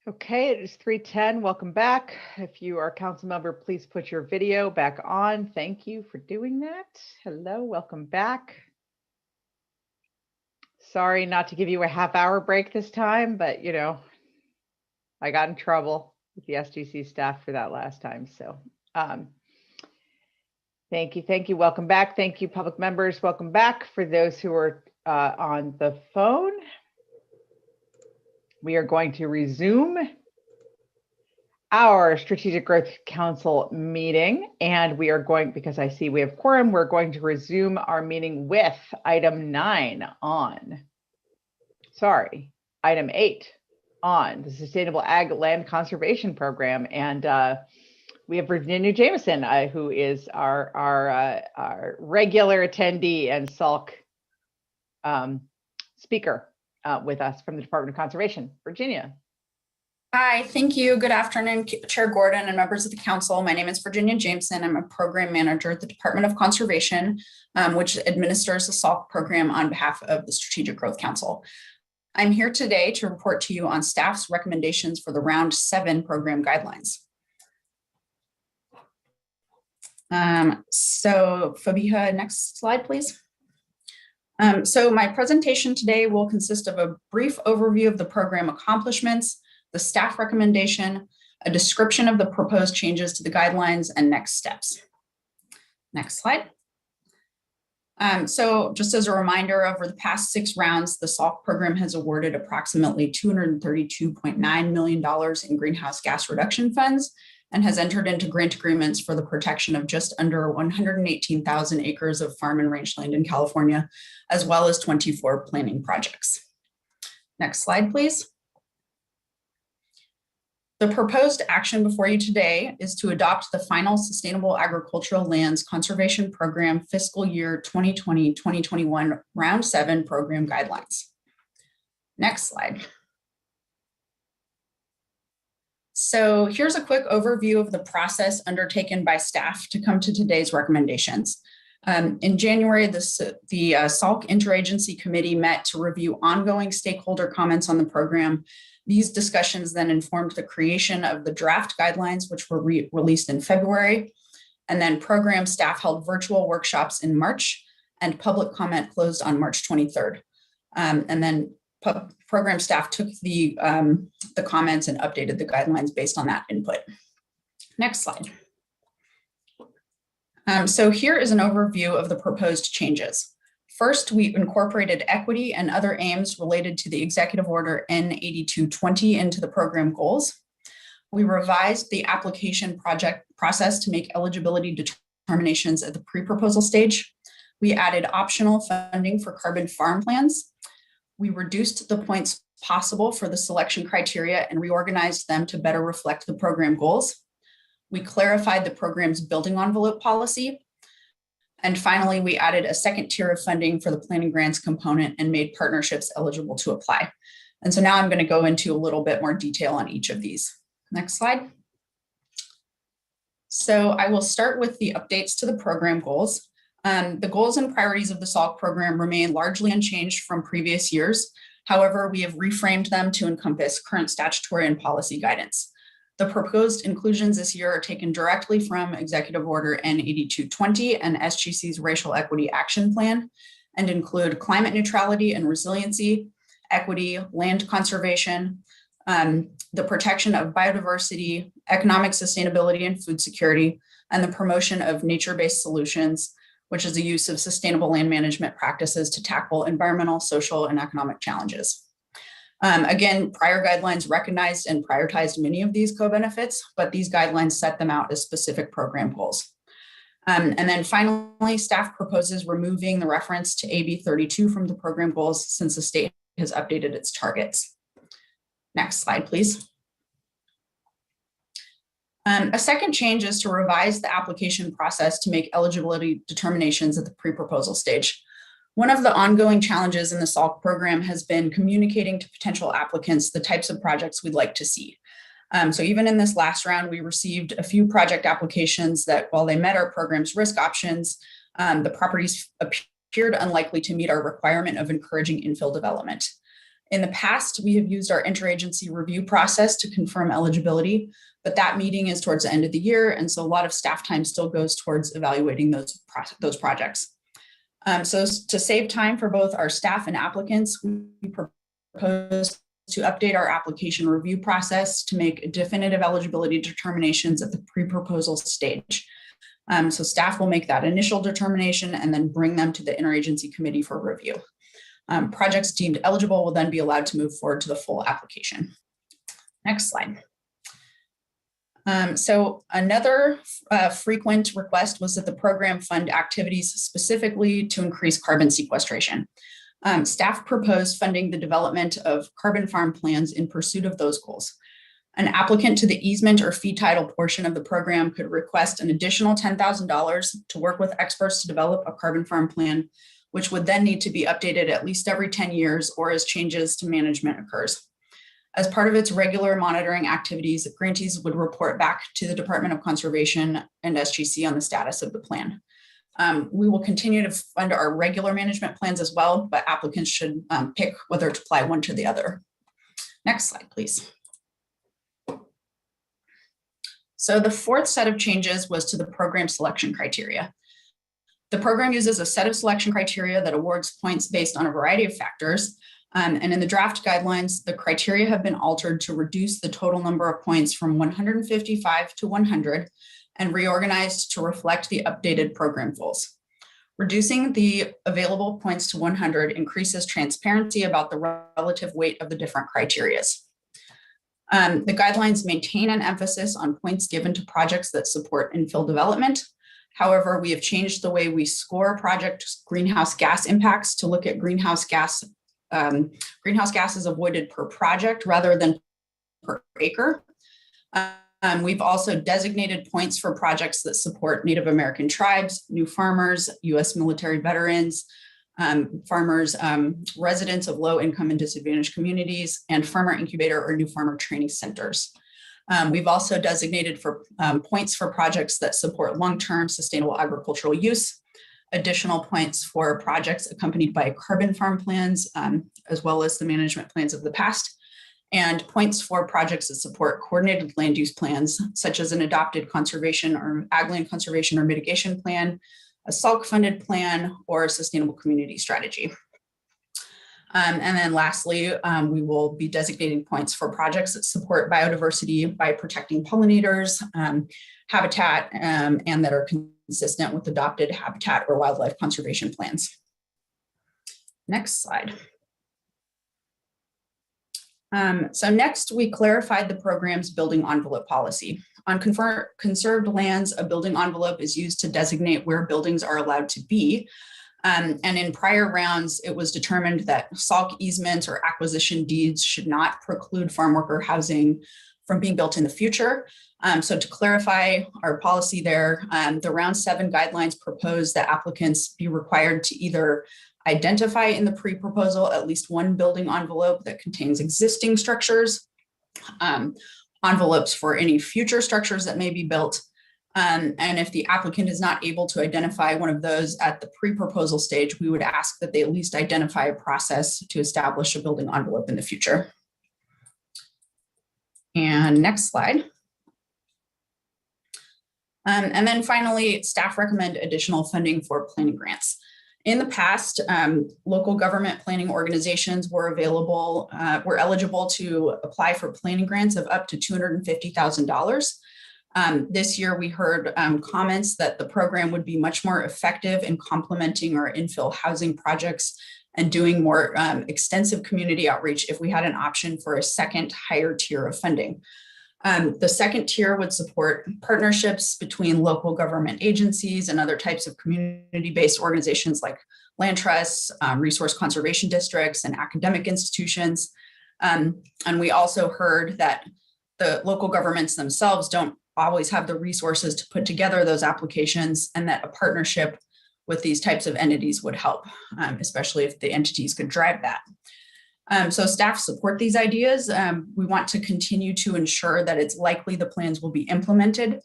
Okay, it is 3:10. Welcome back. If you are a council member, please put your video back on. Thank you for doing that. Hello, welcome back. Sorry not to give you a half-hour break this time, but you know, I got in trouble with the SGC staff for that last time. So thank you. Welcome back. Thank you, public members. Welcome back. For those who are on the phone, we are going to resume our Strategic Growth Council meeting, and we are going, because I see we have quorum, we're going to resume our meeting with item 9 on, item 8 on the Sustainable Ag Land Conservation Program. And we have Virginia Jameson, who is our regular attendee and SALC speaker with us from the Department of Conservation. Virginia. Hi, thank you. Good afternoon, Chair Gordon and members of the council. My name is Virginia Jameson. I'm a program manager at the Department of Conservation, which administers the SALC program on behalf of the Strategic Growth Council. I'm here today to report to you on staff's recommendations for the Round 7 program guidelines. So Fabiha, next slide, please. So my presentation today will consist of a brief overview of the program accomplishments, the staff recommendation, a description of the proposed changes to the guidelines, and next steps. Next slide. So just as a reminder, over the past 6 rounds, the SALC program has awarded approximately $232.9 million in greenhouse gas reduction funds and has entered into grant agreements for the protection of just under 118,000 acres of farm and rangeland in California, as well as 24 planning projects. Next slide, please. The proposed action before you today is to adopt the final Sustainable Agricultural Lands Conservation Program fiscal year 2020-2021 Round 7 program guidelines. Next slide. So here's a quick overview of the process undertaken by staff to come to today's recommendations. In January, the SALC Interagency Committee met to review ongoing stakeholder comments on the program. These discussions then informed the creation of the draft guidelines, which were released in February. And then program staff held virtual workshops in March, and public comment closed on March 23rd. And then program staff took the comments and updated the guidelines based on that input. Next slide. So here is an overview of the proposed changes. First, we incorporated equity and other aims related to the Executive Order N8220 into the program goals. We revised the application project process to make eligibility determinations at the pre-proposal stage. We added optional funding for carbon farm plans. We reduced the points possible for the selection criteria and reorganized them to better reflect the program goals. We clarified the program's building envelope policy. And finally, we added a second tier of funding for the planning grants component and made partnerships eligible to apply. And so now I'm going to go into a little bit more detail on each of these. Next slide. So I will start with the updates to the program goals. The goals and priorities of the SALC program remain largely unchanged from previous years. However, we have reframed them to encompass current statutory and policy guidance. The proposed inclusions this year are taken directly from Executive Order N8220 and SGC's Racial Equity Action Plan and include climate neutrality and resiliency, equity, land conservation, the protection of biodiversity, economic sustainability and food security, and the promotion of nature-based solutions, which is the use of sustainable land management practices to tackle environmental, social, and economic challenges. Again, prior guidelines recognized and prioritized many of these co-benefits, but these guidelines set them out as specific program goals. And then finally, staff proposes removing the reference to AB 32 from the program goals since the state has updated its targets. Next slide, please. A second change is to revise the application process to make eligibility determinations at the pre-proposal stage. One of the ongoing challenges in the SALC program has been communicating to potential applicants the types of projects we'd like to see. So even in this last round, we received a few project applications that, while they met our program's risk options, the properties appeared unlikely to meet our requirement of encouraging infill development. In the past, we have used our interagency review process to confirm eligibility, but that meeting is towards the end of the year, and so a lot of staff time still goes towards evaluating those projects. So to save time for both our staff and applicants, we propose to update our application review process to make definitive eligibility determinations at the pre-proposal stage. So staff will make that initial determination and then bring them to the interagency committee for review. Projects deemed eligible will then be allowed to move forward to the full application. Next slide. So another frequent request was that the program fund activities specifically to increase carbon sequestration. Staff proposed funding the development of carbon farm plans in pursuit of those goals. An applicant to the easement or fee title portion of the program could request an additional $10,000 to work with experts to develop a carbon farm plan, which would then need to be updated at least every 10 years or as changes to management occurs. As part of its regular monitoring activities, grantees would report back to the Department of Conservation and SGC on the status of the plan. We will continue to fund our regular management plans as well, but applicants should pick whether to apply one to the other. Next slide, please. So the fourth set of changes was to the program selection criteria. The program uses a set of selection criteria that awards points based on a variety of factors. And in the draft guidelines, the criteria have been altered to reduce the total number of points from 155 to 100 and reorganized to reflect the updated program goals. Reducing the available points to 100 increases transparency about the relative weight of the different criteria. The guidelines maintain an emphasis on points given to projects that support infill development. However, we have changed the way we score project greenhouse gas impacts to look at greenhouse gases avoided per project rather than per acre. We've also designated points for projects that support Native American tribes, new farmers, U.S. military veterans, farmers, residents of low income and disadvantaged communities, and farmer incubator or new farmer training centers. We've also designated for points for projects that support long-term sustainable agricultural use, additional points for projects accompanied by carbon farm plans, as well as the management plans of the past, and points for projects that support coordinated land use plans, such as an adopted conservation or ag land conservation or mitigation plan, a SALC funded plan, or a sustainable community strategy. And then lastly, we will be designating points for projects that support biodiversity by protecting pollinators, habitat, and that are consistent with adopted habitat or wildlife conservation plans. Next slide. So next, we clarified the program's building envelope policy. On conserved lands, a building envelope is used to designate where buildings are allowed to be. And in prior rounds, it was determined that SALC easements or acquisition deeds should not preclude farm worker housing from being built in the future. So to clarify our policy there, the round 7 guidelines propose that applicants be required to either identify in the pre-proposal at least one building envelope that contains existing structures, envelopes for any future structures that may be built. And if the applicant is not able to identify one of those at the pre-proposal stage, we would ask that they at least identify a process to establish a building envelope in the future. And next slide. And then finally, staff recommend additional funding for planning grants. In the past, local government planning organizations were eligible to apply for planning grants of up to $250,000. This year, we heard comments that the program would be much more effective in complementing our infill housing projects and doing more extensive community outreach if we had an option for a second higher tier of funding. The second tier would support partnerships between local government agencies and other types of community-based organizations like land trusts, resource conservation districts, and academic institutions. And we also heard that the local governments themselves don't always have the resources to put together those applications, and that a partnership with these types of entities would help, especially if the entities could drive that. So staff support these ideas. We want to continue to ensure that it's likely the plans will be implemented,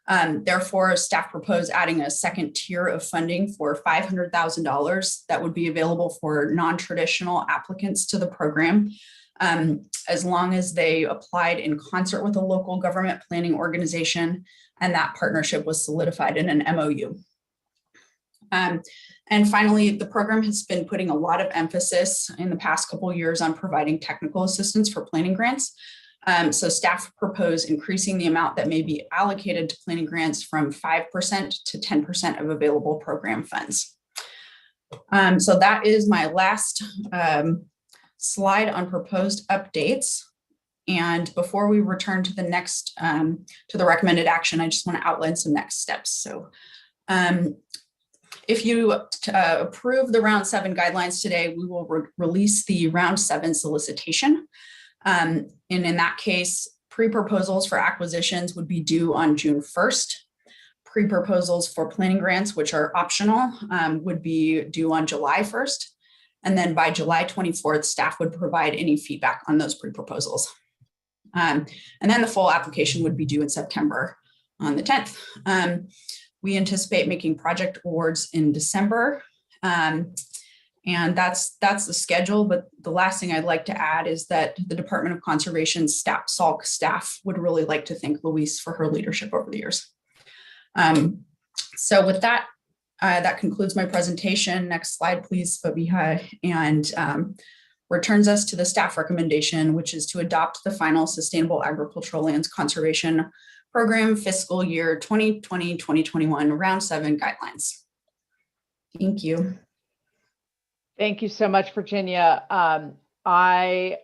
Therefore, staff propose adding a second tier of funding for $500,000 that would be available for non-traditional applicants to the program, as long as they applied in concert with a local government planning organization, and that partnership was solidified in an MOU. And finally, the program has been putting a lot of emphasis in the past couple of years on providing technical assistance for planning grants. So staff propose increasing the amount that may be allocated to planning grants from 5% to 10% of available program funds. So that is my last slide on proposed updates. And before we return to the next, to the recommended action, I just want to outline some next steps. So if you approve the round 7 guidelines today, we will release the round 7 solicitation. And in that case, pre-proposals for acquisitions would be due on June 1st. Pre-proposals for planning grants, which are optional, would be due on July 1st. And then by July 24th, staff would provide any feedback on those pre-proposals. And then the full application would be due in September on the 10th. We anticipate making project awards in December. And that's the schedule. But the last thing I'd like to add is that the Department of Conservation staff, SALC staff, would really like to thank Louise for her leadership over the years. So with that, that concludes my presentation. Next slide, please, Fabiha, and returns us to the staff recommendation, which is to adopt the final Sustainable Agricultural Lands Conservation Program fiscal year 2020-2021 round 7 guidelines. Thank you. Thank you so much, Virginia. Sorry,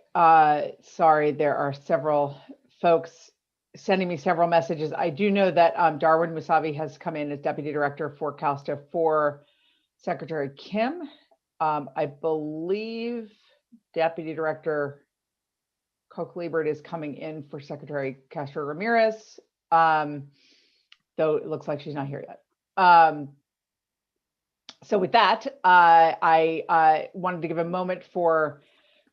there are several folks sending me several messages. I do know that Darwin Musavi has come in as Deputy Director for CalSTA for Secretary Kim. I believe Deputy Director Koch-Liebert is coming in for Secretary Castro Ramirez, though it looks like she's not here yet. So with that, I wanted to give a moment for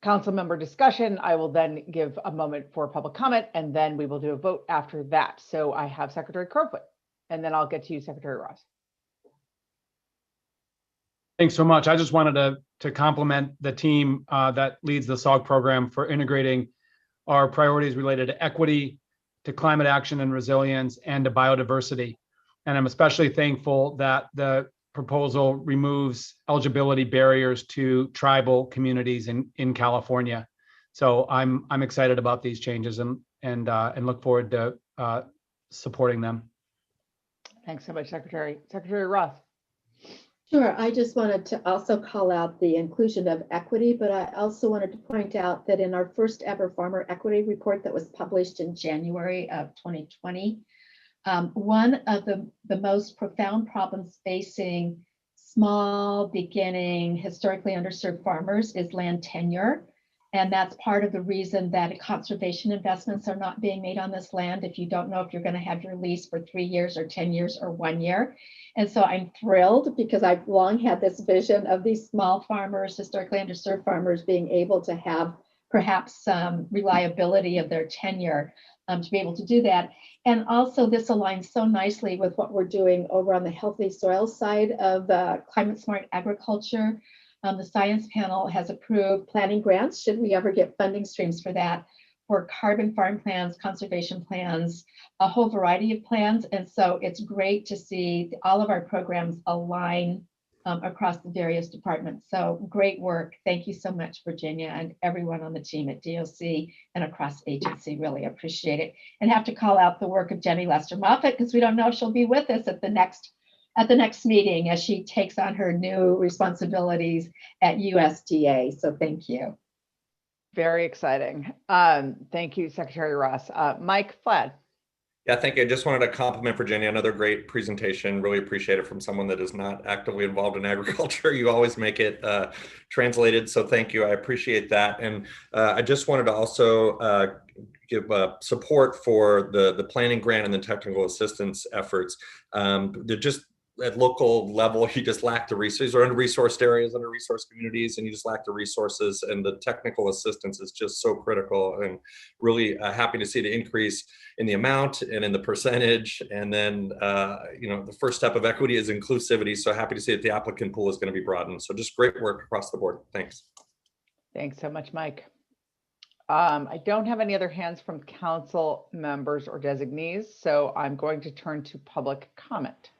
council member discussion. I will then give a moment for public comment, and then we will do a vote after that. So I have Secretary Crowfoot, and then I'll get to you, Secretary Ross. Thanks so much. I just wanted to compliment the team that leads the SOG program for integrating our priorities related to equity, to climate action and resilience, and to biodiversity. And I'm especially thankful that the proposal removes eligibility barriers to tribal communities in California. So I'm excited about these changes and look forward to supporting them. Thanks so much, Secretary. Secretary Ross. Sure. I just wanted to also call out the inclusion of equity, but I also wanted to point out that in our first ever farmer equity report that was published in January of 2020, one of the most profound problems facing small, beginning, historically underserved farmers is land tenure. And that's part of the reason that conservation investments are not being made on this land if you don't know if you're going to have your lease for 3 years or 10 years or 1 year. And so I'm thrilled because I've long had this vision of these small farmers, historically underserved farmers, being able to have perhaps some reliability of their tenure to be able to do that. And also this aligns so nicely with what we're doing over on the healthy soil side of climate smart agriculture. The science panel has approved planning grants, should we ever get funding streams for that, for carbon farm plans, conservation plans, a whole variety of plans. And so it's great to see all of our programs align across the various departments. So great work. Thank you so much, Virginia, and everyone on the team at DOC and across agency. Really appreciate it. And have to call out the work of Jenny Lester Moffett, because we don't know if she'll be with us at the next meeting as she takes on her new responsibilities at USDA. So thank you. Very exciting. Thank you, Secretary Ross. Mike Flad. Yeah, thank you. I just wanted to compliment Virginia. Another great presentation. Really appreciate it from someone that is not actively involved in agriculture. You always make it translated. So thank you. I appreciate that. And I just wanted to also give support for the planning grant and the technical assistance efforts. They're just at local level, you just lack the resources, or under-resourced areas, under-resourced communities, and you just lack the resources, and the technical assistance is just so critical. And really happy to see the increase in the amount and in the percentage. And then, the first step of equity is inclusivity. So happy to see that the applicant pool is going to be broadened. So just great work across the board. Thanks. Thanks so much, Mike. I don't have any other hands from council members or designees, so I'm going to turn to public comment.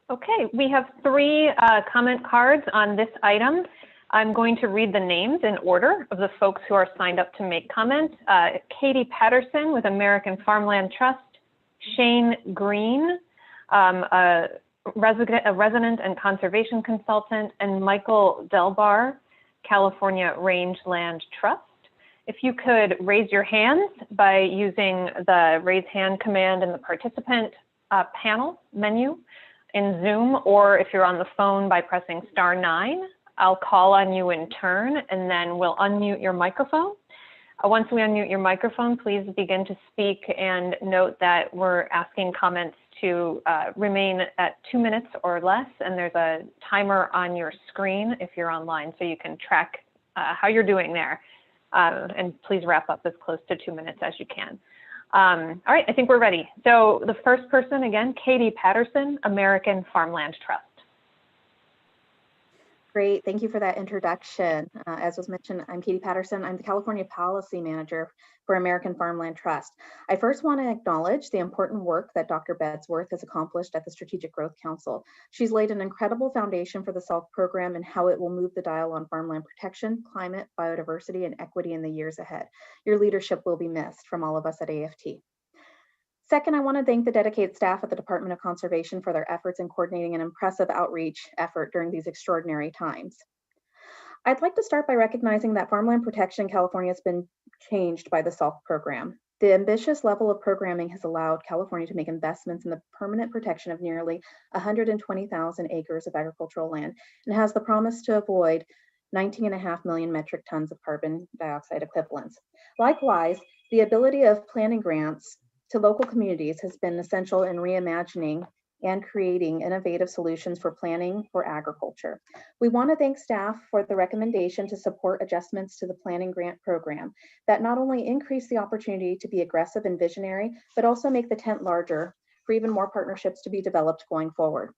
Okay, we have 3 comment cards on this item. I'm going to read the names in order of the folks who are signed up to make comments. Katie Patterson with American Farmland Trust, Shane Green, a resident and conservation consultant, and Michael Delbar, California Rangeland Trust. If you could raise your hands by using the raise hand command in the participant panel menu in Zoom, or if you're on the phone by pressing *9, I'll call on you in turn, and then we'll unmute your microphone. Once we unmute your microphone, please begin to speak, and note that we're asking comments to remain at 2 minutes or less, and there's a timer on your screen if you're online, so you can track how you're doing there. And please wrap up as close to 2 minutes as you can. All right, I think we're ready. So the first person, again, Katie Patterson, American Farmland Trust. Great, thank you for that introduction. As was mentioned, I'm Katie Patterson. I'm the California Policy Manager for American Farmland Trust. I first want to acknowledge the important work that Dr. Bedsworth has accomplished at the Strategic Growth Council. She's laid an incredible foundation for the SALT program and how it will move the dial on farmland protection, climate, biodiversity, and equity in the years ahead. Your leadership will be missed from all of us at AFT. Second, I want to thank the dedicated staff at the Department of Conservation for their efforts in coordinating an impressive outreach effort during these extraordinary times. I'd like to start by recognizing that farmland protection in California has been changed by the SALT program. The ambitious level of programming has allowed California to make investments in the permanent protection of nearly 120,000 acres of agricultural land, and has the promise to avoid 19.5 million metric tons of carbon dioxide equivalents. Likewise, the ability of planning grants to local communities has been essential in reimagining and creating innovative solutions for planning for agriculture. We want to thank staff for the recommendation to support adjustments to the planning grant program that not only increase the opportunity to be aggressive and visionary, but also make the tent larger for even more partnerships to be developed going forward.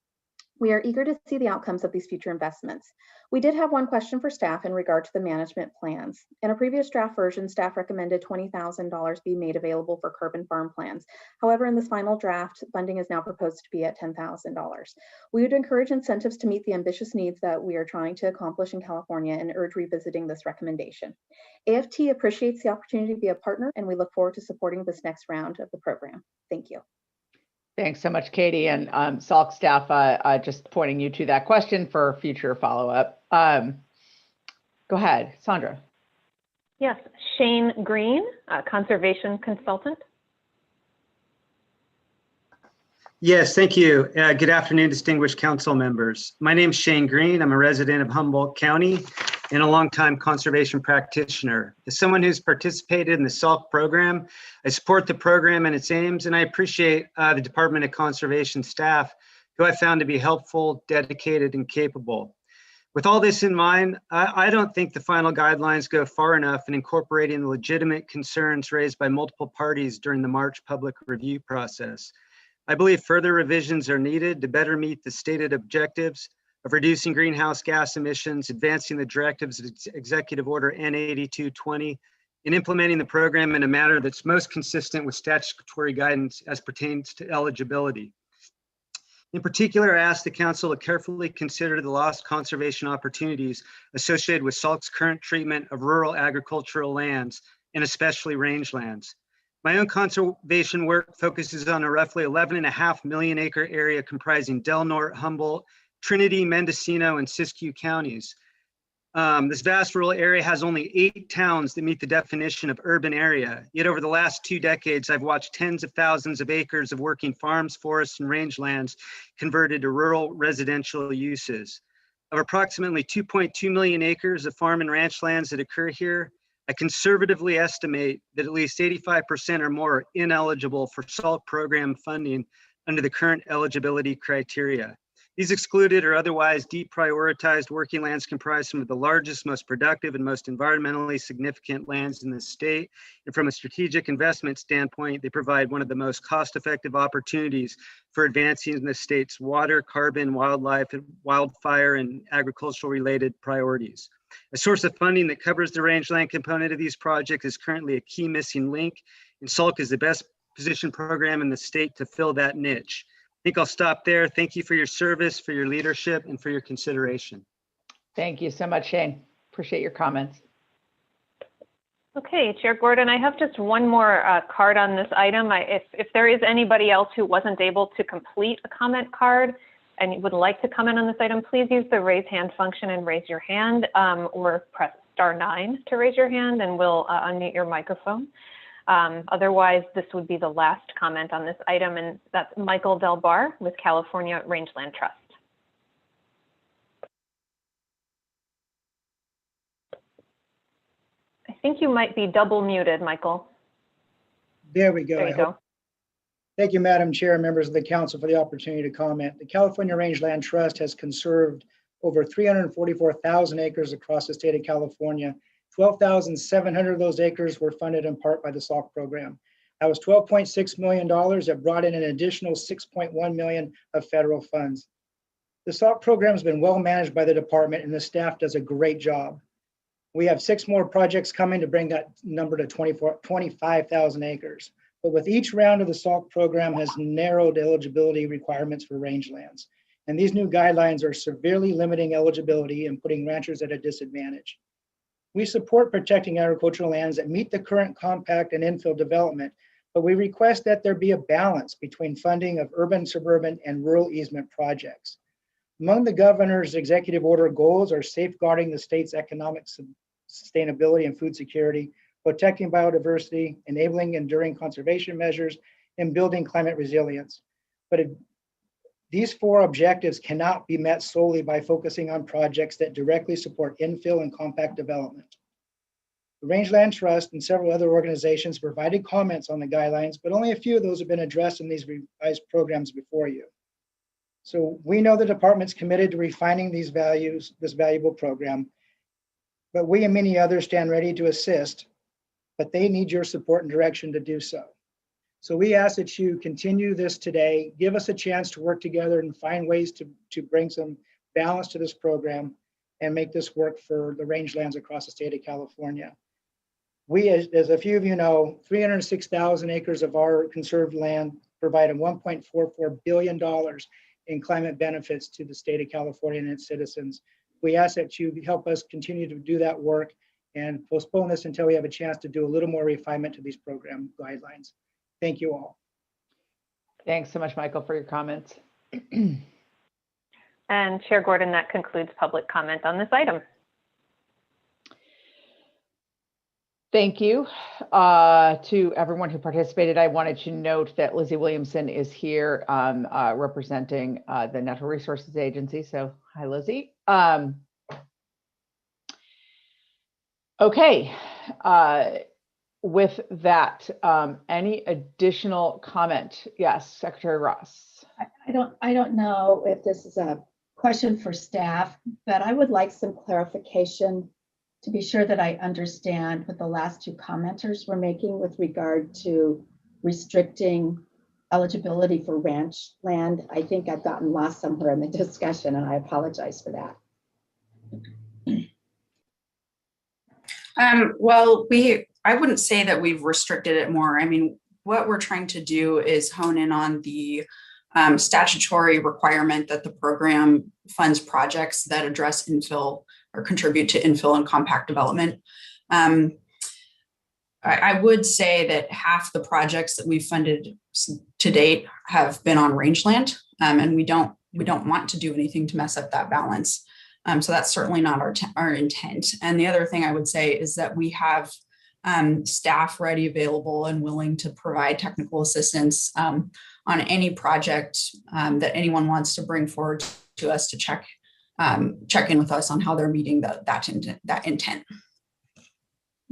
We are eager to see the outcomes of these future investments. We did have one question for staff in regard to the management plans. In a previous draft version, staff recommended $20,000 be made available for carbon farm plans. However, in this final draft, funding is now proposed to be at $10,000. We would encourage incentives to meet the ambitious needs that we are trying to accomplish in California and urge revisiting this recommendation. AFT appreciates the opportunity to be a partner, and we look forward to supporting this next round of the program. Thank you. Thanks so much, Katie, and SALC staff, just pointing you to that question for future follow-up. Go ahead, Sandra. Yes, Shane Green, conservation consultant. Yes, thank you. Good afternoon, distinguished council members. My name is Shane Green. I'm a resident of Humboldt County and a longtime conservation practitioner. As someone who's participated in the SALC program, I support the program and its aims, and I appreciate the Department of Conservation staff, who I found to be helpful, dedicated, and capable. With all this in mind, I don't think the final guidelines go far enough in incorporating the legitimate concerns raised by multiple parties during the March public review process. I believe further revisions are needed to better meet the stated objectives of reducing greenhouse gas emissions, advancing the directives of Executive Order N8220, and implementing the program in a manner that's most consistent with statutory guidance as pertains to eligibility. In particular, I ask the Council to carefully consider the lost conservation opportunities associated with SALC's current treatment of rural agricultural lands, and especially rangelands. My own conservation work focuses on a roughly 11.5 million acre area comprising Del Norte, Humboldt, Trinity, Mendocino, and Siskiyou counties. This vast rural area has only 8 towns that meet the definition of urban area. Yet over the last 2 decades, I've watched tens of thousands of acres of working farms, forests, and rangelands converted to rural residential uses. Of approximately 2.2 million acres of farm and ranch lands that occur here, I conservatively estimate that at least 85% or more are ineligible for SALT program funding under the current eligibility criteria. These excluded or otherwise deprioritized working lands comprise some of the largest, most productive, and most environmentally significant lands in the state. And from a strategic investment standpoint, they provide one of the most cost-effective opportunities for advancing the state's water, carbon, wildlife, and wildfire, and agricultural-related priorities. A source of funding that covers the rangeland component of these projects is currently a key missing link, and SALC is the best positioned program in the state to fill that niche. I think I'll stop there. Thank you for your service, for your leadership, and for your consideration. Thank you so much, Shane. Appreciate your comments. Okay, Chair Gordon, I have just one more card on this item. If there is anybody else who wasn't able to complete a comment card and would like to comment on this item, please use the raise hand function and raise your hand, or press *9 to raise your hand, and we'll unmute your microphone. Otherwise, this would be the last comment on this item, and that's Michael Del Bar with California Rangeland Trust. I think you might be double muted, Michael. There we go. There you go. Thank you, Madam Chair, and members of the council, for the opportunity to comment. The California Rangeland Trust has conserved over 344,000 acres across the state of California. 12,700 of those acres were funded in part by the SALC program. That was $12.6 million that brought in an additional $6.1 million of federal funds. The SALC program has been well managed by the department, and the staff does a great job. We have 6 more projects coming to bring that number to 25,000 acres. But with each round of the SALC program has narrowed eligibility requirements for rangelands. And these new guidelines are severely limiting eligibility and putting ranchers at a disadvantage. We support protecting agricultural lands that meet the current compact and infill development, but we request that there be a balance between funding of urban, suburban, and rural easement projects. Among the governor's executive order goals are safeguarding the state's economic sustainability and food security, protecting biodiversity, enabling enduring conservation measures, and building climate resilience. But these 4 objectives cannot be met solely by focusing on projects that directly support infill and compact development. The Rangeland Trust and several other organizations provided comments on the guidelines, but only a few of those have been addressed in these revised programs before you. So we know the department's committed to refining these values, this valuable program, but we and many others stand ready to assist, but they need your support and direction to do so. So we ask that you continue this today, give us a chance to work together and find ways to bring some balance to this program and make this work for the rangelands across the state of California. We, as a few of you know, 306,000 acres of our conserved land provide $1.44 billion in climate benefits to the state of California and its citizens. We ask that you help us continue to do that work and postpone this until we have a chance to do a little more refinement to these program guidelines. Thank you all. Thanks so much, Michael, for your comments. And Chair Gordon, that concludes public comment on this item. Thank you to everyone who participated. I wanted to note that Lizzie Williamson is here representing the Natural Resources Agency. So hi, Lizzie. Okay. With that, any additional comment? Yes, Secretary Ross. I don't know if this is a question for staff, but I would like some clarification to be sure that I understand what the last 2 commenters were making with regard to restricting eligibility for ranch land. I think I've gotten lost somewhere in the discussion, and I apologize for that. Well, I wouldn't say that we've restricted it more. I mean, what we're trying to do is hone in on the statutory requirement that the program funds projects that address infill or contribute to infill and compact development. I would say that half the projects that we've funded to date have been on rangeland, and we don't want to do anything to mess up that balance. So that's certainly not our intent. And the other thing I would say is that we have staff ready, available, and willing to provide technical assistance on any project that anyone wants to bring forward to us to check in with us on how they're meeting that intent.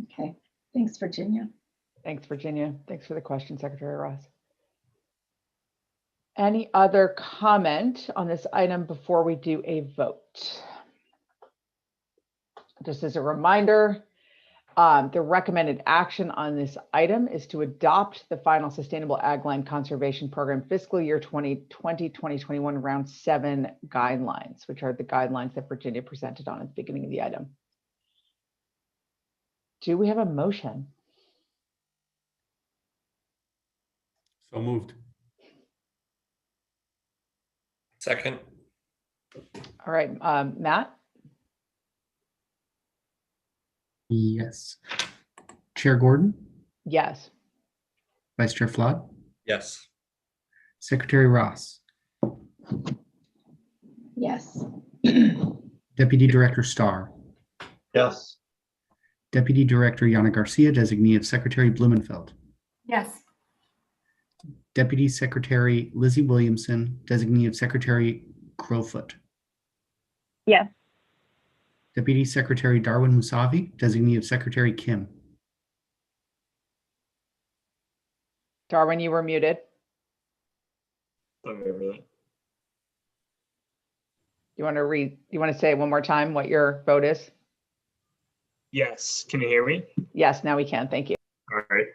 Okay, thanks, Virginia. Thanks, Virginia. Thanks for the question, Secretary Ross. Any other comment on this item before we do a vote? Just as a reminder, the recommended action on this item is to adopt the final Sustainable Ag Land Conservation Program fiscal year 2020-2021 round 7 guidelines, which are the guidelines that Virginia presented on at the beginning of the item. Do we have a motion? So moved. Second. All right, Matt? Yes. Chair Gordon, Yes. Vice Chair Flood, Yes. Secretary Ross, Yes. Deputy Director Starr, Yes. Deputy Director Yana Garcia, designee of Secretary Blumenfeld, Yes. Deputy Secretary Lizzie Williamson, designee of Secretary Crowfoot, Yes. Deputy Secretary Darwin Musavi, designee of Secretary Kim, Darwin, you were muted. Sorry. You want to say one more time what your vote is? Yes, can you hear me? Yes, now we can. Thank you. All right.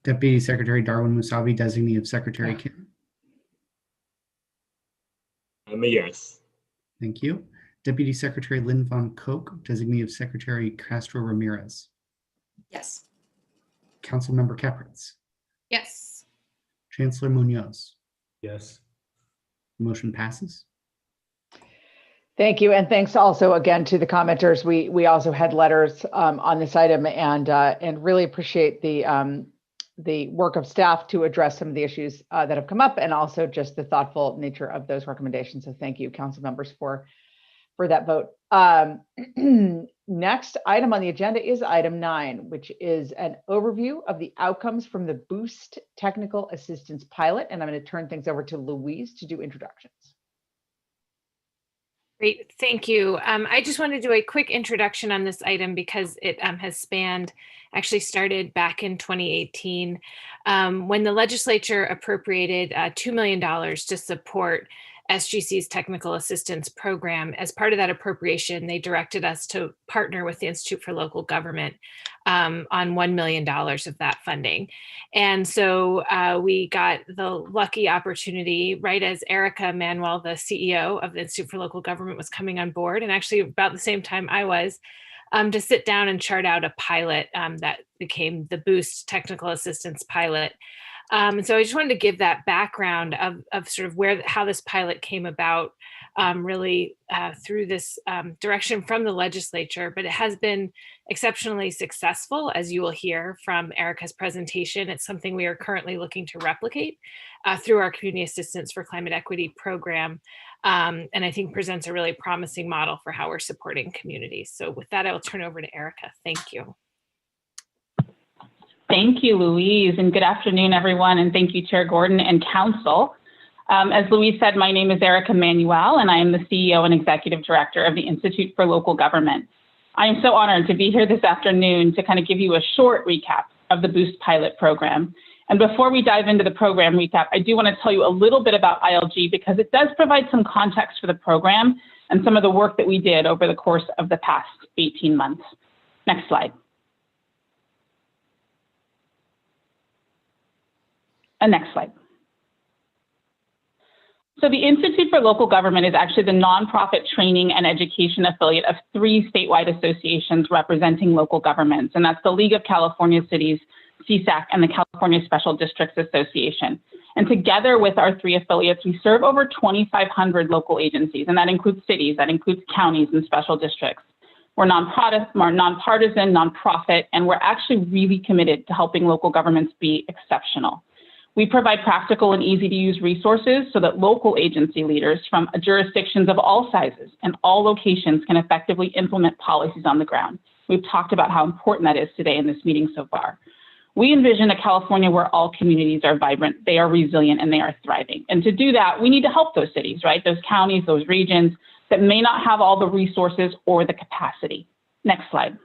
Deputy Secretary Darwin Musavi, designee of Secretary Kim. I'm a yes. Thank you. Deputy Secretary Lynn Von Koch, designee of Secretary Castro Ramirez. Yes. Councilmember Kepritz. Yes. Chancellor Munoz. Yes. Motion passes. Thank you, and thanks also again to the commenters. We also had letters on this item, and really appreciate the work of staff to address some of the issues that have come up, and also just the thoughtful nature of those recommendations. So thank you, council members, for that vote. Next item on the agenda is item 9, which is an overview of the outcomes from the Boost Technical Assistance Pilot. And I'm going to turn things over to Louise to do introductions. Great, thank you. I just want to do a quick introduction on this item because it has actually started back in 2018 when the legislature appropriated $2 million to support SGC's technical assistance program. As part of that appropriation, they directed us to partner with the Institute for Local Government on $1 million of that funding. And so we got the lucky opportunity, right as Erica Manuel, the CEO of the Institute for Local Government, was coming on board, and actually about the same time I was, to sit down and chart out a pilot that became the Boost Technical Assistance Pilot. And so I just wanted to give that background of sort of how this pilot came about, really through this direction from the legislature, but it has been exceptionally successful, as you will hear from Erica's presentation. It's something we are currently looking to replicate through our Community Assistance for Climate Equity program, and I think presents a really promising model for how we're supporting communities. So with that, I will turn over to Erica. Thank you. Thank you, Louise, and good afternoon, everyone. And thank you, Chair Gordon and Council. As Louise said, my name is Erica Manuel, and I am the CEO and Executive Director of the Institute for Local Government. I am so honored to be here this afternoon to kind of give you a short recap of the Boost pilot program. And before we dive into the program recap, I do want to tell you a little bit about ILG because it does provide some context for the program and some of the work that we did over the course of the past 18 months. Next slide. And next slide. So the Institute for Local Government is actually the nonprofit training and education affiliate of 3 statewide associations representing local governments, and that's the League of California Cities, CSAC, and the California Special Districts Association. And together with our 3 affiliates, we serve over 2,500 local agencies, and that includes cities, that includes counties and special districts. We're nonpartisan, nonprofit, and we're actually really committed to helping local governments be exceptional. We provide practical and easy to use resources so that local agency leaders from jurisdictions of all sizes and all locations can effectively implement policies on the ground. We've talked about how important that is today in this meeting so far. We envision a California where all communities are vibrant, they are resilient, and they are thriving. And to do that, we need to help those cities, right? Those counties, those regions that may not have all the resources or the capacity. Next slide.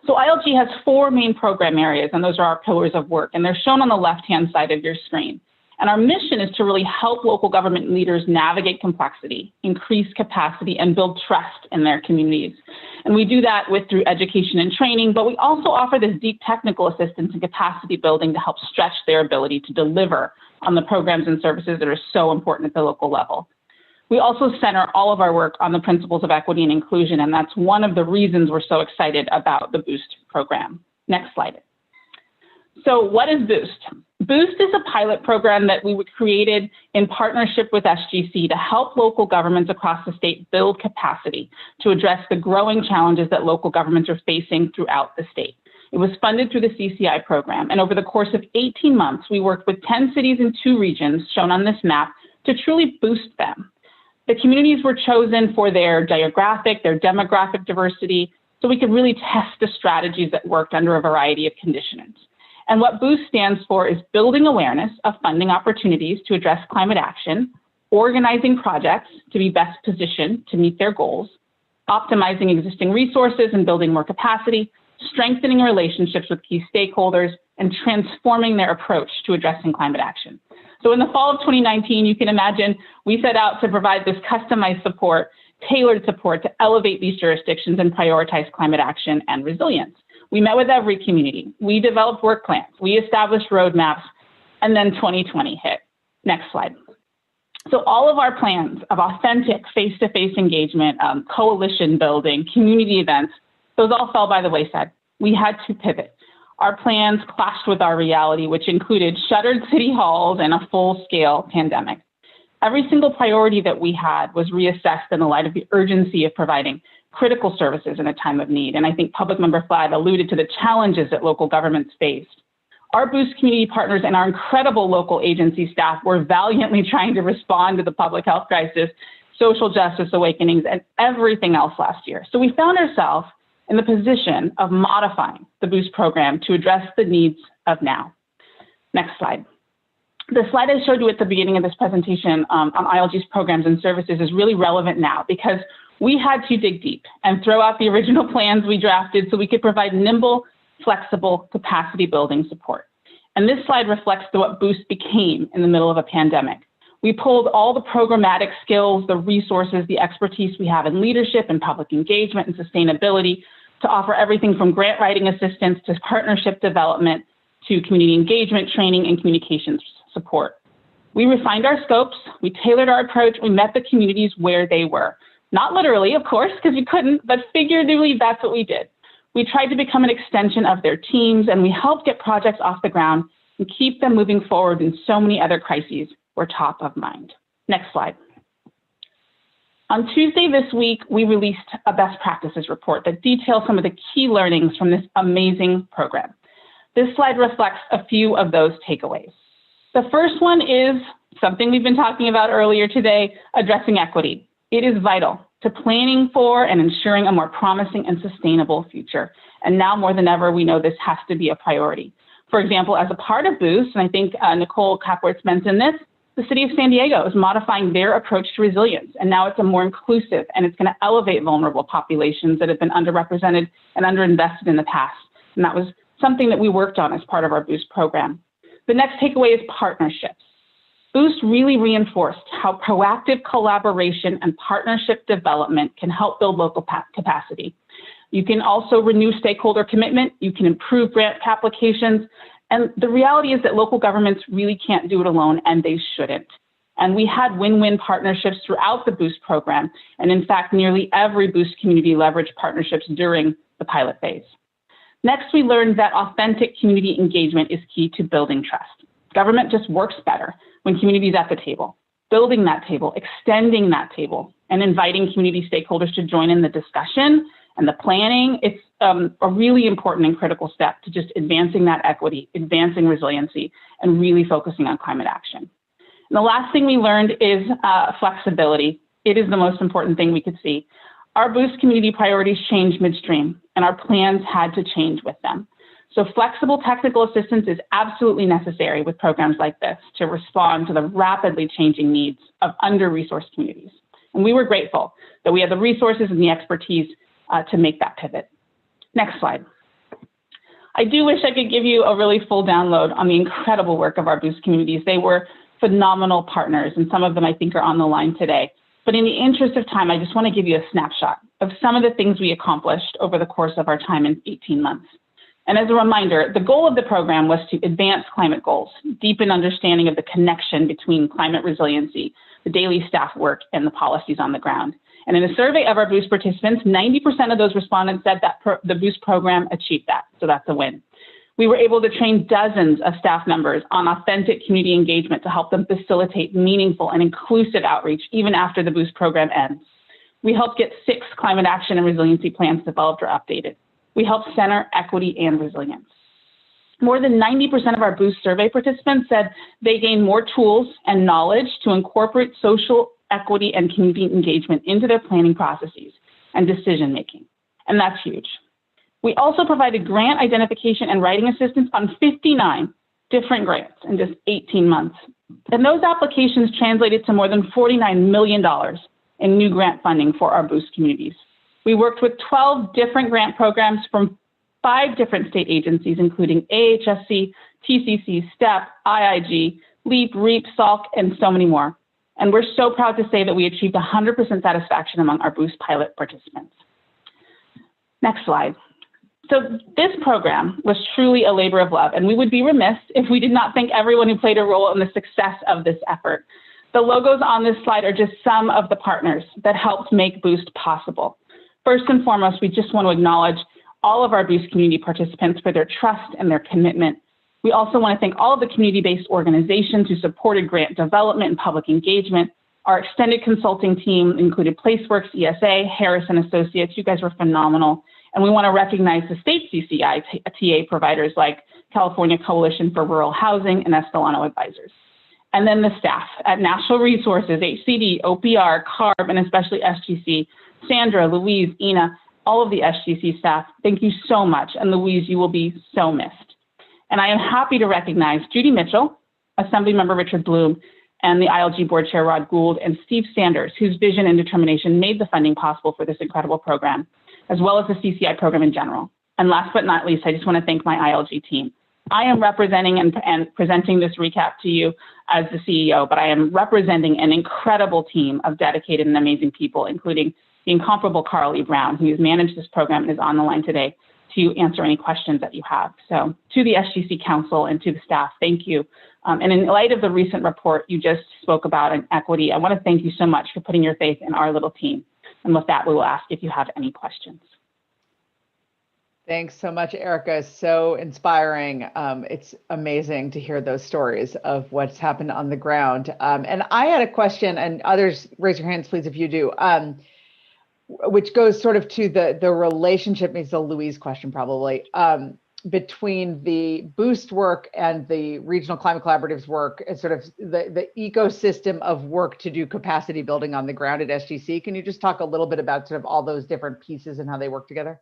So ILG has 4 main program areas, and those are our pillars of work, and they're shown on the left-hand side of your screen. And our mission is to really help local government leaders navigate complexity, increase capacity, and build trust in their communities. And we do that through education and training, but we also offer this deep technical assistance and capacity building to help stretch their ability to deliver on the programs and services that are so important at the local level. We also center all of our work on the principles of equity and inclusion, and that's one of the reasons we're so excited about the BOOST program. Next slide. So what is BOOST? BOOST is a pilot program that we created in partnership with SGC to help local governments across the state build capacity to address the growing challenges that local governments are facing throughout the state. It was funded through the CCI program, and over the course of 18 months, we worked with 10 cities in 2 regions shown on this map to truly boost them. The communities were chosen for their geographic, their demographic diversity, so we could really test the strategies that worked under a variety of conditions. And what BOOST stands for is building awareness of funding opportunities to address climate action, organizing projects to be best positioned to meet their goals, optimizing existing resources and building more capacity, strengthening relationships with key stakeholders, and transforming their approach to addressing climate action. So in the fall of 2019, you can imagine we set out to provide this customized support, tailored support to elevate these jurisdictions and prioritize climate action and resilience. We met with every community. We developed work plans. We established roadmaps, and then 2020 hit. Next slide. So all of our plans of authentic face-to-face engagement, coalition building, community events, those all fell by the wayside. We had to pivot. Our plans clashed with our reality, which included shuttered city halls and a full-scale pandemic. Every single priority that we had was reassessed in the light of the urgency of providing critical services in a time of need. And I think Public Member Flagg alluded to the challenges that local governments faced. Our BOOST community partners and our incredible local agency staff were valiantly trying to respond to the public health crisis, social justice awakenings, and everything else last year. So we found ourselves in the position of modifying the BOOST program to address the needs of now. Next slide. The slide I showed you at the beginning of this presentation on ILG's programs and services is really relevant now because we had to dig deep and throw out the original plans we drafted so we could provide nimble, flexible capacity building support. And this slide reflects what BOOST became in the middle of a pandemic. We pulled all the programmatic skills, the resources, the expertise we have in leadership and public engagement and sustainability to offer everything from grant writing assistance to partnership development to community engagement, training, and communications support. We refined our scopes, we tailored our approach, we met the communities where they were. Not literally, of course, because you couldn't, but figuratively, that's what we did. We tried to become an extension of their teams, and we helped get projects off the ground and keep them moving forward when so many other crises were top of mind. Next slide. On Tuesday this week, we released a best practices report that details some of the key learnings from this amazing program. This slide reflects a few of those takeaways. The first one is something we've been talking about earlier today, addressing equity. It is vital to planning for and ensuring a more promising and sustainable future. And now more than ever, we know this has to be a priority. For example, as a part of BOOST, and I think Nicole Kapwitz mentioned this, the city of San Diego is modifying their approach to resilience. And now it's a more inclusive and it's going to elevate vulnerable populations that have been underrepresented and underinvested in the past. And that was something that we worked on as part of our BOOST program. The next takeaway is partnerships. BOOST really reinforced how proactive collaboration and partnership development can help build local capacity. You can also renew stakeholder commitment, you can improve grant applications, and the reality is that local governments really can't do it alone, and they shouldn't. And we had win-win partnerships throughout the BOOST program, and in fact, nearly every BOOST community leveraged partnerships during the pilot phase. Next, we learned that authentic community engagement is key to building trust. Government just works better when communities at the table, building that table, extending that table, and inviting community stakeholders to join in the discussion and the planning. It's a really important and critical step to just advancing that equity, advancing resiliency, and really focusing on climate action. And the last thing we learned is flexibility. It is the most important thing we could see. Our BOOST community priorities changed midstream, and our plans had to change with them. So flexible technical assistance is absolutely necessary with programs like this to respond to the rapidly changing needs of under-resourced communities. And we were grateful that we had the resources and the expertise to make that pivot. Next slide. I do wish I could give you a really full download on the incredible work of our Boost communities. They were phenomenal partners, and some of them I think are on the line today. But in the interest of time, I just want to give you a snapshot of some of the things we accomplished over the course of our time in 18 months. And as a reminder, the goal of the program was to advance climate goals, deepen understanding of the connection between climate resiliency, the daily staff work, and the policies on the ground. And in a survey of our Boost participants, 90% of those respondents said that the Boost program achieved that, so that's a win. We were able to train dozens of staff members on authentic community engagement to help them facilitate meaningful and inclusive outreach even after the Boost program ends. We helped get 6 climate action and resiliency plans developed or updated. We helped center equity and resilience. More than 90% of our Boost survey participants said they gained more tools and knowledge to incorporate social equity and community engagement into their planning processes and decision-making, and that's huge. We also provided grant identification and writing assistance on 59 different grants in just 18 months. And those applications translated to more than $49 million in new grant funding for our Boost communities. We worked with 12 different grant programs from 5 different state agencies, including AHSC, TCC, STEP, IIG, LEAP, REAP, SALC, and so many more. And we're so proud to say that we achieved 100% satisfaction among our Boost pilot participants. Next slide. So this program was truly a labor of love, and we would be remiss if we did not thank everyone who played a role in the success of this effort. The logos on this slide are just some of the partners that helped make Boost possible. First and foremost, we just want to acknowledge all of our Boost community participants for their trust and their commitment. We also want to thank all of the community-based organizations who supported grant development and public engagement. Our extended consulting team included PlaceWorks, ESA, Harris and Associates. You guys were phenomenal. And we want to recognize the state CCI TA providers like California Coalition for Rural Housing and Estelano Advisors. And then the staff at National Resources, HCD, OPR, CARB, and especially SGC, Sandra, Louise, Ina, all of the SGC staff, thank you so much. And Louise, you will be so missed. And I am happy to recognize Judy Mitchell, Assemblymember Richard Bloom, and the ILG Board Chair Rod Gould, and Steve Sanders, whose vision and determination made the funding possible for this incredible program, as well as the CCI program in general. And last but not least, I just want to thank my ILG team. I am representing and presenting this recap to you as the CEO, but I am representing an incredible team of dedicated and amazing people, including the incomparable Carl E. Brown, who has managed this program and is on the line today to answer any questions that you have. So to the SGC Council and to the staff, thank you. And in light of the recent report you just spoke about in equity, I want to thank you so much for putting your faith in our little team. And with that, we will ask if you have any questions. Thanks so much, Erica. So inspiring. It's amazing to hear those stories of what's happened on the ground. And I had a question, and others raise your hands, please, if you do, which goes sort of to the relationship, it's a Louise question probably, between the Boost work and the Regional Climate Collaboratives work and sort of the ecosystem of work to do capacity building on the ground at SGC. Can you just talk a little bit about sort of all those different pieces and how they work together?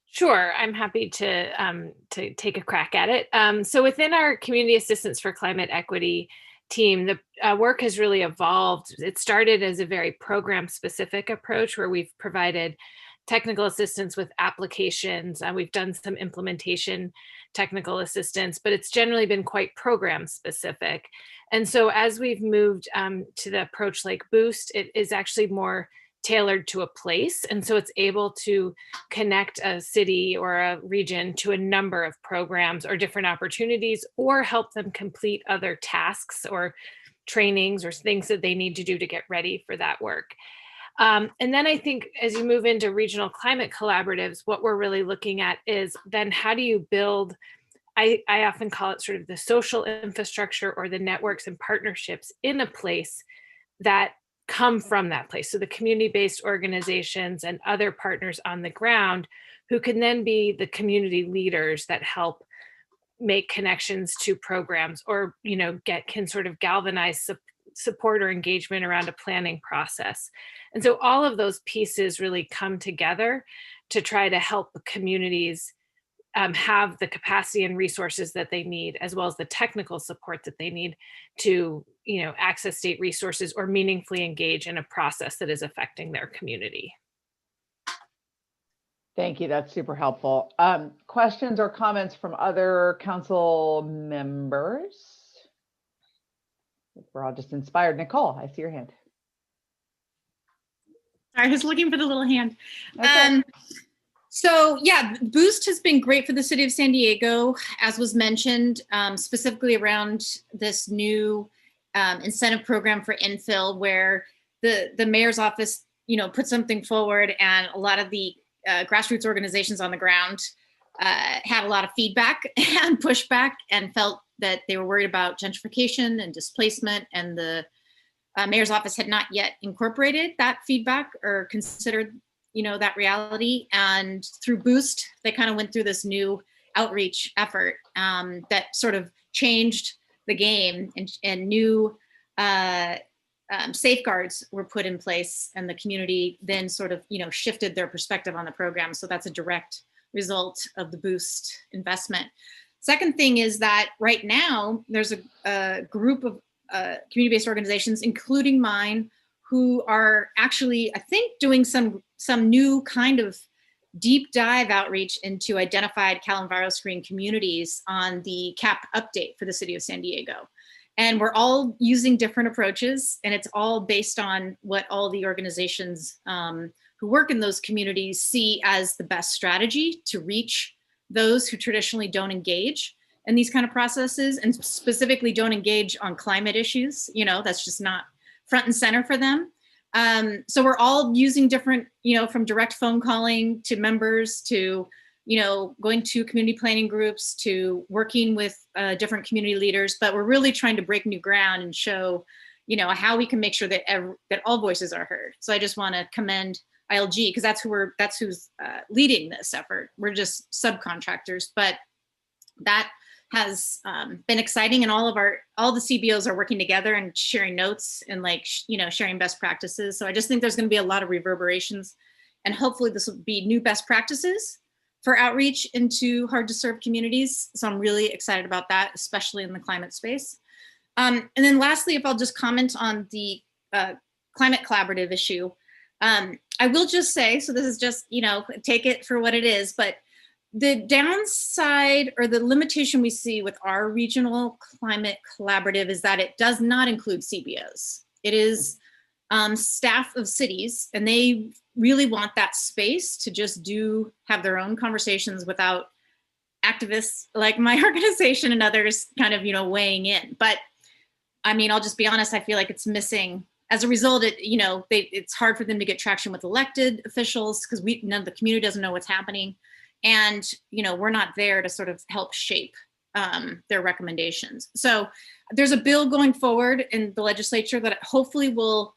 Sure, I'm happy to take a crack at it. So within our Community Assistance for Climate Equity team, the work has really evolved. It started as a very program-specific approach where we've provided technical assistance with applications. We've done some implementation technical assistance, but it's generally been quite program-specific. And so as we've moved to the approach like Boost, it is actually more tailored to a place. And so it's able to connect a city or a region to a number of programs or different opportunities, or help them complete other tasks or trainings or things that they need to do to get ready for that work. And then I think as you move into regional climate collaboratives, what we're really looking at is then how do you build, I often call it sort of the social infrastructure or the networks and partnerships in a place that come from that place. So the community-based organizations and other partners on the ground who can then be the community leaders that help make connections to programs, or can sort of galvanize support or engagement around a planning process. And so all of those pieces really come together to try to help the communities have the capacity and resources that they need, as well as the technical support that they need to access state resources or meaningfully engage in a process that is affecting their community. Thank you. That's super helpful. Questions or comments from other council members? We're all just inspired. Nicole, I see your hand. I was looking for the little hand. Okay. So yeah, Boost has been great for the city of San Diego, as was mentioned, specifically around this new incentive program for infill, where the mayor's office, put something forward, and a lot of the grassroots organizations on the ground had a lot of feedback and pushback, and felt that they were worried about gentrification and displacement, and the mayor's office had not yet incorporated that feedback or considered that reality. And through Boost, they kind of went through this new outreach effort that sort of changed the game, and new safeguards were put in place, and the community then sort of shifted their perspective on the program. So that's a direct result of the Boost investment. Second thing is that right now there's a group of community-based organizations, including mine, who are actually, I think, doing some new kind of deep dive outreach into identified Cal EnviroScreen communities on the CAP update for the city of San Diego. And we're all using different approaches, and it's all based on what all the organizations who work in those communities see as the best strategy to reach those who traditionally don't engage in these kind of processes, and specifically don't engage on climate issues. That's just not front and center for them. So we're all using different, from direct phone calling to members to, going to community planning groups to working with different community leaders. But we're really trying to break new ground and show, how we can make sure that that all voices are heard. So I just want to commend ILG, because that's who's leading this effort. We're just subcontractors, but that has been exciting, and all the CBOs are working together and sharing notes and sharing best practices. So I just think there's going to be a lot of reverberations, and hopefully this will be new best practices for outreach into hard to serve communities. So I'm really excited about that, especially in the climate space. And then lastly, if I'll just comment on the climate collaborative issue, I will just say, so this is just, take it for what it is, but the downside or the limitation we see with our regional climate collaborative is that it does not include CBOs. It is staff of cities, and they really want that space to just have their own conversations without activists like my organization and others kind of, weighing in. But I mean, I'll just be honest, I feel like it's missing. As a result, it's hard for them to get traction with elected officials, because none of the community doesn't know what's happening. And, we're not there to sort of help shape their recommendations. So there's a bill going forward in the legislature that hopefully will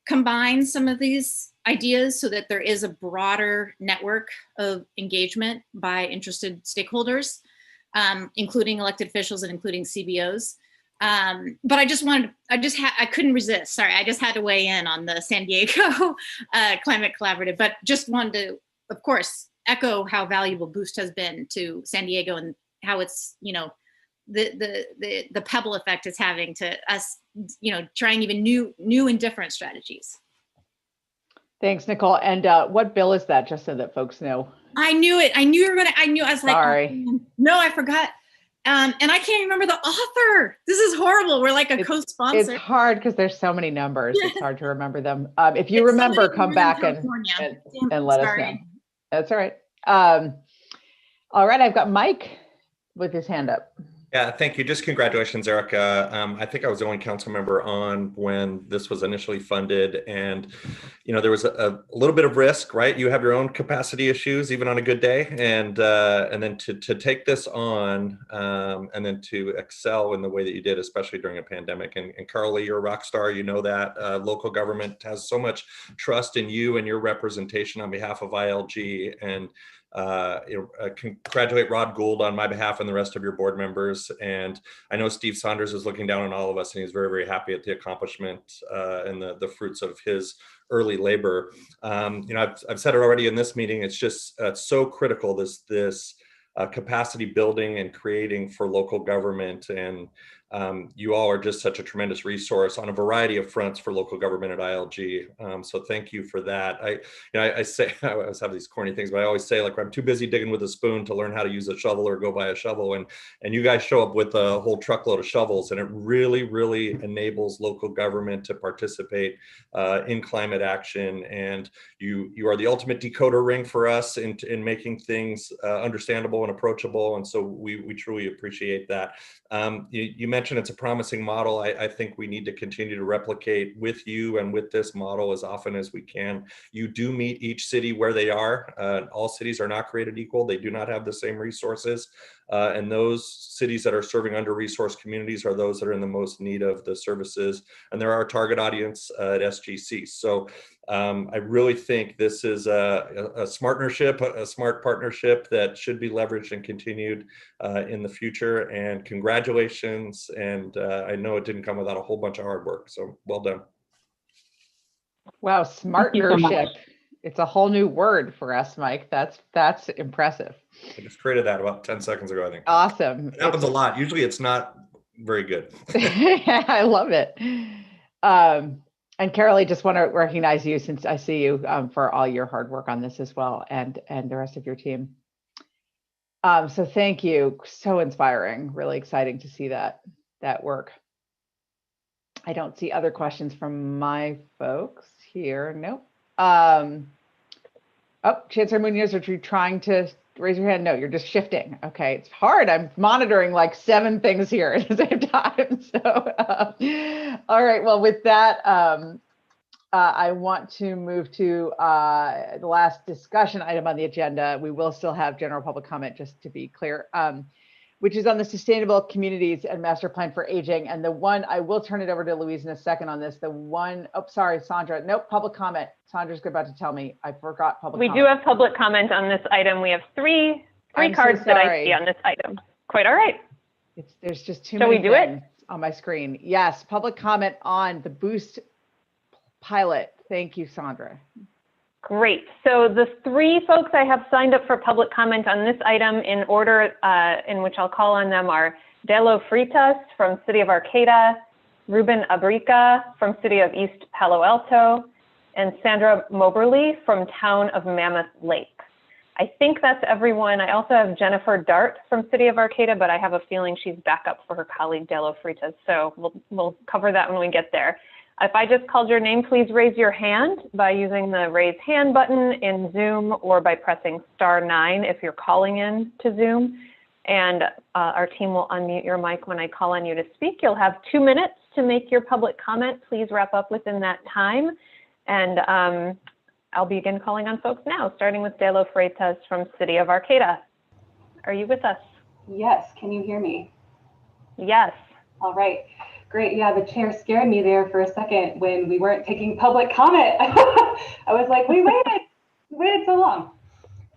combine some of these ideas so that there is a broader network of engagement by interested stakeholders, including elected officials and including CBOs. But I couldn't resist. Sorry, I just had to weigh in on the San Diego Climate Collaborative, but just wanted to, of course, echo how valuable Boost has been to San Diego, and how it's, the pebble effect it's having to us, trying even new and different strategies. Thanks, Nicole. And what bill is that, just so that folks know? I knew it. I knew you were gonna. I was like, sorry. No, I forgot. And I can't remember the author. This is horrible. We're like a co-sponsor. It's hard because there's so many numbers. It's hard to remember them. If you remember, come back and let us know. That's all right. All right, I've got Mike with his hand up. Yeah, thank you. Just congratulations, Erica. I think I was the only council member on when this was initially funded, and there was a little bit of risk, right? You have your own capacity issues, even on a good day, and then to take this on, and then to excel in the way that you did, especially during a pandemic. And Carly, you're a rock star. You know that local government has so much trust in you and your representation on behalf of ILG, and congratulate Rod Gould on my behalf and the rest of your board members. And I know Steve Saunders is looking down on all of us, and he's very, very happy at the accomplishment and the fruits of his early labor. I've said it already in this meeting. It's just so critical, this capacity building and creating for local government. And You all are just such a tremendous resource on a variety of fronts for local government at ILG. So thank you for that. I say, I always have these corny things, but I always say, like, I'm too busy digging with a spoon to learn how to use a shovel or go buy a shovel. And you guys show up with a whole truckload of shovels, and it really, really enables local government to participate in climate action. And you are the ultimate decoder ring for us in making things understandable and approachable. And so we truly appreciate that. You mentioned it's a promising model. I think we need to continue to replicate with you and with this model as often as we can. You do meet each city where they are. All cities are not created equal. They do not have the same resources. And those cities that are serving under-resourced communities are those that are in the most need of the services. And they're our target audience at SGC. So I really think this is a smart partnership that should be leveraged and continued in the future. And congratulations. And I know it didn't come without a whole bunch of hard work. So well done. Wow, smartnership. So it's a whole new word for us, Mike. That's impressive. I just created that about 10 seconds ago, I think. Awesome. It happens a lot. Usually it's not very good. I love it. And Carolee, just want to recognize you since I see you for all your hard work on this as well, and the rest of your team. So thank you. So inspiring. Really exciting to see that work. I don't see other questions from my folks here. Nope. Oh, Chancellor Munoz, are you trying to raise your hand? No, you're just shifting. Okay, it's hard. I'm monitoring like 7 things here at the same time. So, all right. Well, with that, I want to move to the last discussion item on the agenda. We will still have general public comment, just to be clear, which is on the sustainable communities and master plan for aging. And the one, I will turn it over to Louise in a second on this. The one, oh, sorry, Sandra. Nope, public comment. Sandra's about to tell me. I forgot public comment. We do have public comment on this item. We have three cards that I see on this item. Quite all right. There's just too Shall many we do it? things on my screen. Yes, public comment on the Boost pilot. Thank you, Sandra. Great. So the 3 folks I have signed up for public comment on this item in order in which I'll call on them are Delo Fritas from City of Arcata, Ruben Abrica from City of East Palo Alto, and Sandra Moberly from Town of Mammoth Lake. I think that's everyone. I also have Jennifer Dart from City of Arcata, but I have a feeling she's back up for her colleague Delo Fritas. So we'll cover that when we get there. If I just called your name, please raise your hand by using the raise hand button in Zoom or by pressing *9 if you're calling in to Zoom. And our team will unmute your mic when I call on you to speak. You'll have 2 minutes to make your public comment. Please wrap up within that time. And I'll begin calling on folks now, starting with Delo Freitas from City of Arcata. Are you with us? Yes, can you hear me? Yes. All right. Great. Yeah, the chair scared me there for a second when we weren't taking public comment. I was like, we waited so long.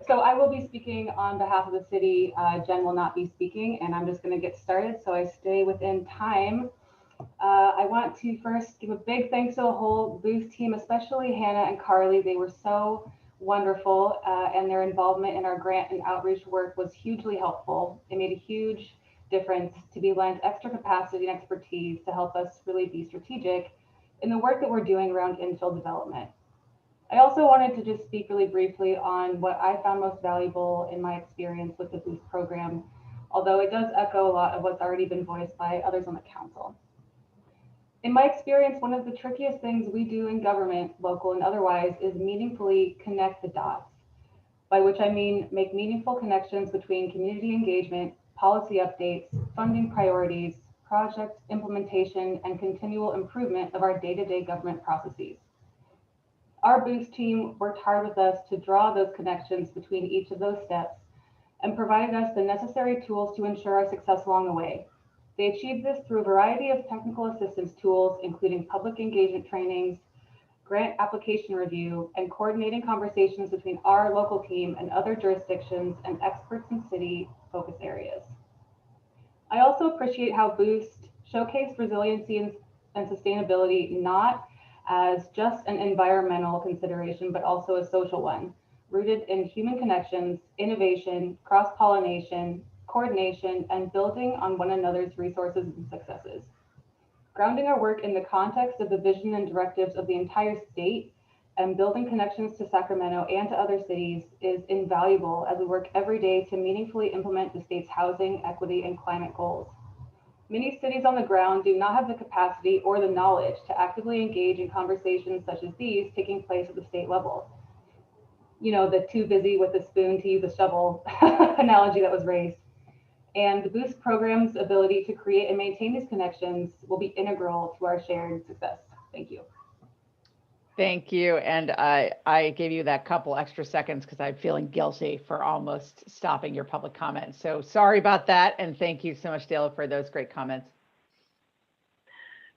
So I will be speaking on behalf of the city. Jen will not be speaking, and I'm just going to get started so I stay within time. I want to first give a big thanks to the whole Boost team, especially Hannah and Carly. They were so wonderful, and their involvement in our grant and outreach work was hugely helpful. It made a huge difference to be lent extra capacity and expertise to help us really be strategic in the work that we're doing around infill development. I also wanted to just speak really briefly on what I found most valuable in my experience with the Boost program, although it does echo a lot of what's already been voiced by others on the council. In my experience, one of the trickiest things we do in government, local and otherwise, is meaningfully connect the dots, by which I mean make meaningful connections between community engagement, policy updates, funding priorities, project implementation, and continual improvement of our day-to-day government processes. Our Boost team worked hard with us to draw those connections between each of those steps and provided us the necessary tools to ensure our success along the way. They achieved this through a variety of technical assistance tools, including public engagement trainings, grant application review, and coordinating conversations between our local team and other jurisdictions and experts in city focus areas. I also appreciate how Boost showcased resiliency and sustainability not as just an environmental consideration, but also a social one, rooted in human connections, innovation, cross-pollination, coordination, and building on one another's resources and successes. Grounding our work in the context of the vision and directives of the entire state and building connections to Sacramento and to other cities is invaluable as we work every day to meaningfully implement the state's housing, equity, and climate goals. Many cities on the ground do not have the capacity or the knowledge to actively engage in conversations such as these taking place at the state level. You know, the too busy with the spoon to use a shovel analogy that was raised. And the Boost program's ability to create and maintain these connections will be integral to our shared success. Thank you. Thank you. And I gave you that couple extra seconds because I'm feeling guilty for almost stopping your public comment. So sorry about that. And thank you so much, Dale, for those great comments.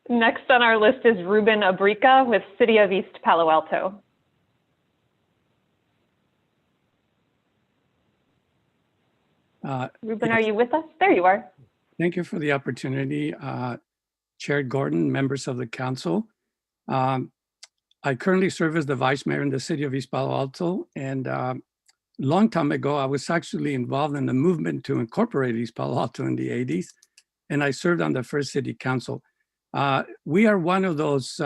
Next on our list is Ruben Abrica with City of East Palo Alto. Ruben, yes. are you with us? There you are. Thank you for the opportunity. Chair Gordon, members of the council. I currently serve as the vice mayor in the city of East Palo Alto. And a long time ago, I was actually involved in the movement to incorporate East Palo Alto in the 80s. And I served on the first city council. We are one of those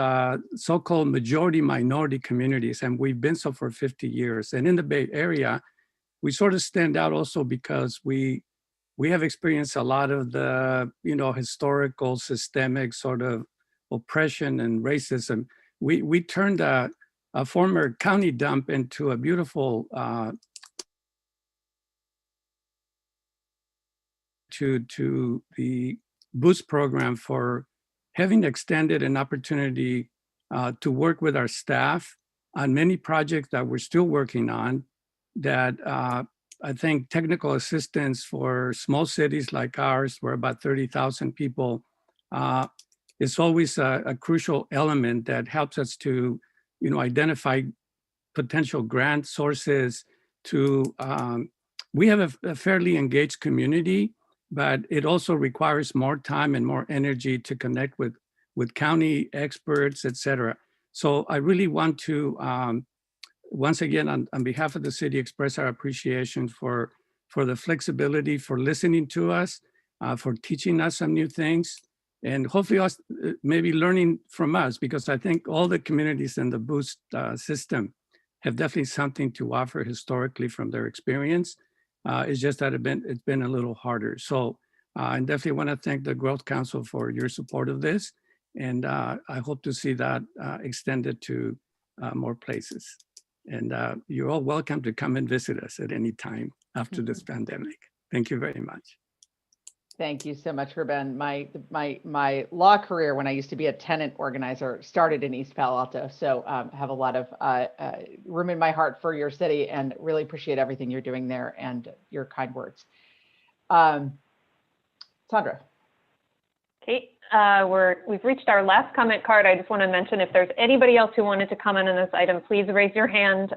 so-called majority minority communities, and we've been so for 50 years. And in the Bay Area, we sort of stand out also because we have experienced a lot of the, historical systemic sort of oppression and racism. We turned a former county dump into a beautiful to the Boost program for having extended an opportunity to work with our staff on many projects that we're still working on that I think technical assistance for small cities like ours, where about 30,000 people, is always a crucial element that helps us to, identify potential grant sources to, we have a fairly engaged community, but it also requires more time and more energy to connect with county experts, et cetera. So I really want to, once again, on behalf of the city, express our appreciation for the flexibility, for listening to us, for teaching us some new things, and hopefully us maybe learning from us, because I think all the communities in the Boost system have definitely something to offer historically from their experience. It's just that it's been a little harder. So I definitely want to thank the Growth Council for your support of this. And I hope to see that extended to more places. And you're all welcome to come and visit us at any time after this pandemic. Thank you very much. Thank you so much, Ruben. My law career, when I used to be a tenant organizer, started in East Palo Alto. So have a lot of room in my heart for your city and really appreciate everything you're doing there and your kind words. Sandra. Kate, we've reached our last comment card. I just want to mention if there's anybody else who wanted to comment on this item, please raise your hand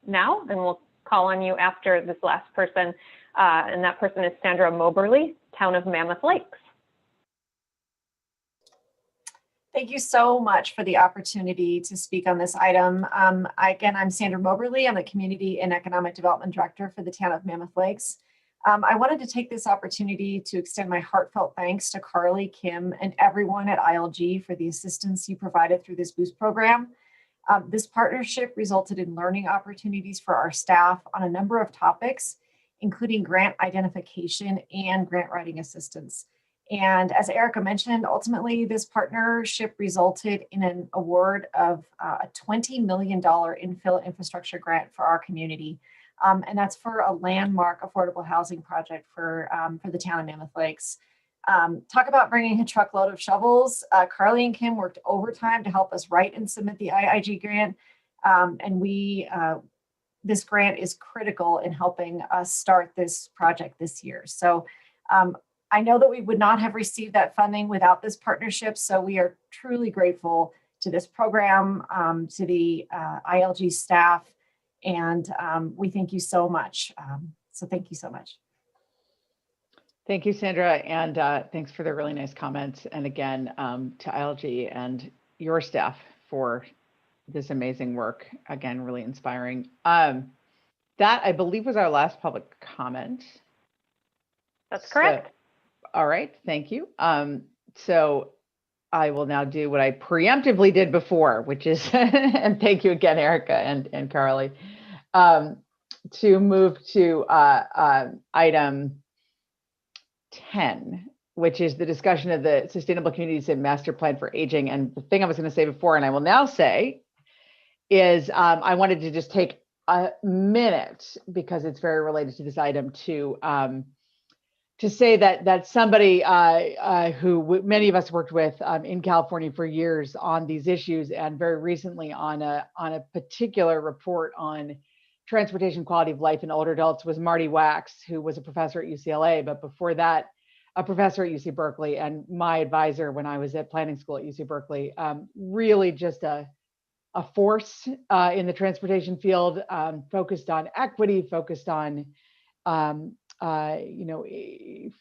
now, and we'll call on you after this last person. And that person is Sandra Moberly, Town of Mammoth Lakes. Thank you so much for the opportunity to speak on this item. Again, I'm Sandra Moberly. I'm the Community and Economic Development Director for the Town of Mammoth Lakes. I wanted to take this opportunity to extend my heartfelt thanks to Carly, Kim, and everyone at ILG for the assistance you provided through this Boost program. This partnership resulted in learning opportunities for our staff on a number of topics, including grant identification and grant writing assistance. And as Erica mentioned, ultimately this partnership resulted in an award of a $20 million infill infrastructure grant for our community. And that's for a landmark affordable housing project for the town of Mammoth Lakes. Talk about bringing a truckload of shovels. Carly and Kim worked overtime to help us write and submit the IIG grant. And this grant is critical in helping us start this project this year. So I know that we would not have received that funding without this partnership. So we are truly grateful to this program, to the ILG staff, and we thank you so much. So thank you so much. Thank you, Sandra, and thanks for the really nice comments. And again, to ILG and your staff for this amazing work. Again, really inspiring. That, I believe, was our last public comment. That's correct. All right, thank you. So I will now do what I preemptively did before, which is, and thank you again, Erica and Carly, to move to item 10, which is the discussion of the Sustainable Communities and Master Plan for Aging. And the thing I was going to say before, and I will now say, is I wanted to just take a minute, because it's very related to this item, to say that somebody who many of us worked with in California for years on these issues, and very recently on a particular report on transportation quality of life in older adults, was Marty Wax, who was a professor at UCLA, but before that, a professor at UC Berkeley and my advisor when I was at planning school at UC Berkeley. Really just a force in the transportation field, focused on equity, focused on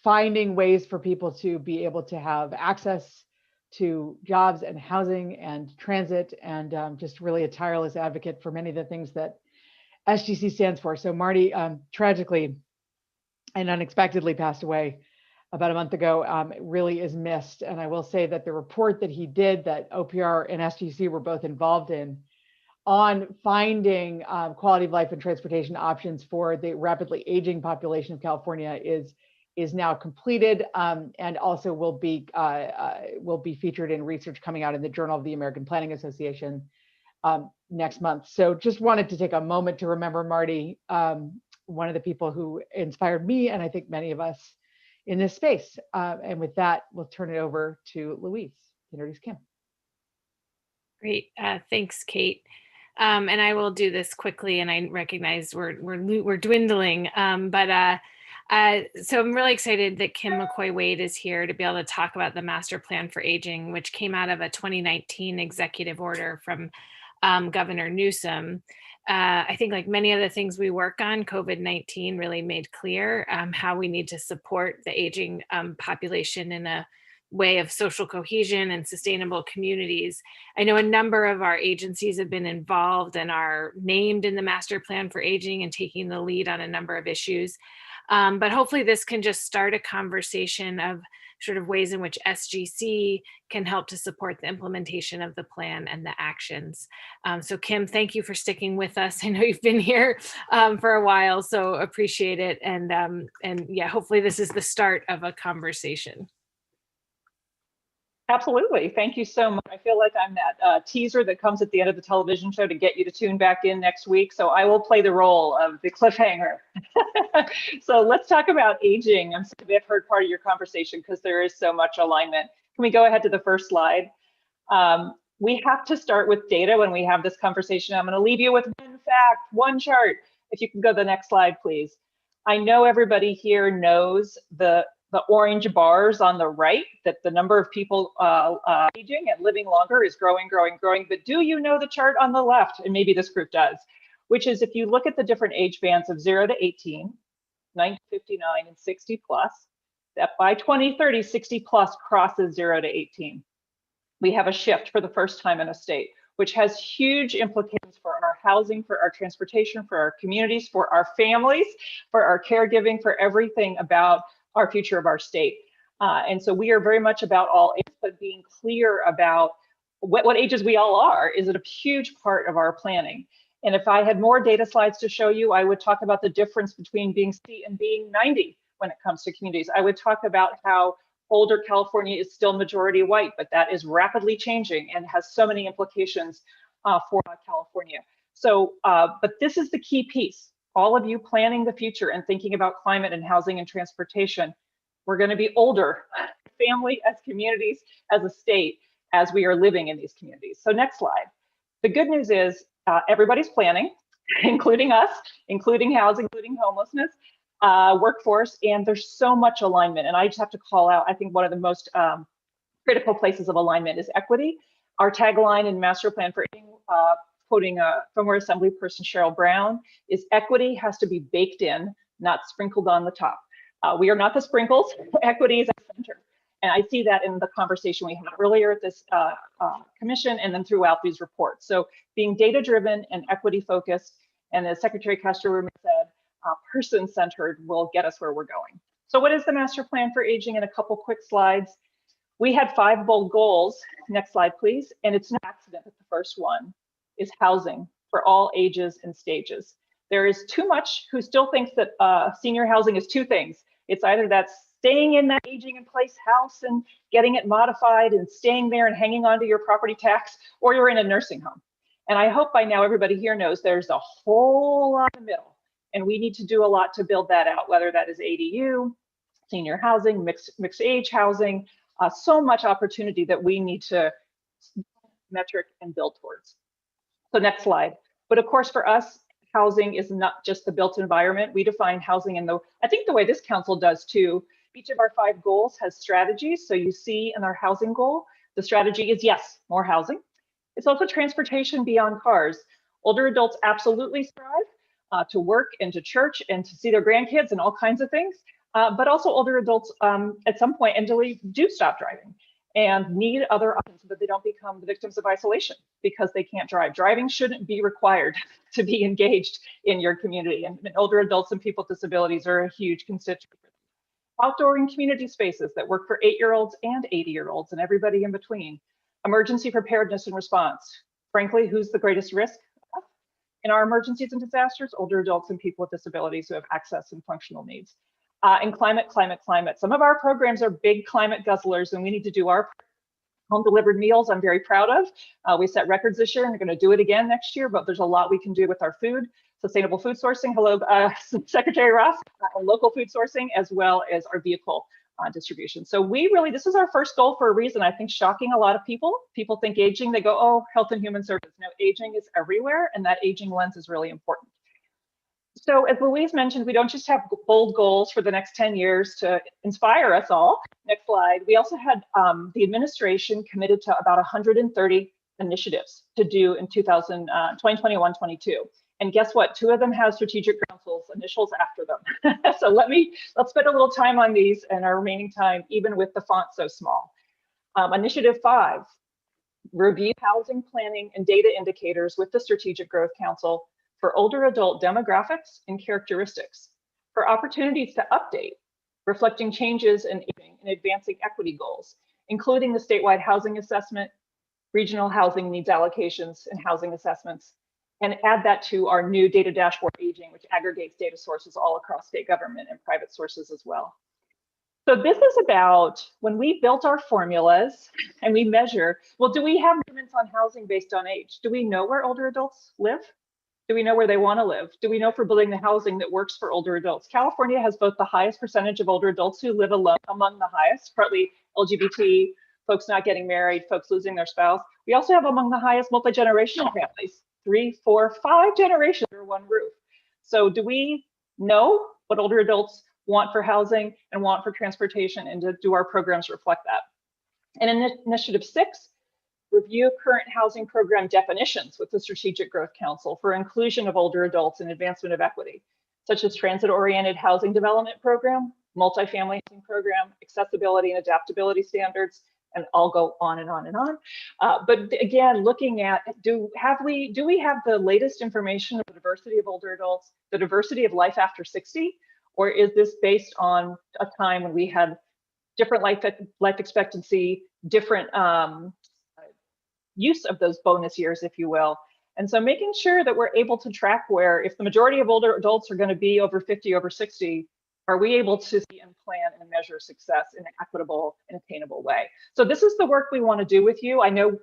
finding ways for people to be able to have access to jobs and housing and transit, and just really a tireless advocate for many of the things that SGC stands for. So Marty tragically and unexpectedly passed away about a month ago. It really is missed. And I will say that the report that he did, that OPR and SGC were both involved in, on finding quality of life and transportation options for the rapidly aging population of California, is now completed, and also will be featured in research coming out in the Journal of the American Planning Association next month. So just wanted to take a moment to remember Marty, one of the people who inspired me, and I think many of us in this space. And with that, we'll turn it over to Louise to introduce Kim. Great, thanks, Kate. And I will do this quickly, and I recognize we're dwindling, so I'm really excited that Kim McCoy-Wade is here to be able to talk about the Master Plan for Aging, which came out of a 2019 executive order from Governor Newsom. I think, like many of the things we work on, COVID-19 really made clear how we need to support the aging population in a way of social cohesion and sustainable communities. I know a number of our agencies have been involved and are named in the Master Plan for Aging and taking the lead on a number of issues. But hopefully this can just start a conversation of sort of ways in which SGC can help to support the implementation of the plan and the actions. So Kim, thank you for sticking with us. I know you've been here for a while, so appreciate it. And yeah, hopefully this is the start of a conversation. Absolutely. Thank you so much. I feel like I'm that teaser that comes at the end of the television show to get you to tune back in next week. So I will play the role of the cliffhanger. So let's talk about aging. I'm sorry I've heard part of your conversation because there is so much alignment. Can we go ahead to the first slide? We have to start with data when we have this conversation. I'm going to leave you with one fact, one chart. If you can go to the next slide, please. I know everybody here knows the orange bars on the right, that the number of people aging and living longer is growing. But do you know the chart on the left? And maybe this group does, which is if you look at the different age bands of 0 to 18, 9 to 59, and 60 plus, that by 2030, 60 plus crosses 0 to 18. We have a shift for the first time in a state, which has huge implications for our housing, for our transportation, for our communities, for our families, for our caregiving, for everything about our future of our state. And so we are very much about all ages, but being clear about what ages we all are is a huge part of our planning. And if I had more data slides to show you, I would talk about the difference between being 60 and being 90 when it comes to communities. I would talk about how older California is still majority white, but that is rapidly changing and has so many implications for California. So, but this is the key piece. All of you planning the future and thinking about climate and housing and transportation, we're going to be older, family, as communities, as a state, as we are living in these communities. So next slide. The good news is everybody's planning, including us, including housing, including homelessness, workforce, and there's so much alignment. And I just have to call out, I think one of the most critical places of alignment is equity. Our tagline in Master Plan for Aging, quoting former Assemblyperson Cheryl Brown, is equity has to be baked in, not sprinkled on the top. We are not the sprinkles, equity is at the center. And I see that in the conversation we had earlier at this commission and then throughout these reports. So being data-driven and equity-focused, and as Secretary Castro said, person-centered will get us where we're going. So what is the master plan for aging in a couple quick slides? We had 5 bold goals. Next slide, please. And it's no accident that the first one is housing for all ages and stages. There is too much who still thinks that senior housing is 2 things. It's either that staying in that aging in place house and getting it modified and staying there and hanging on to your property tax, or you're in a nursing home. And I hope by now everybody here knows there's a whole lot in the middle, and we need to do a lot to build that out, whether that is ADU, senior housing, mixed age housing, so much opportunity that we need to metric and build towards. So next slide. But of course, for us, housing is not just the built environment. We define housing in I think the way this council does too. Each of our 5 goals has strategies. So you see in our housing goal, the strategy is yes, more housing. It's also transportation beyond cars. Older adults absolutely strive to work and to church and to see their grandkids and all kinds of things. But also older adults at some point do stop driving and need other options so that they don't become the victims of isolation because they can't drive. Driving shouldn't be required to be engaged in your community. And older adults and people with disabilities are a huge constituent. Outdoor and community spaces that work for 8-year-olds and 80-year-olds and everybody in between. Emergency preparedness and response. Frankly, who's the greatest risk? In our emergencies and disasters, older adults and people with disabilities who have access and functional needs. And climate. Some of our programs are big climate guzzlers, and we need to do our home delivered meals. I'm very proud of. We set records this year, and we're going to do it again next year, but there's a lot we can do with our food. Sustainable food sourcing, hello, Secretary Ross, local food sourcing, as well as our vehicle distribution. So this is our first goal for a reason, I think, shocking a lot of people. People think aging, they go, oh, health and human service. No, aging is everywhere, and that aging lens is really important. So as Louise mentioned, we don't just have bold goals for the next 10 years to inspire us all. Next slide. We also had the administration committed to about 130 initiatives to do in 2021-22. And guess what? 2 of them have strategic councils initials after them. So let's spend a little time on these and our remaining time, even with the font so small. Initiative 5, review housing planning and data indicators with the Strategic Growth Council for older adult demographics and characteristics, for opportunities to update, reflecting changes in aging and advancing equity goals, including the statewide housing assessment, regional housing needs allocations and housing assessments, and add that to our new data dashboard aging, which aggregates data sources all across state government and private sources as well. So this is about when we built our formulas and we measure, well, do we have limits on housing based on age? Do we know where older adults live? Do we know where they want to live? Do we know if we're building the housing that works for older adults? California has both the highest percentage of older adults who live alone, among the highest, partly LGBT, folks not getting married, folks losing their spouse. We also have among the highest multi-generational families, 3, 4, 5 generations under one roof. So do we know what older adults want for housing and want for transportation, and do our programs reflect that? And in Initiative 6, review current housing program definitions with the Strategic Growth Council for inclusion of older adults and advancement of equity, such as transit-oriented housing development program, multifamily housing program, accessibility and adaptability standards, and I'll go on and on and on. But again, looking at, do we have the latest information of the diversity of older adults, the diversity of life after 60, or is this based on a time when we had different life expectancy, different use of those bonus years, if you will? And so making sure that we're able to track where, if the majority of older adults are going to be over 50, over 60, are we able to see and plan and measure success in an equitable and attainable way? So this is the work we want to do with you. I know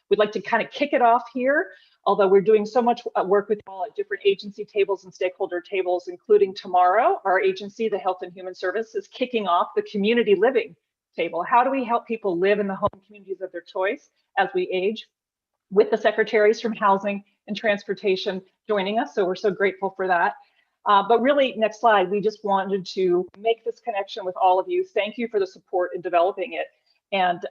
we'd like to kind of kick it off here, although we're doing so much work with all at different agency tables and stakeholder tables, including tomorrow, our agency, the Health and Human Services, kicking off the community living table. How do we help people live in the home communities of their choice as we age, with the secretaries from housing and transportation joining us. So we're so grateful for that. But really, next slide, we just wanted to make this connection with all of you. Thank you for the support in developing it, and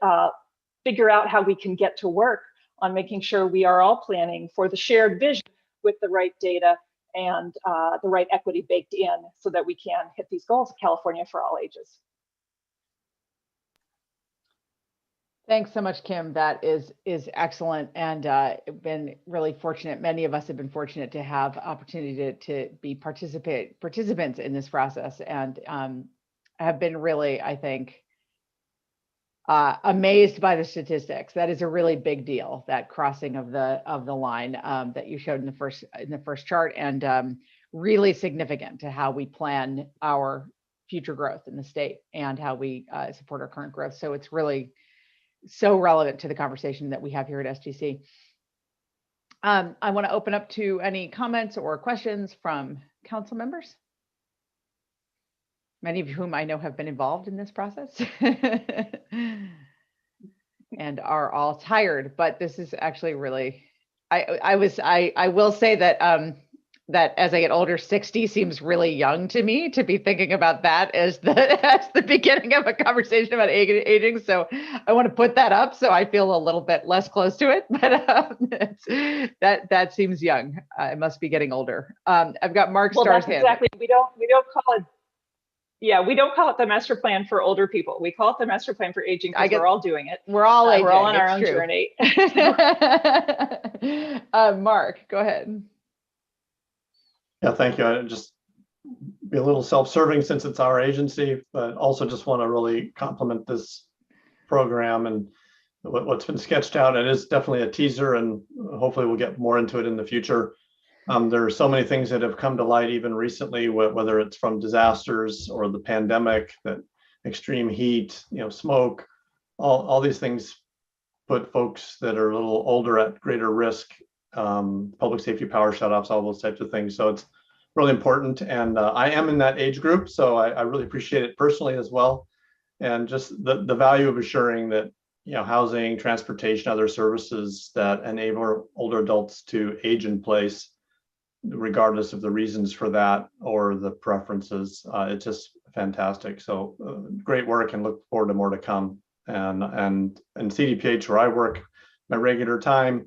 figure out how we can get to work on making sure we are all planning for the shared vision with the right data and the right equity baked in so that we can hit these goals of California for all ages. Thanks so much, Kim. That is excellent, and been really fortunate. Many of us have been fortunate to have opportunity to be participants in this process, and have been really, I think, amazed by the statistics. That is a really big deal, that crossing of the line that you showed in the first chart, and really significant to how we plan our future growth in the state and how we support our current growth. So it's really so relevant to the conversation that we have here at SGC. I want to open up to any comments or questions from council members, many of whom I know have been involved in this process and are all tired, but this is actually really, I will say that that as I get older, 60 seems really young to me to be thinking about that as the beginning of a conversation about aging. So I want to put that up so I feel a little bit less close to it, but that seems young. I must be getting older. I've got Mark Starr's hand. Exactly. We don't call it. Yeah, we don't call it the master plan for older people. We call it the master plan for aging because we're all doing it. We're all aging. We're all on our own journey. Mark, go ahead. Yeah, thank you. I just be a little self-serving since it's our agency, but also just want to really compliment this program and what's been sketched out. It is definitely a teaser, and hopefully we'll get more into it in the future. There are so many things that have come to light even recently, whether it's from disasters or the pandemic, that extreme heat, smoke, all these things put folks that are a little older at greater risk, public safety power shutoffs, all those types of things. So it's really important. And I am in that age group, so I really appreciate it personally as well. And just the value of assuring that, housing, transportation, other services that enable older adults to age in place, regardless of the reasons for that or the preferences. It's just fantastic. So great work, and look forward to more to come. And CDPH, where I work my regular time,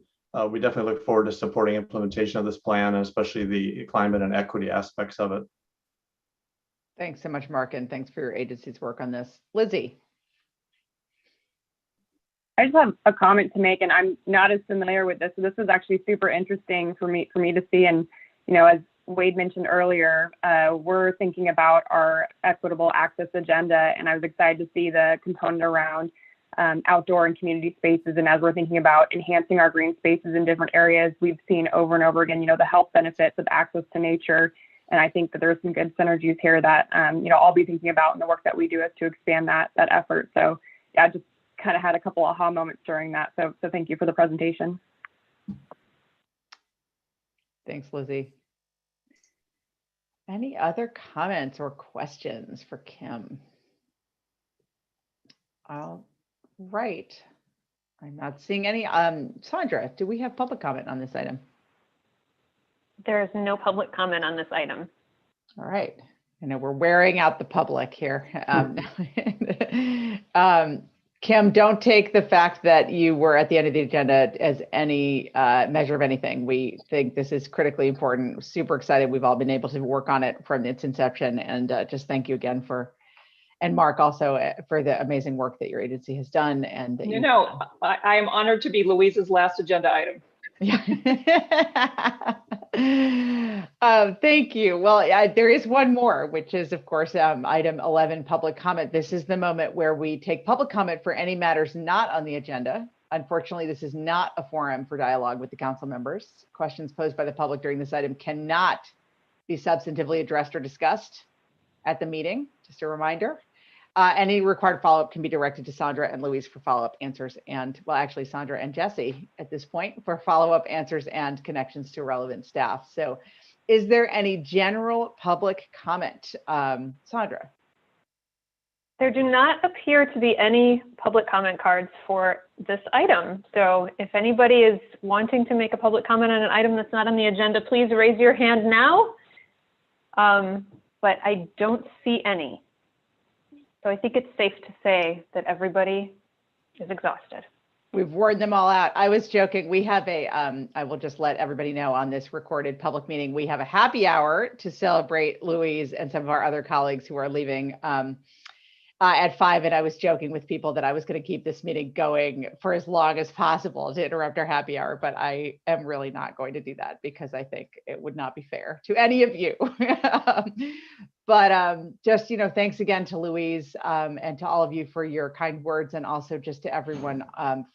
we definitely look forward to supporting implementation of this plan, and especially the climate and equity aspects of it. Thanks so much, Mark, and thanks for your agency's work on this. Lizzie. I just have a comment to make, and I'm not as familiar with this. So this is actually super interesting for me to see. And, as Wade mentioned earlier, we're thinking about our equitable access agenda, and I was excited to see the component around outdoor and community spaces. And as we're thinking about enhancing our green spaces in different areas, we've seen over and over again, the health benefits of access to nature. And I think that there's some good synergies here that, I'll be thinking about in the work that we do is to expand that effort. So yeah, just kind of had a couple aha moments during that. So thank you for the presentation. Thanks, Lizzie. Any other comments or questions for Kim? All right. I'm not seeing any. Sandra, do we have public comment on this item? There is no public comment on this item. All right. I know we're wearing out the public here. Kim, don't take the fact that you were at the end of the agenda as any measure of anything. We think this is critically important. Super excited. We've all been able to work on it from its inception, and just thank you again and Mark also for the amazing work that your agency has done. And I am honored to be Louise's last agenda item. Thank you. Well, there is one more, which is, of course, item 11, public comment. This is the moment where we take public comment for any matters not on the agenda. Unfortunately, this is not a forum for dialogue with the council members. Questions posed by the public during this item cannot be substantively addressed or discussed at the meeting. Just a reminder. Any required follow-up can be directed to Sandra and Louise for follow-up answers, and well, actually Sandra and Jesse at this point for follow-up answers and connections to relevant staff. So is there any general public comment? Sandra? There do not appear to be any public comment cards for this item. So if anybody is wanting to make a public comment on an item that's not on the agenda, please raise your hand now. But I don't see any. So I think it's safe to say that everybody is exhausted. We've worn them all out. I was joking. We have I will just let everybody know on this recorded public meeting, we have a happy hour to celebrate Louise and some of our other colleagues who are leaving at 5. And I was joking with people that I was going to keep this meeting going for as long as possible to interrupt our happy hour. But I am really not going to do that because I think it would not be fair to any of you. But just, thanks again to Louise and to all of you for your kind words, and also just to everyone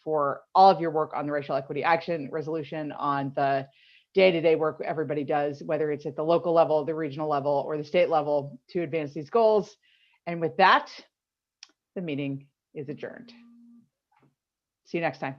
for all of your work on the Racial Equity Action Resolution, on the day-to-day work everybody does, whether it's at the local level, the regional level, or the state level, to advance these goals. And with that, the meeting is adjourned. See you next time.